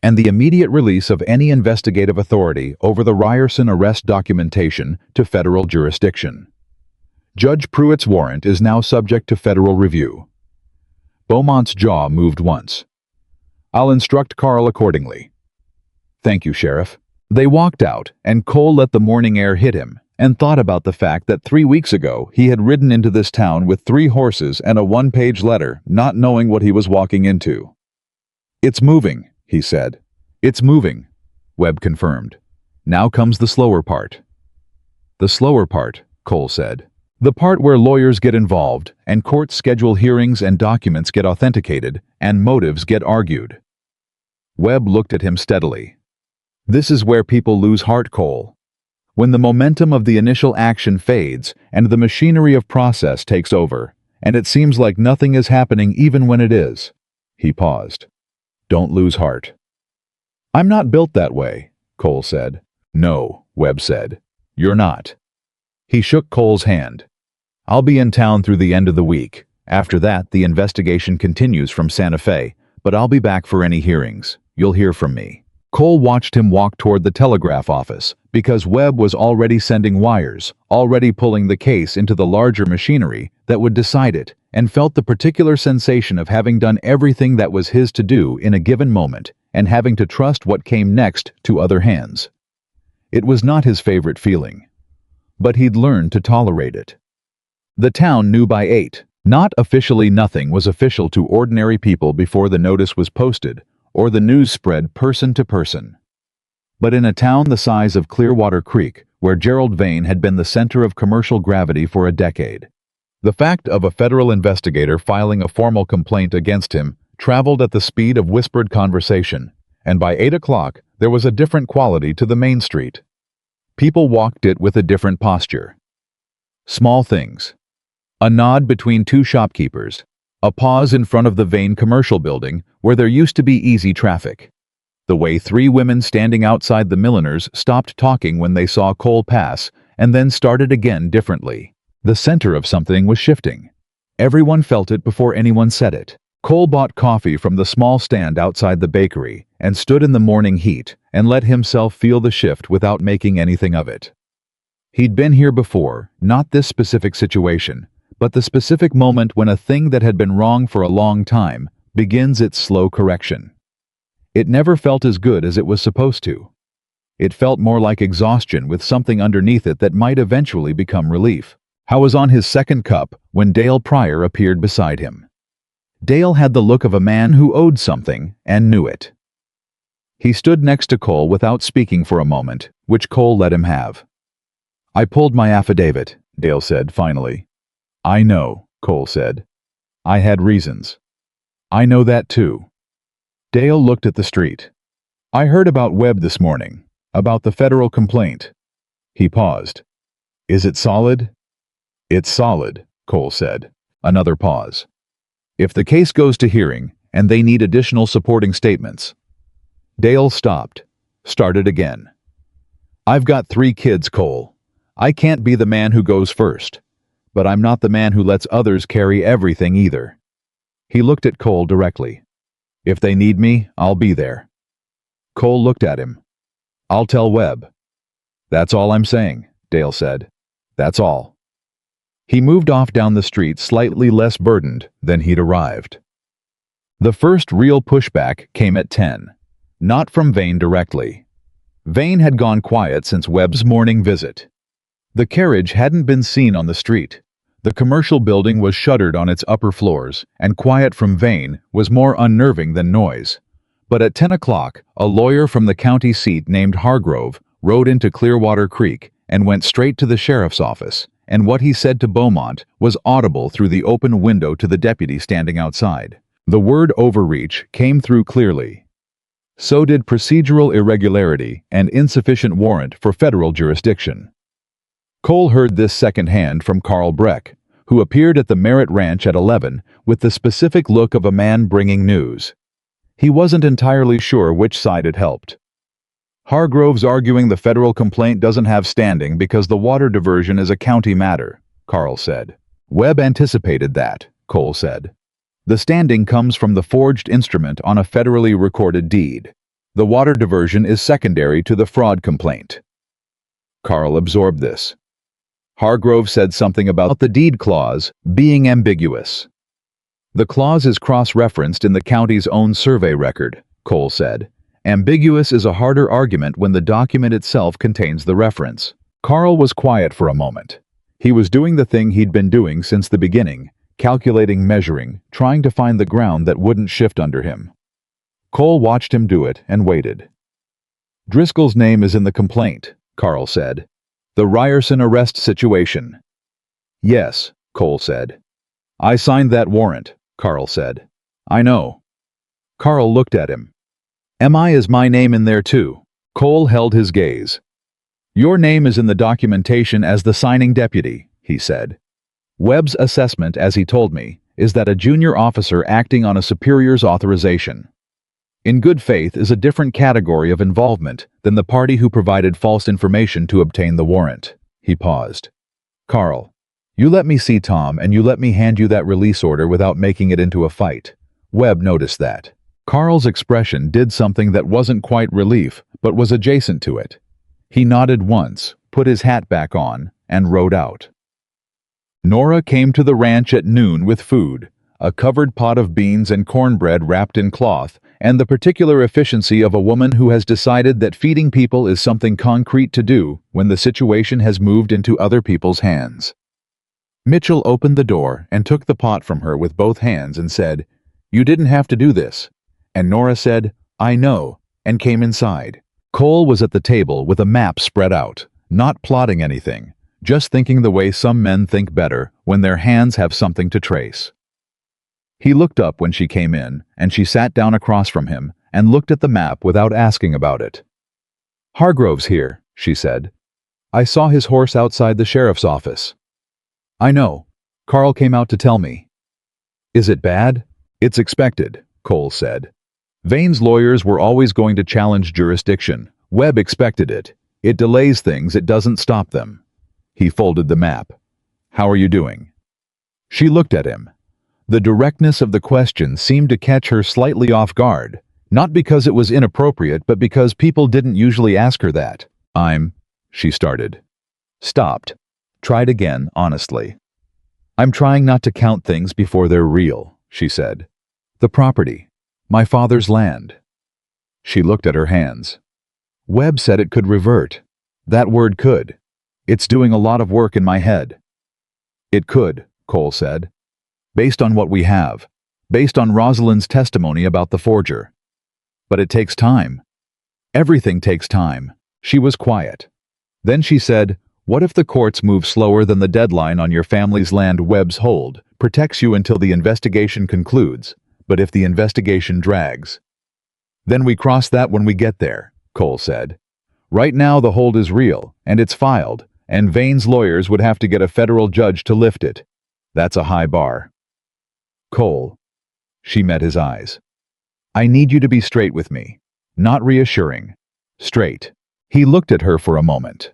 "And the immediate release of any investigative authority over the Ryerson arrest documentation to federal jurisdiction. Judge Pruitt's warrant is now subject to federal review." Beaumont's jaw moved once. "I'll instruct Carl accordingly." "Thank you, Sheriff." They walked out, and Cole let the morning air hit him, and thought about the fact that 3 weeks ago he had ridden into this town with 3 horses and a 1-page letter, not knowing what he was walking into. "It's moving," he said. "It's moving," Webb confirmed. "Now comes the slower part." "The slower part," Cole said. "The part where lawyers get involved, and courts schedule hearings and documents get authenticated, and motives get argued." Webb looked at him steadily. This is where people lose heart, Cole. When the momentum of the initial action fades and the machinery of process takes over, and it seems like nothing is happening even when it is. He paused. Don't lose heart. I'm not built that way, Cole said. No, Webb said. You're not. He shook Cole's hand. I'll be in town through the end of the week. After that, the investigation continues from Santa Fe, but I'll be back for any hearings. You'll hear from me. Cole watched him walk toward the telegraph office, because Webb was already sending wires, already pulling the case into the larger machinery that would decide it, and felt the particular sensation of having done everything that was his to do in a given moment, and having to trust what came next to other hands. It was not his favorite feeling, but he'd learned to tolerate it. The town knew by 8. Not officially nothing was official to ordinary people before the notice was posted, or the news spread person to person. But in a town the size of Clearwater Creek, where Gerald Vane had been the center of commercial gravity for a decade, the fact of a federal investigator filing a formal complaint against him traveled at the speed of whispered conversation, and by 8 o'clock there was a different quality to the main street. People walked it with a different posture. Small things. A nod between two shopkeepers. A pause in front of the Vane commercial building where there used to be easy traffic. The way 3 women standing outside the milliner's stopped talking when they saw Cole pass and then started again differently. The center of something was shifting. Everyone felt it before anyone said it. Cole bought coffee from the small stand outside the bakery and stood in the morning heat and let himself feel the shift without making anything of it. He'd been here before, not this specific situation, but the specific moment when a thing that had been wrong for a long time begins its slow correction. It never felt as good as it was supposed to. It felt more like exhaustion with something underneath it that might eventually become relief. Howe was on his second cup when Dale Pryor appeared beside him. Dale had the look of a man who owed something and knew it. He stood next to Cole without speaking for a moment, which Cole let him have. I pulled my affidavit, Dale said finally. I know, Cole said. I had reasons. I know that too. Dale looked at the street. I heard about Webb this morning, about the federal complaint. He paused. Is it solid? It's solid, Cole said. Another pause. If the case goes to hearing, and they need additional supporting statements. Dale stopped, started again. I've got 3 kids, Cole. I can't be the man who goes first. But I'm not the man who lets others carry everything either. He looked at Cole directly. If they need me, I'll be there. Cole looked at him. I'll tell Webb. That's all I'm saying, Dale said. That's all. He moved off down the street slightly less burdened than he'd arrived. The first real pushback came at 10. Not from Vane directly. Vane had gone quiet since Webb's morning visit. The carriage hadn't been seen on the street. The commercial building was shuttered on its upper floors, and quiet from Vane was more unnerving than noise. But at 10 o'clock, a lawyer from the county seat named Hargrove rode into Clearwater Creek and went straight to the sheriff's office, and what he said to Beaumont was audible through the open window to the deputy standing outside. The word overreach came through clearly. So did procedural irregularity and insufficient warrant for federal jurisdiction. Cole heard this secondhand from Carl Breck, who appeared at the Merritt ranch at 11 with the specific look of a man bringing news. He wasn't entirely sure which side it helped. Hargrove's arguing the federal complaint doesn't have standing because the water diversion is a county matter, Carl said. Webb anticipated that, Cole said. The standing comes from the forged instrument on a federally recorded deed. The water diversion is secondary to the fraud complaint. Carl absorbed this. Hargrove said something about the deed clause being ambiguous. The clause is cross-referenced in the county's own survey record, Cole said. Ambiguous is a harder argument when the document itself contains the reference. Carl was quiet for a moment. He was doing the thing he'd been doing since the beginning, calculating, measuring, trying to find the ground that wouldn't shift under him. Cole watched him do it and waited. Driscoll's name is in the complaint, Carl said. The Ryerson arrest situation. Yes, Cole said. I signed that warrant, Carl said. I know. Carl looked at him. Is my name in there too? Cole held his gaze. Your name is in the documentation as the signing deputy, he said. Webb's assessment, as he told me, is that a junior officer acting on a superior's authorization. In good faith is a different category of involvement than the party who provided false information to obtain the warrant. He paused. Carl, you let me see Tom and you let me hand you that release order without making it into a fight. Webb noticed that. Carl's expression did something that wasn't quite relief, but was adjacent to it. He nodded once, put his hat back on, and rode out. Nora came to the ranch at noon with food, a covered pot of beans and cornbread wrapped in cloth, and the particular efficiency of a woman who has decided that feeding people is something concrete to do when the situation has moved into other people's hands. Mitchell opened the door and took the pot from her with both hands and said, "You didn't have to do this." And Nora said, "I know," and came inside. Cole was at the table with a map spread out, not plotting anything, just thinking the way some men think better when their hands have something to trace. He looked up when she came in, and she sat down across from him and looked at the map without asking about it. "Hargrove's here," she said. "I saw his horse outside the sheriff's office." "I know. Carl came out to tell me." "Is it bad?" "It's expected," Cole said. Vane's lawyers were always going to challenge jurisdiction. Webb expected it. It delays things, it doesn't stop them. He folded the map. "How are you doing?" She looked at him. The directness of the question seemed to catch her slightly off guard, not because it was inappropriate, but because people didn't usually ask her that. She started. Stopped. Tried again, honestly. "I'm trying not to count things before they're real," she said. "The property. My father's land." She looked at her hands. "Webb said it could revert. That word could. It's doing a lot of work in my head." "It could," Cole said. "Based on what we have. Based on Rosalind's testimony about the forger. But it takes time. Everything takes time." She was quiet. Then she said, "What if the courts move slower than the deadline on your family's land? Webb's hold protects you until the investigation concludes, but if the investigation drags..." "Then we cross that when we get there," Cole said. "Right now the hold is real, and it's filed, and Vane's lawyers would have to get a federal judge to lift it. That's a high bar." "Cole." She met his eyes. "I need you to be straight with me. Not reassuring. Straight." He looked at her for a moment.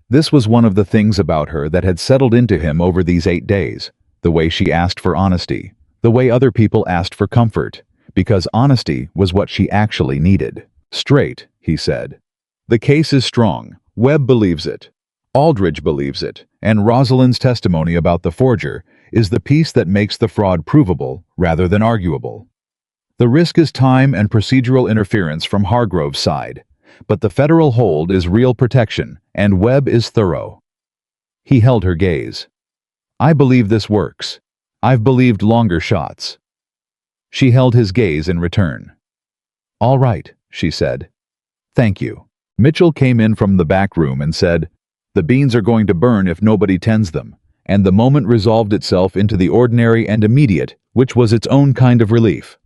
This was one of the things about her that had settled into him over these 8 days, the way she asked for honesty, the way other people asked for comfort, because honesty was what she actually needed. "Straight," he said. "The case is strong. Webb believes it. Aldridge believes it, and Rosalind's testimony about the forger is the piece that makes the fraud provable rather than arguable. The risk is time and procedural interference from Hargrove's side, but the federal hold is real protection, and Webb is thorough." He held her gaze. "I believe this works. I've believed longer shots." She held his gaze in return. "All right," she said. "Thank you." Mitchell came in from the back room and said, "The beans are going to burn if nobody tends them," and the moment resolved itself into the ordinary and immediate, which was its own kind of relief.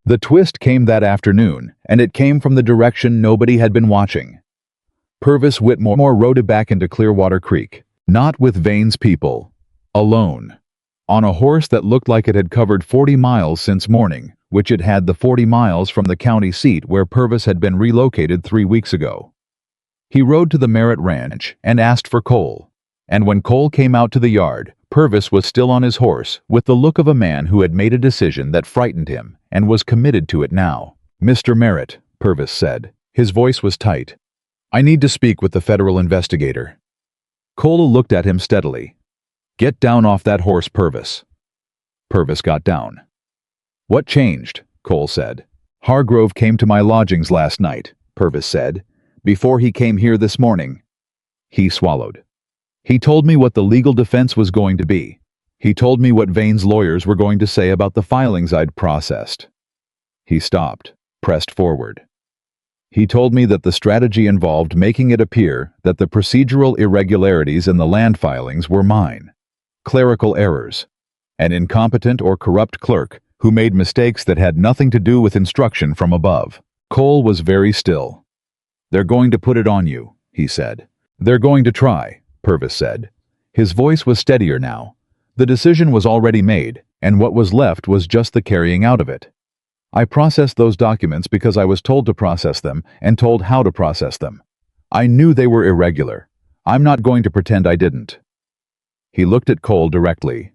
The twist came that afternoon, and it came from the direction nobody had been watching. Purvis Whitmore rode back into Clearwater Creek, not with Vane's people, alone, on a horse that looked like it had covered 40 miles since morning, which it had the 40 miles from the county seat where Purvis had been relocated 3 weeks ago. He rode to the Merritt ranch and asked for Cole, and when Cole came out to the yard, Purvis was still on his horse, with the look of a man who had made a decision that frightened him and was committed to it now. "Mr. Merritt," Purvis said. His voice was tight. "I need to speak with the federal investigator." Cole looked at him steadily. "Get down off that horse, Purvis." Purvis got down. "What changed?" Cole said. "Hargrove came to my lodgings last night," Purvis said, "before he came here this morning." He swallowed. "He told me what the legal defense was going to be. He told me what Vane's lawyers were going to say about the filings I'd processed." He stopped, pressed forward. "He told me that the strategy involved making it appear that the procedural irregularities in the land filings were mine. Clerical errors. An incompetent or corrupt clerk who made mistakes that had nothing to do with instruction from above. Cole was very still. "They're going to put it on you," he said. "They're going to try," Purvis said. His voice was steadier now. The decision was already made, and what was left was just the carrying out of it. "I processed those documents because I was told to process them and told how to process them. I knew they were irregular. I'm not going to pretend I didn't." He looked at Cole directly.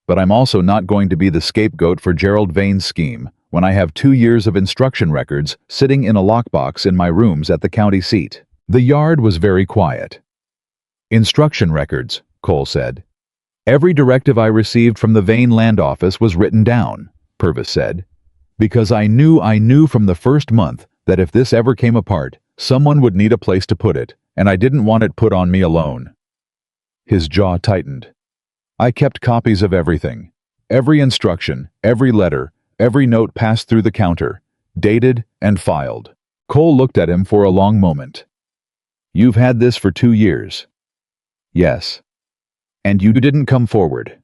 "But I'm also not going to be the scapegoat for Gerald Vane's scheme when I have 2 years of instruction records sitting in a lockbox in my rooms at the county seat." The yard was very quiet. "Instruction records," Cole said. "Every directive I received from the Vane Land Office was written down," Purvis said. "Because I knew from the first month that if this ever came apart, someone would need a place to put it, and I didn't want it put on me alone." His jaw tightened. "I kept copies of everything. Every instruction, every letter, every note passed through the counter, dated and filed." Cole looked at him for a long moment. "You've had this for 2 years." "Yes." "And you didn't come forward?"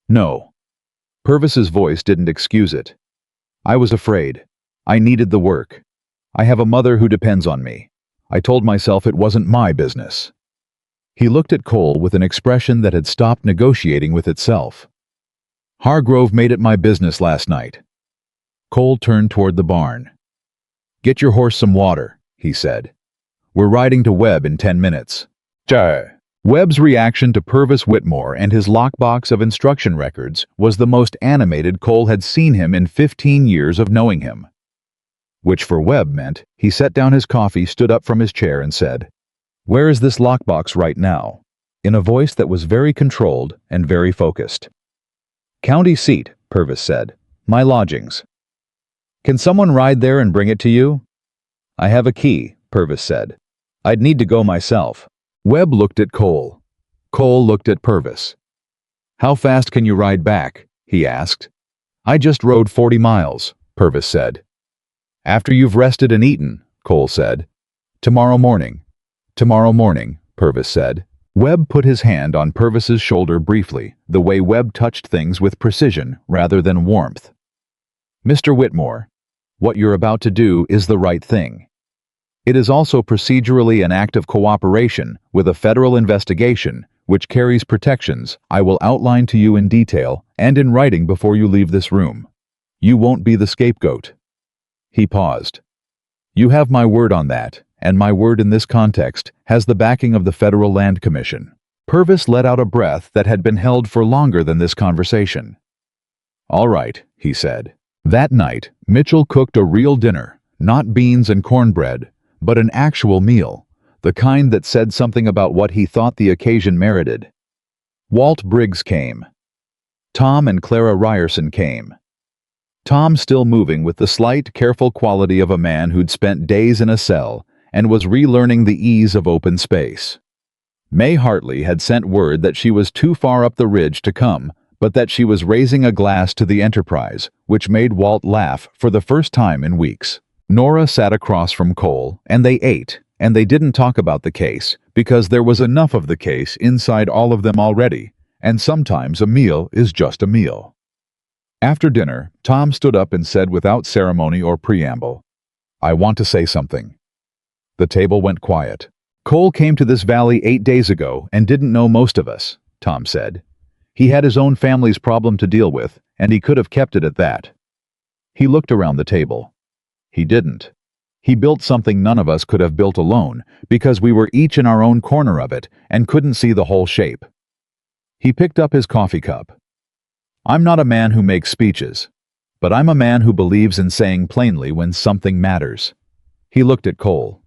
"No." Purvis's voice didn't excuse it. "I was afraid. I needed the work. I have a mother who depends on me. I told myself it wasn't my business." He looked at Cole with an expression that had stopped negotiating with itself. "Hargrove made it my business last night." Cole turned toward the barn. "Get your horse some water," he said. "We're riding to Webb in 10 minutes. Webb's reaction to Purvis Whitmore and his lockbox of instruction records was the most animated Cole had seen him in 15 years of knowing him. Which for Webb meant he set down his coffee, stood up from his chair, and said, "Where is this lockbox right now?" in a voice that was very controlled and very focused. "County seat," Purvis said. "My lodgings." "Can someone ride there and bring it to you?" "I have a key," Purvis said. "I'd need to go myself." Webb looked at Cole. Cole looked at Purvis. "How fast can you ride back?" he asked. "I just rode 40 miles, Purvis said. "After you've rested and eaten," Cole said. "Tomorrow morning." "Tomorrow morning," Purvis said. Webb put his hand on Purvis's shoulder briefly, the way Webb touched things with precision rather than warmth. "Mr. Whitmore, what you're about to do is the right thing. It is also procedurally an act of cooperation with a federal investigation which carries protections I will outline to you in detail and in writing before you leave this room. You won't be the scapegoat." He paused. "You have my word on that, and my word in this context has the backing of the Federal Land Commission." Purvis let out a breath that had been held for longer than this conversation. "All right," he said. That night, Mitchell cooked a real dinner, not beans and cornbread, but an actual meal, the kind that said something about what he thought the occasion merited. Walt Briggs came. Tom and Clara Ryerson came. Tom still moving with the slight, careful quality of a man who'd spent days in a cell and was relearning the ease of open space. May Hartley had sent word that she was too far up the ridge to come, but that she was raising a glass to the Enterprise, which made Walt laugh for the first time in weeks. Nora sat across from Cole, and they ate, and they didn't talk about the case, because there was enough of the case inside all of them already, and sometimes a meal is just a meal. After dinner, Tom stood up and said without ceremony or preamble, "I want to say something." The table went quiet. "Cole came to this valley 8 days ago and didn't know most of us," Tom said. "He had his own family's problem to deal with, and he could have kept it at that." He looked around the table. He didn't. He built something none of us could have built alone, because we were each in our own corner of it and couldn't see the whole shape. He picked up his coffee cup. "I'm not a man who makes speeches, but I'm a man who believes in saying plainly when something matters." He looked at Cole.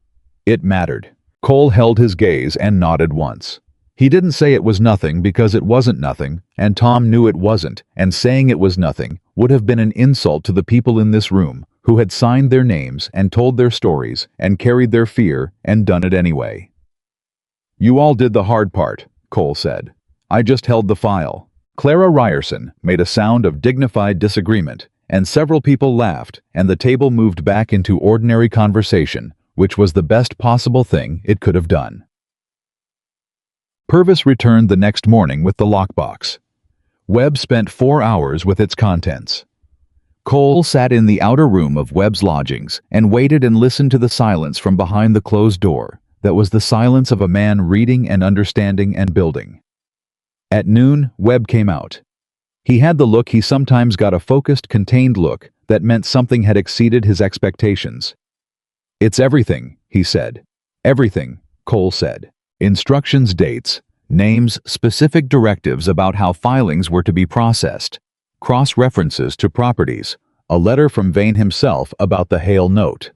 It mattered. Cole held his gaze and nodded once. He didn't say it was nothing because it wasn't nothing, and Tom knew it wasn't, and saying it was nothing would have been an insult to the people in this room who had signed their names and told their stories and carried their fear and done it anyway. "You all did the hard part," Cole said. "I just held the file." Clara Ryerson made a sound of dignified disagreement, and several people laughed, and the table moved back into ordinary conversation, which was the best possible thing it could have done. Purvis returned the next morning with the lockbox. Webb spent 4 hours with its contents. Cole sat in the outer room of Webb's lodgings and waited and listened to the silence from behind the closed door. That was the silence of a man reading and understanding and building. At noon, Webb came out. He had the look he sometimes got, a focused, contained look that meant something had exceeded his expectations. "It's everything," he said. "Everything," Cole said. Instructions, dates, names, specific directives about how filings were to be processed, cross-references to properties, a letter from Vane himself about the Hale note.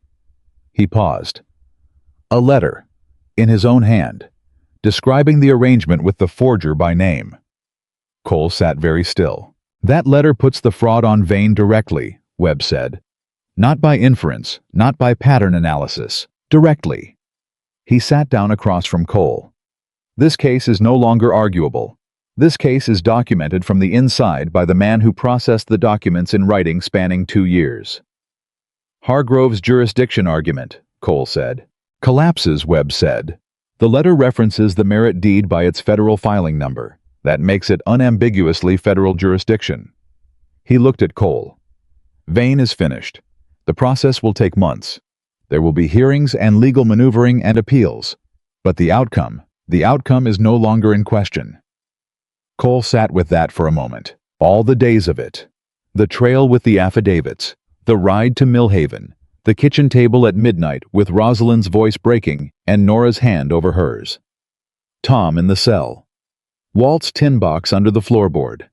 He paused. A letter, in his own hand, describing the arrangement with the forger by name. Cole sat very still. "That letter puts the fraud on Vane directly," Webb said. "Not by inference, not by pattern analysis, directly." He sat down across from Cole. "This case is no longer arguable. This case is documented from the inside by the man who processed the documents in writing spanning 2 years. Hargrove's jurisdiction argument," Cole said. "Collapses," Webb said. "The letter references the Merritt deed by its federal filing number. That makes it unambiguously federal jurisdiction." He looked at Cole. "Vane is finished. The process will take months. There will be hearings and legal maneuvering and appeals. But the outcome is no longer in question." Cole sat with that for a moment. All the days of it. The trail with the affidavits, the ride to Millhaven, the kitchen table at midnight with Rosalind's voice breaking and Nora's hand over hers. Tom in the cell. Walt's tin box under the floorboard.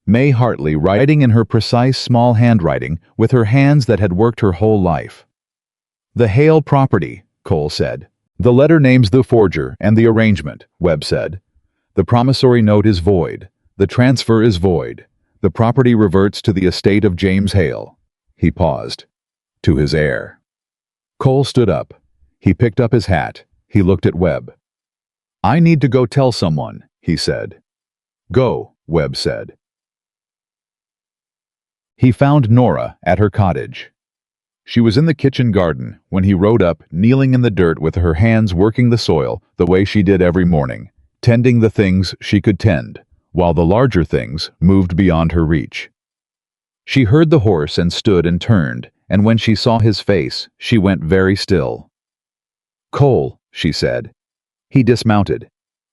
May Hartley writing in her precise small handwriting with her hands that had worked her whole life. "The Hale property," Cole said. "The letter names the forger and the arrangement," Webb said. "The promissory note is void. The transfer is void. The property reverts to the estate of James Hale." He paused. "To his heir." Cole stood up. He picked up his hat. He looked at Webb. "I need to go tell someone," he said. "Go," Webb said. He found Nora at her cottage. She was in the kitchen garden when he rode up, kneeling in the dirt with her hands working the soil the way she did every morning, tending the things she could tend, while the larger things moved beyond her reach. She heard the horse and stood and turned, and when she saw his face, she went very still. "Cole," she said. He dismounted.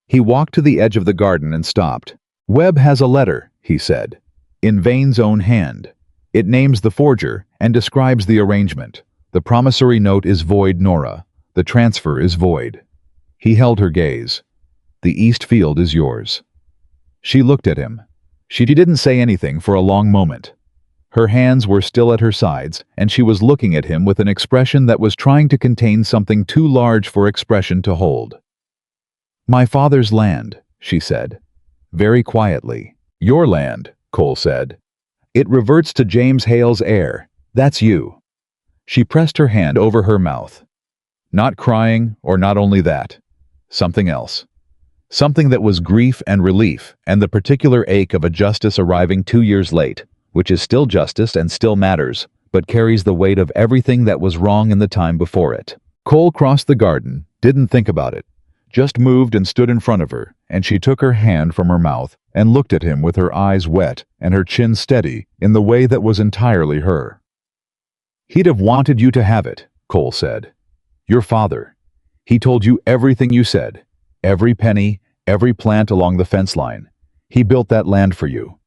He walked to the edge of the garden and stopped. "Webb has a letter," he said, "in Vane's own hand. It names the forger and describes the arrangement. The promissory note is void, Nora. The transfer is void." He held her gaze. "The East Field is yours." She looked at him. She didn't say anything for a long moment. Her hands were still at her sides, and she was looking at him with an expression that was trying to contain something too large for expression to hold. "My father's land," she said, very quietly. "Your land," Cole said. "It reverts to James Hale's heir. That's you." She pressed her hand over her mouth. Not crying, or not only that. Something else. Something that was grief and relief, and the particular ache of a justice arriving 2 years late, which is still justice and still matters, but carries the weight of everything that was wrong in the time before it. Cole crossed the garden, didn't think about it, just moved and stood in front of her, and she took her hand from her mouth and looked at him with her eyes wet and her chin steady in the way that was entirely her. "He'd have wanted you to have it," Cole said. "Your father. He told you everything you said, every penny, every plant along the fence line. He built that land for you."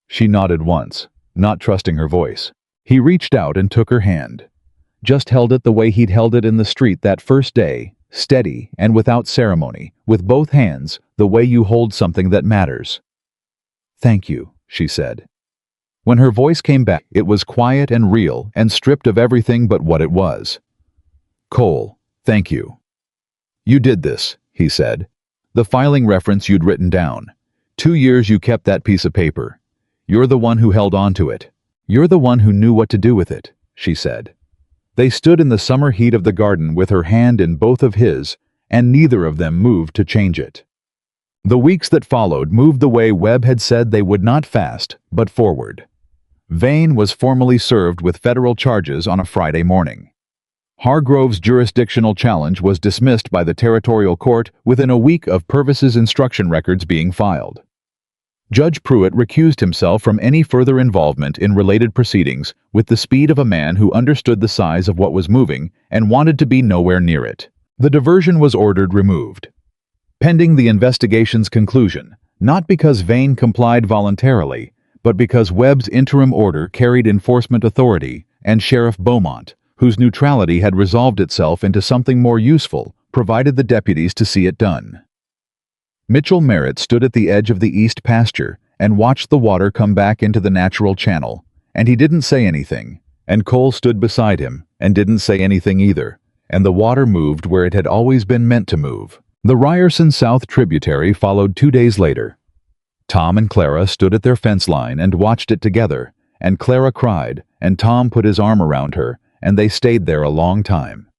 She nodded once, not trusting her voice. He reached out and took her hand. Just held it the way he'd held it in the street that first day, steady and without ceremony, with both hands, the way you hold something that matters. "Thank you," she said. When her voice came back, it was quiet and real and stripped of everything but what it was. "Cole, thank you. You did this," he said. "The filing reference you'd written down. 2 years you kept that piece of paper. You're the one who held on to it. You're the one who knew what to do with it," she said. They stood in the summer heat of the garden with her hand in both of his, and neither of them moved to change it. The weeks that followed moved the way Webb had said they would, not fast, but forward. Vane was formally served with federal charges on a Friday morning. Hargrove's jurisdictional challenge was dismissed by the territorial court within a week of Purvis's instruction records being filed. Judge Pruitt recused himself from any further involvement in related proceedings with the speed of a man who understood the size of what was moving and wanted to be nowhere near it. The diversion was ordered removed, pending the investigation's conclusion, not because Vane complied voluntarily, but because Webb's interim order carried enforcement authority and Sheriff Beaumont, whose neutrality had resolved itself into something more useful, provided the deputies to see it done. Mitchell Merritt stood at the edge of the east pasture and watched the water come back into the natural channel, and he didn't say anything, and Cole stood beside him and didn't say anything either, and the water moved where it had always been meant to move. The Ryerson South tributary followed 2 days later. Tom and Clara stood at their fence line and watched it together, and Clara cried, and Tom put his arm around her, and they stayed there a long time.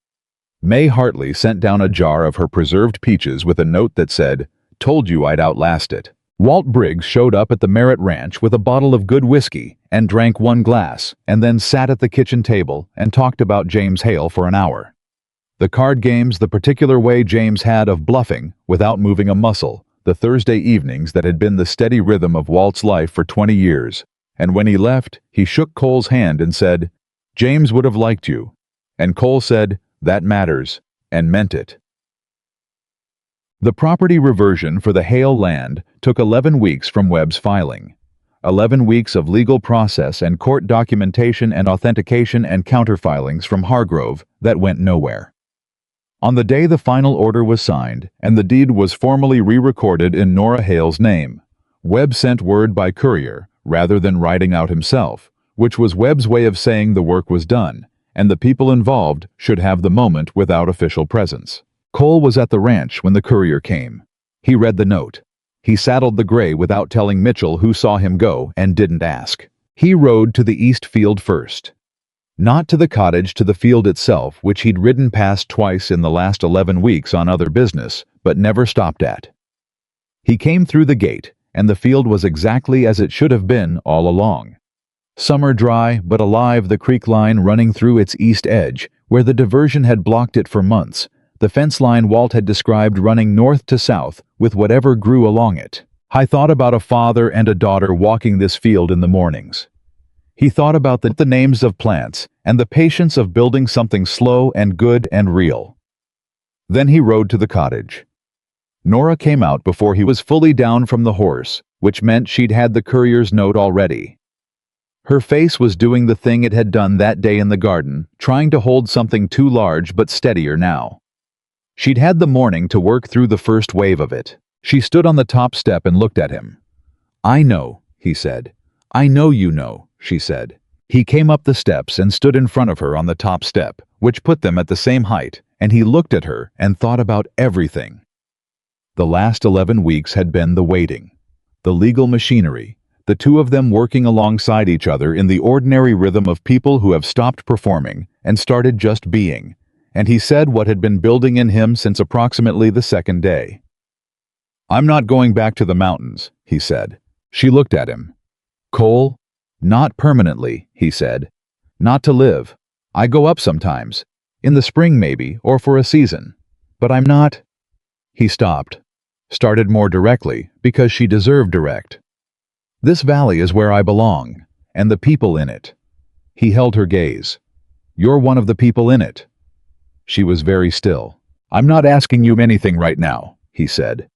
May Hartley sent down a jar of her preserved peaches with a note that said, "Told you I'd outlast it." Walt Briggs showed up at the Merritt Ranch with a bottle of good whiskey and drank 1 glass, and then sat at the kitchen table and talked about James Hale for an hour. The card games, the particular way James had of bluffing without moving a muscle, the Thursday evenings that had been the steady rhythm of Walt's life for 20 years. And when he left, he shook Cole's hand and said, "James would have liked you." And Cole said, "That matters," and meant it. The property reversion for the Hale land took 11 weeks from Webb's filing. 11 weeks of legal process and court documentation and authentication and counterfilings from Hargrove that went nowhere. On the day the final order was signed and the deed was formally re-recorded in Nora Hale's name, Webb sent word by courier rather than writing out himself, which was Webb's way of saying the work was done, and the people involved should have the moment without official presence. Cole was at the ranch when the courier came. He read the note. He saddled the gray without telling Mitchell who saw him go and didn't ask. He rode to the east field first. Not to the cottage, to the field itself, which he'd ridden past twice in the last 11 weeks on other business, but never stopped at. He came through the gate, and the field was exactly as it should have been all along. Summer dry, but alive, the creek line running through its east edge, where the diversion had blocked it for months, the fence line Walt had described running north to south with whatever grew along it. I thought about a father and a daughter walking this field in the mornings. He thought about the names of plants and the patience of building something slow and good and real. Then he rode to the cottage. Nora came out before he was fully down from the horse, which meant she'd had the courier's note already. Her face was doing the thing it had done that day in the garden, trying to hold something too large but steadier now. She'd had the morning to work through the first wave of it. She stood on the top step and looked at him. "I know," he said. "I know you know," she said. He came up the steps and stood in front of her on the top step, which put them at the same height, and he looked at her and thought about everything. The last 11 weeks had been the waiting, the legal machinery, the two of them working alongside each other in the ordinary rhythm of people who have stopped performing and started just being, and he said what had been building in him since approximately the second day. "I'm not going back to the mountains," he said. She looked at him. "Cole? Not permanently," he said. "Not to live. I go up sometimes. In the spring maybe, or for a season. But I'm not—" He stopped. Started more directly, because she deserved direct. "This valley is where I belong, and the people in it." He held her gaze. "You're one of the people in it." She was very still. "I'm not asking you anything right now," he said.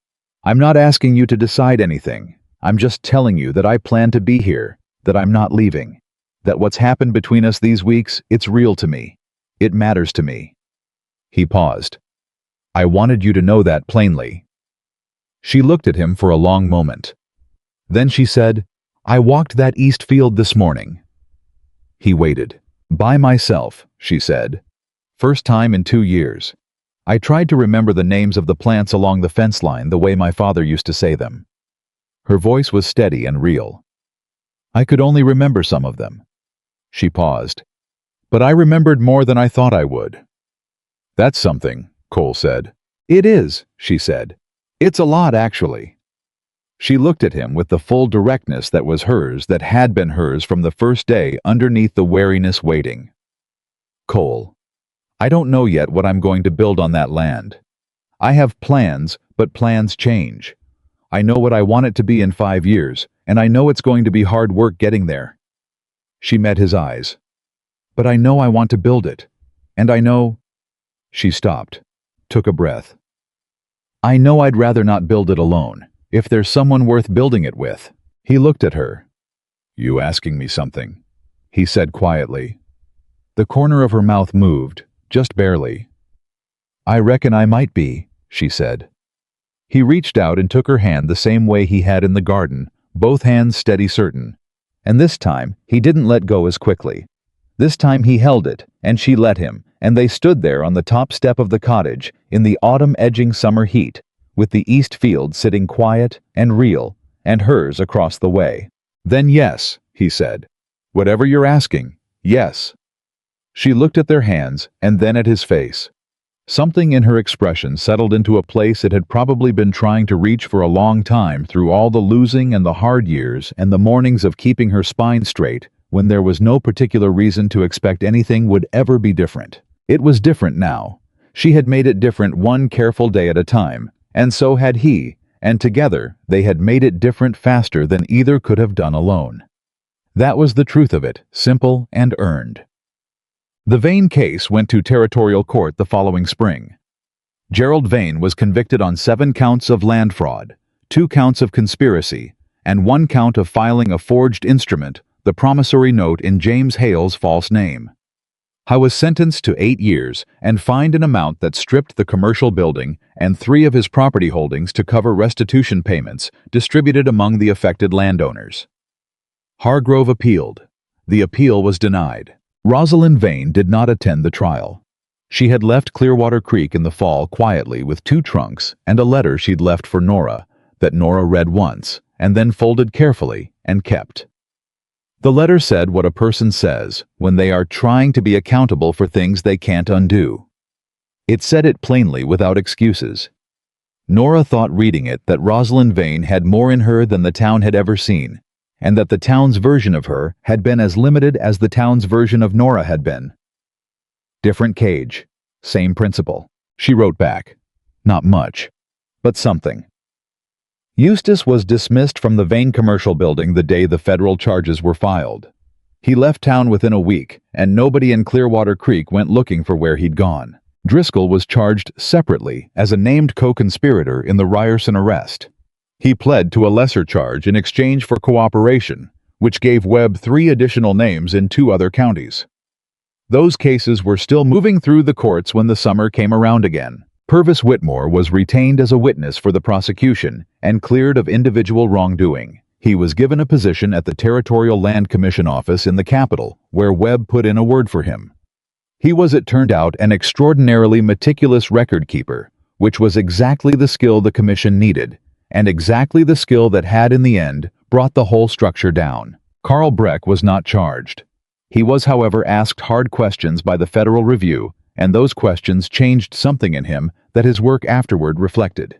"I'm not asking you to decide anything. I'm just telling you that I plan to be here, that I'm not leaving, that what's happened between us these weeks, it's real to me. It matters to me." He paused. "I wanted you to know that plainly." She looked at him for a long moment. Then she said, "I walked that east field this morning." He waited. "By myself," she said. "First time in 2 years. I tried to remember the names of the plants along the fence line the way my father used to say them." Her voice was steady and real. "I could only remember some of them." She paused. "But I remembered more than I thought I would." "That's something," Cole said. "It is," she said. "It's a lot, actually." She looked at him with the full directness that was hers, that had been hers from the first day underneath the wariness waiting. "Cole, I don't know yet what I'm going to build on that land. I have plans, but plans change. I know what I want it to be in 5 years, and I know it's going to be hard work getting there." She met his eyes. "But I know I want to build it. And I know—" She stopped, took a breath. "I know I'd rather not build it alone, if there's someone worth building it with." He looked at her. "You asking me something?" he said quietly. The corner of her mouth moved, just barely. "I reckon I might be," she said. He reached out and took her hand the same way he had in the garden, both hands steady certain. And this time, he didn't let go as quickly. This time he held it, and she let him, and they stood there on the top step of the cottage, in the autumn-edging summer heat, with the east field sitting quiet and real, and hers across the way. "Then yes," he said. "Whatever you're asking, yes." She looked at their hands, and then at his face. Something in her expression settled into a place it had probably been trying to reach for a long time through all the losing and the hard years and the mornings of keeping her spine straight, when there was no particular reason to expect anything would ever be different. It was different now. She had made it different one careful day at a time, and so had he, and together they had made it different faster than either could have done alone. That was the truth of it, simple and earned. The Vane case went to territorial court the following spring. Gerald Vane was convicted on 7 counts of land fraud, 2 counts of conspiracy, and 1 count of filing a forged instrument, the promissory note in James Hale's false name. He was sentenced to 8 years and fined an amount that stripped the commercial building and 3 of his property holdings to cover restitution payments distributed among the affected landowners. Hargrove appealed. The appeal was denied. Rosalind Vane did not attend the trial. She had left Clearwater Creek in the fall quietly with 2 trunks and a letter she'd left for Nora, that Nora read once and then folded carefully and kept. The letter said what a person says when they are trying to be accountable for things they can't undo. It said it plainly without excuses. Nora thought reading it that Rosalind Vane had more in her than the town had ever seen, and that the town's version of her had been as limited as the town's version of Nora had been. "Different cage, same principle," she wrote back. Not much, but something. Eustace was dismissed from the Vane commercial building the day the federal charges were filed. He left town within a week, and nobody in Clearwater Creek went looking for where he'd gone. Driscoll was charged separately as a named co-conspirator in the Ryerson arrest. He pled to a lesser charge in exchange for cooperation, which gave Webb 3 additional names in 2 other counties. Those cases were still moving through the courts when the summer came around again. Purvis Whitmore was retained as a witness for the prosecution and cleared of individual wrongdoing. He was given a position at the Territorial Land Commission office in the capital, where Webb put in a word for him. He was, it turned out, an extraordinarily meticulous record keeper, which was exactly the skill the commission needed, and exactly the skill that had, in the end, brought the whole structure down. Carl Breck was not charged. He was, however, asked hard questions by the Federal Review, and those questions changed something in him that his work afterward reflected.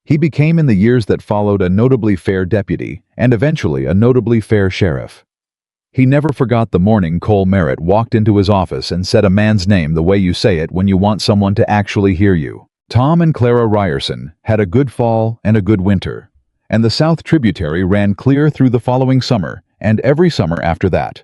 He became in the years that followed a notably fair deputy, and eventually a notably fair sheriff. He never forgot the morning Cole Merritt walked into his office and said a man's name the way you say it when you want someone to actually hear you. Tom and Clara Ryerson had a good fall and a good winter, and the South Tributary ran clear through the following summer and every summer after that.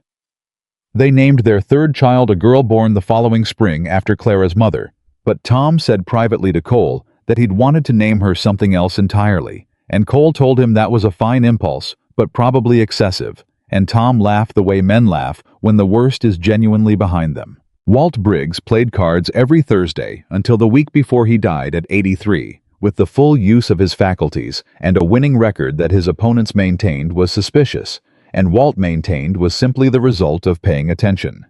They named their 3rd child a girl born the following spring after Clara's mother, but Tom said privately to Cole that he'd wanted to name her something else entirely, and Cole told him that was a fine impulse, but probably excessive, and Tom laughed the way men laugh when the worst is genuinely behind them. Walt Briggs played cards every Thursday until the week before he died at 83, with the full use of his faculties, and a winning record that his opponents maintained was suspicious, and Walt maintained was simply the result of paying attention.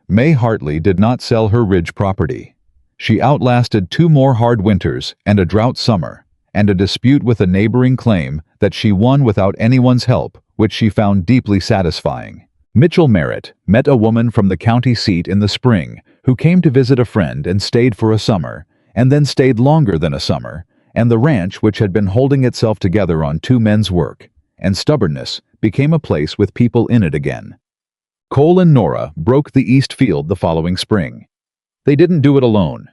May Hartley did not sell her Ridge property. She outlasted 2 more hard winters and a drought summer, and a dispute with a neighboring claim that she won without anyone's help, which she found deeply satisfying. Mitchell Merritt met a woman from the county seat in the spring who came to visit a friend and stayed for a summer, and then stayed longer than a summer, and the ranch, which had been holding itself together on 2 men's work and stubbornness, became a place with people in it again. Cole and Nora broke the East Field the following spring. They didn't do it alone.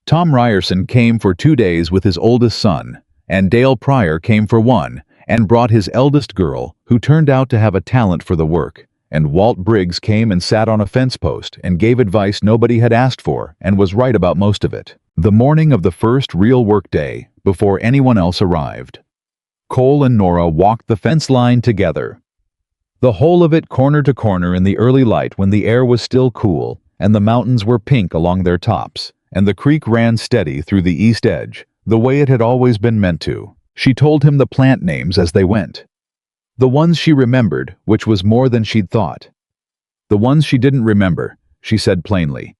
Tom Ryerson came for 2 days with his oldest son, and Dale Pryor came for one and brought his eldest girl, who turned out to have a talent for the work, and Walt Briggs came and sat on a fence post and gave advice nobody had asked for and was right about most of it. The morning of the first real work day, before anyone else arrived, Cole and Nora walked the fence line together. The whole of it corner to corner in the early light when the air was still cool and the mountains were pink along their tops, and the creek ran steady through the east edge, the way it had always been meant to. She told him the plant names as they went. The ones she remembered, which was more than she'd thought. The ones she didn't remember, she said plainly.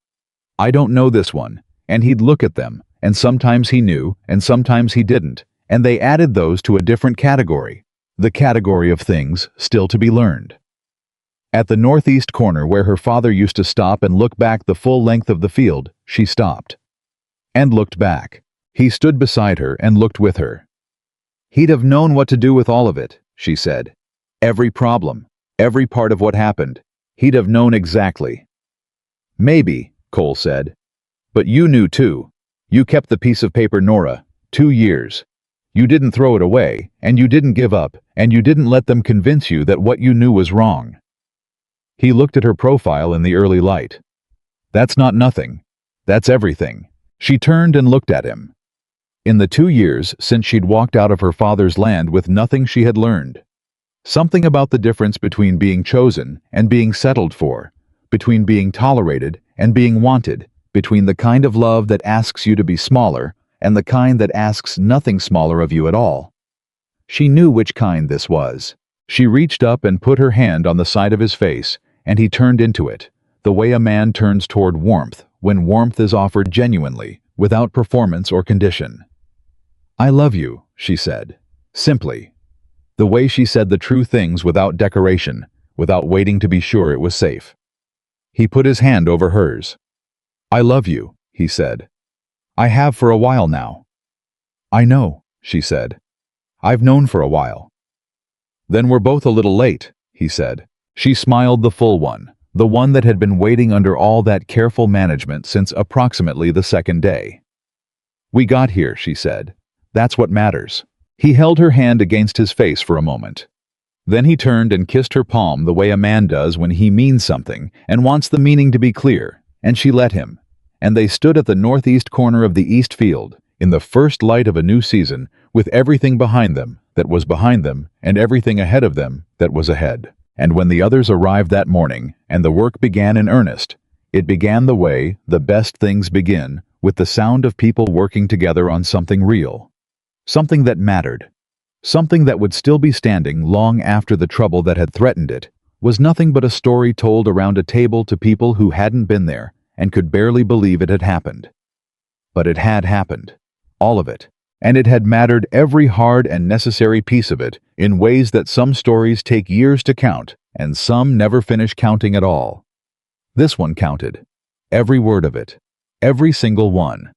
I don't know this one, and he'd look at them, and sometimes he knew, and sometimes he didn't, and they added those to a different category, the category of things still to be learned. At the northeast corner where her father used to stop and look back the full length of the field, she stopped. And looked back. He stood beside her and looked with her. He'd have known what to do with all of it, she said. Every problem, every part of what happened, he'd have known exactly. Maybe, Cole said. But you knew too. You kept the piece of paper, Nora, 2 years. You didn't throw it away, and you didn't give up, and you didn't let them convince you that what you knew was wrong. He looked at her profile in the early light. That's not nothing. That's everything. She turned and looked at him. In the 2 years since she'd walked out of her father's land with nothing she had learned. Something about the difference between being chosen and being settled for, between being tolerated and being wanted, between the kind of love that asks you to be smaller and the kind that asks nothing smaller of you at all. She knew which kind this was. She reached up and put her hand on the side of his face, and he turned into it, the way a man turns toward warmth when warmth is offered genuinely, without performance or condition. I love you, she said, simply. The way she said the true things without decoration, without waiting to be sure it was safe. He put his hand over hers. I love you, he said. I have for a while now. I know, she said. I've known for a while. Then we're both a little late, he said. She smiled, the full one, the one that had been waiting under all that careful management since approximately the second day. We got here, she said. That's what matters. He held her hand against his face for a moment. Then he turned and kissed her palm the way a man does when he means something and wants the meaning to be clear, and she let him. And they stood at the northeast corner of the east field, in the first light of a new season, with everything behind them that was behind them and everything ahead of them that was ahead. And when the others arrived that morning and the work began in earnest, it began the way the best things begin, with the sound of people working together on something real. Something that mattered. Something that would still be standing long after the trouble that had threatened it was nothing but a story told around a table to people who hadn't been there and could barely believe it had happened. But it had happened. All of it. And it had mattered, every hard and necessary piece of it, in ways that some stories take years to count, and some never finish counting at all. This one counted. Every word of it. Every single one.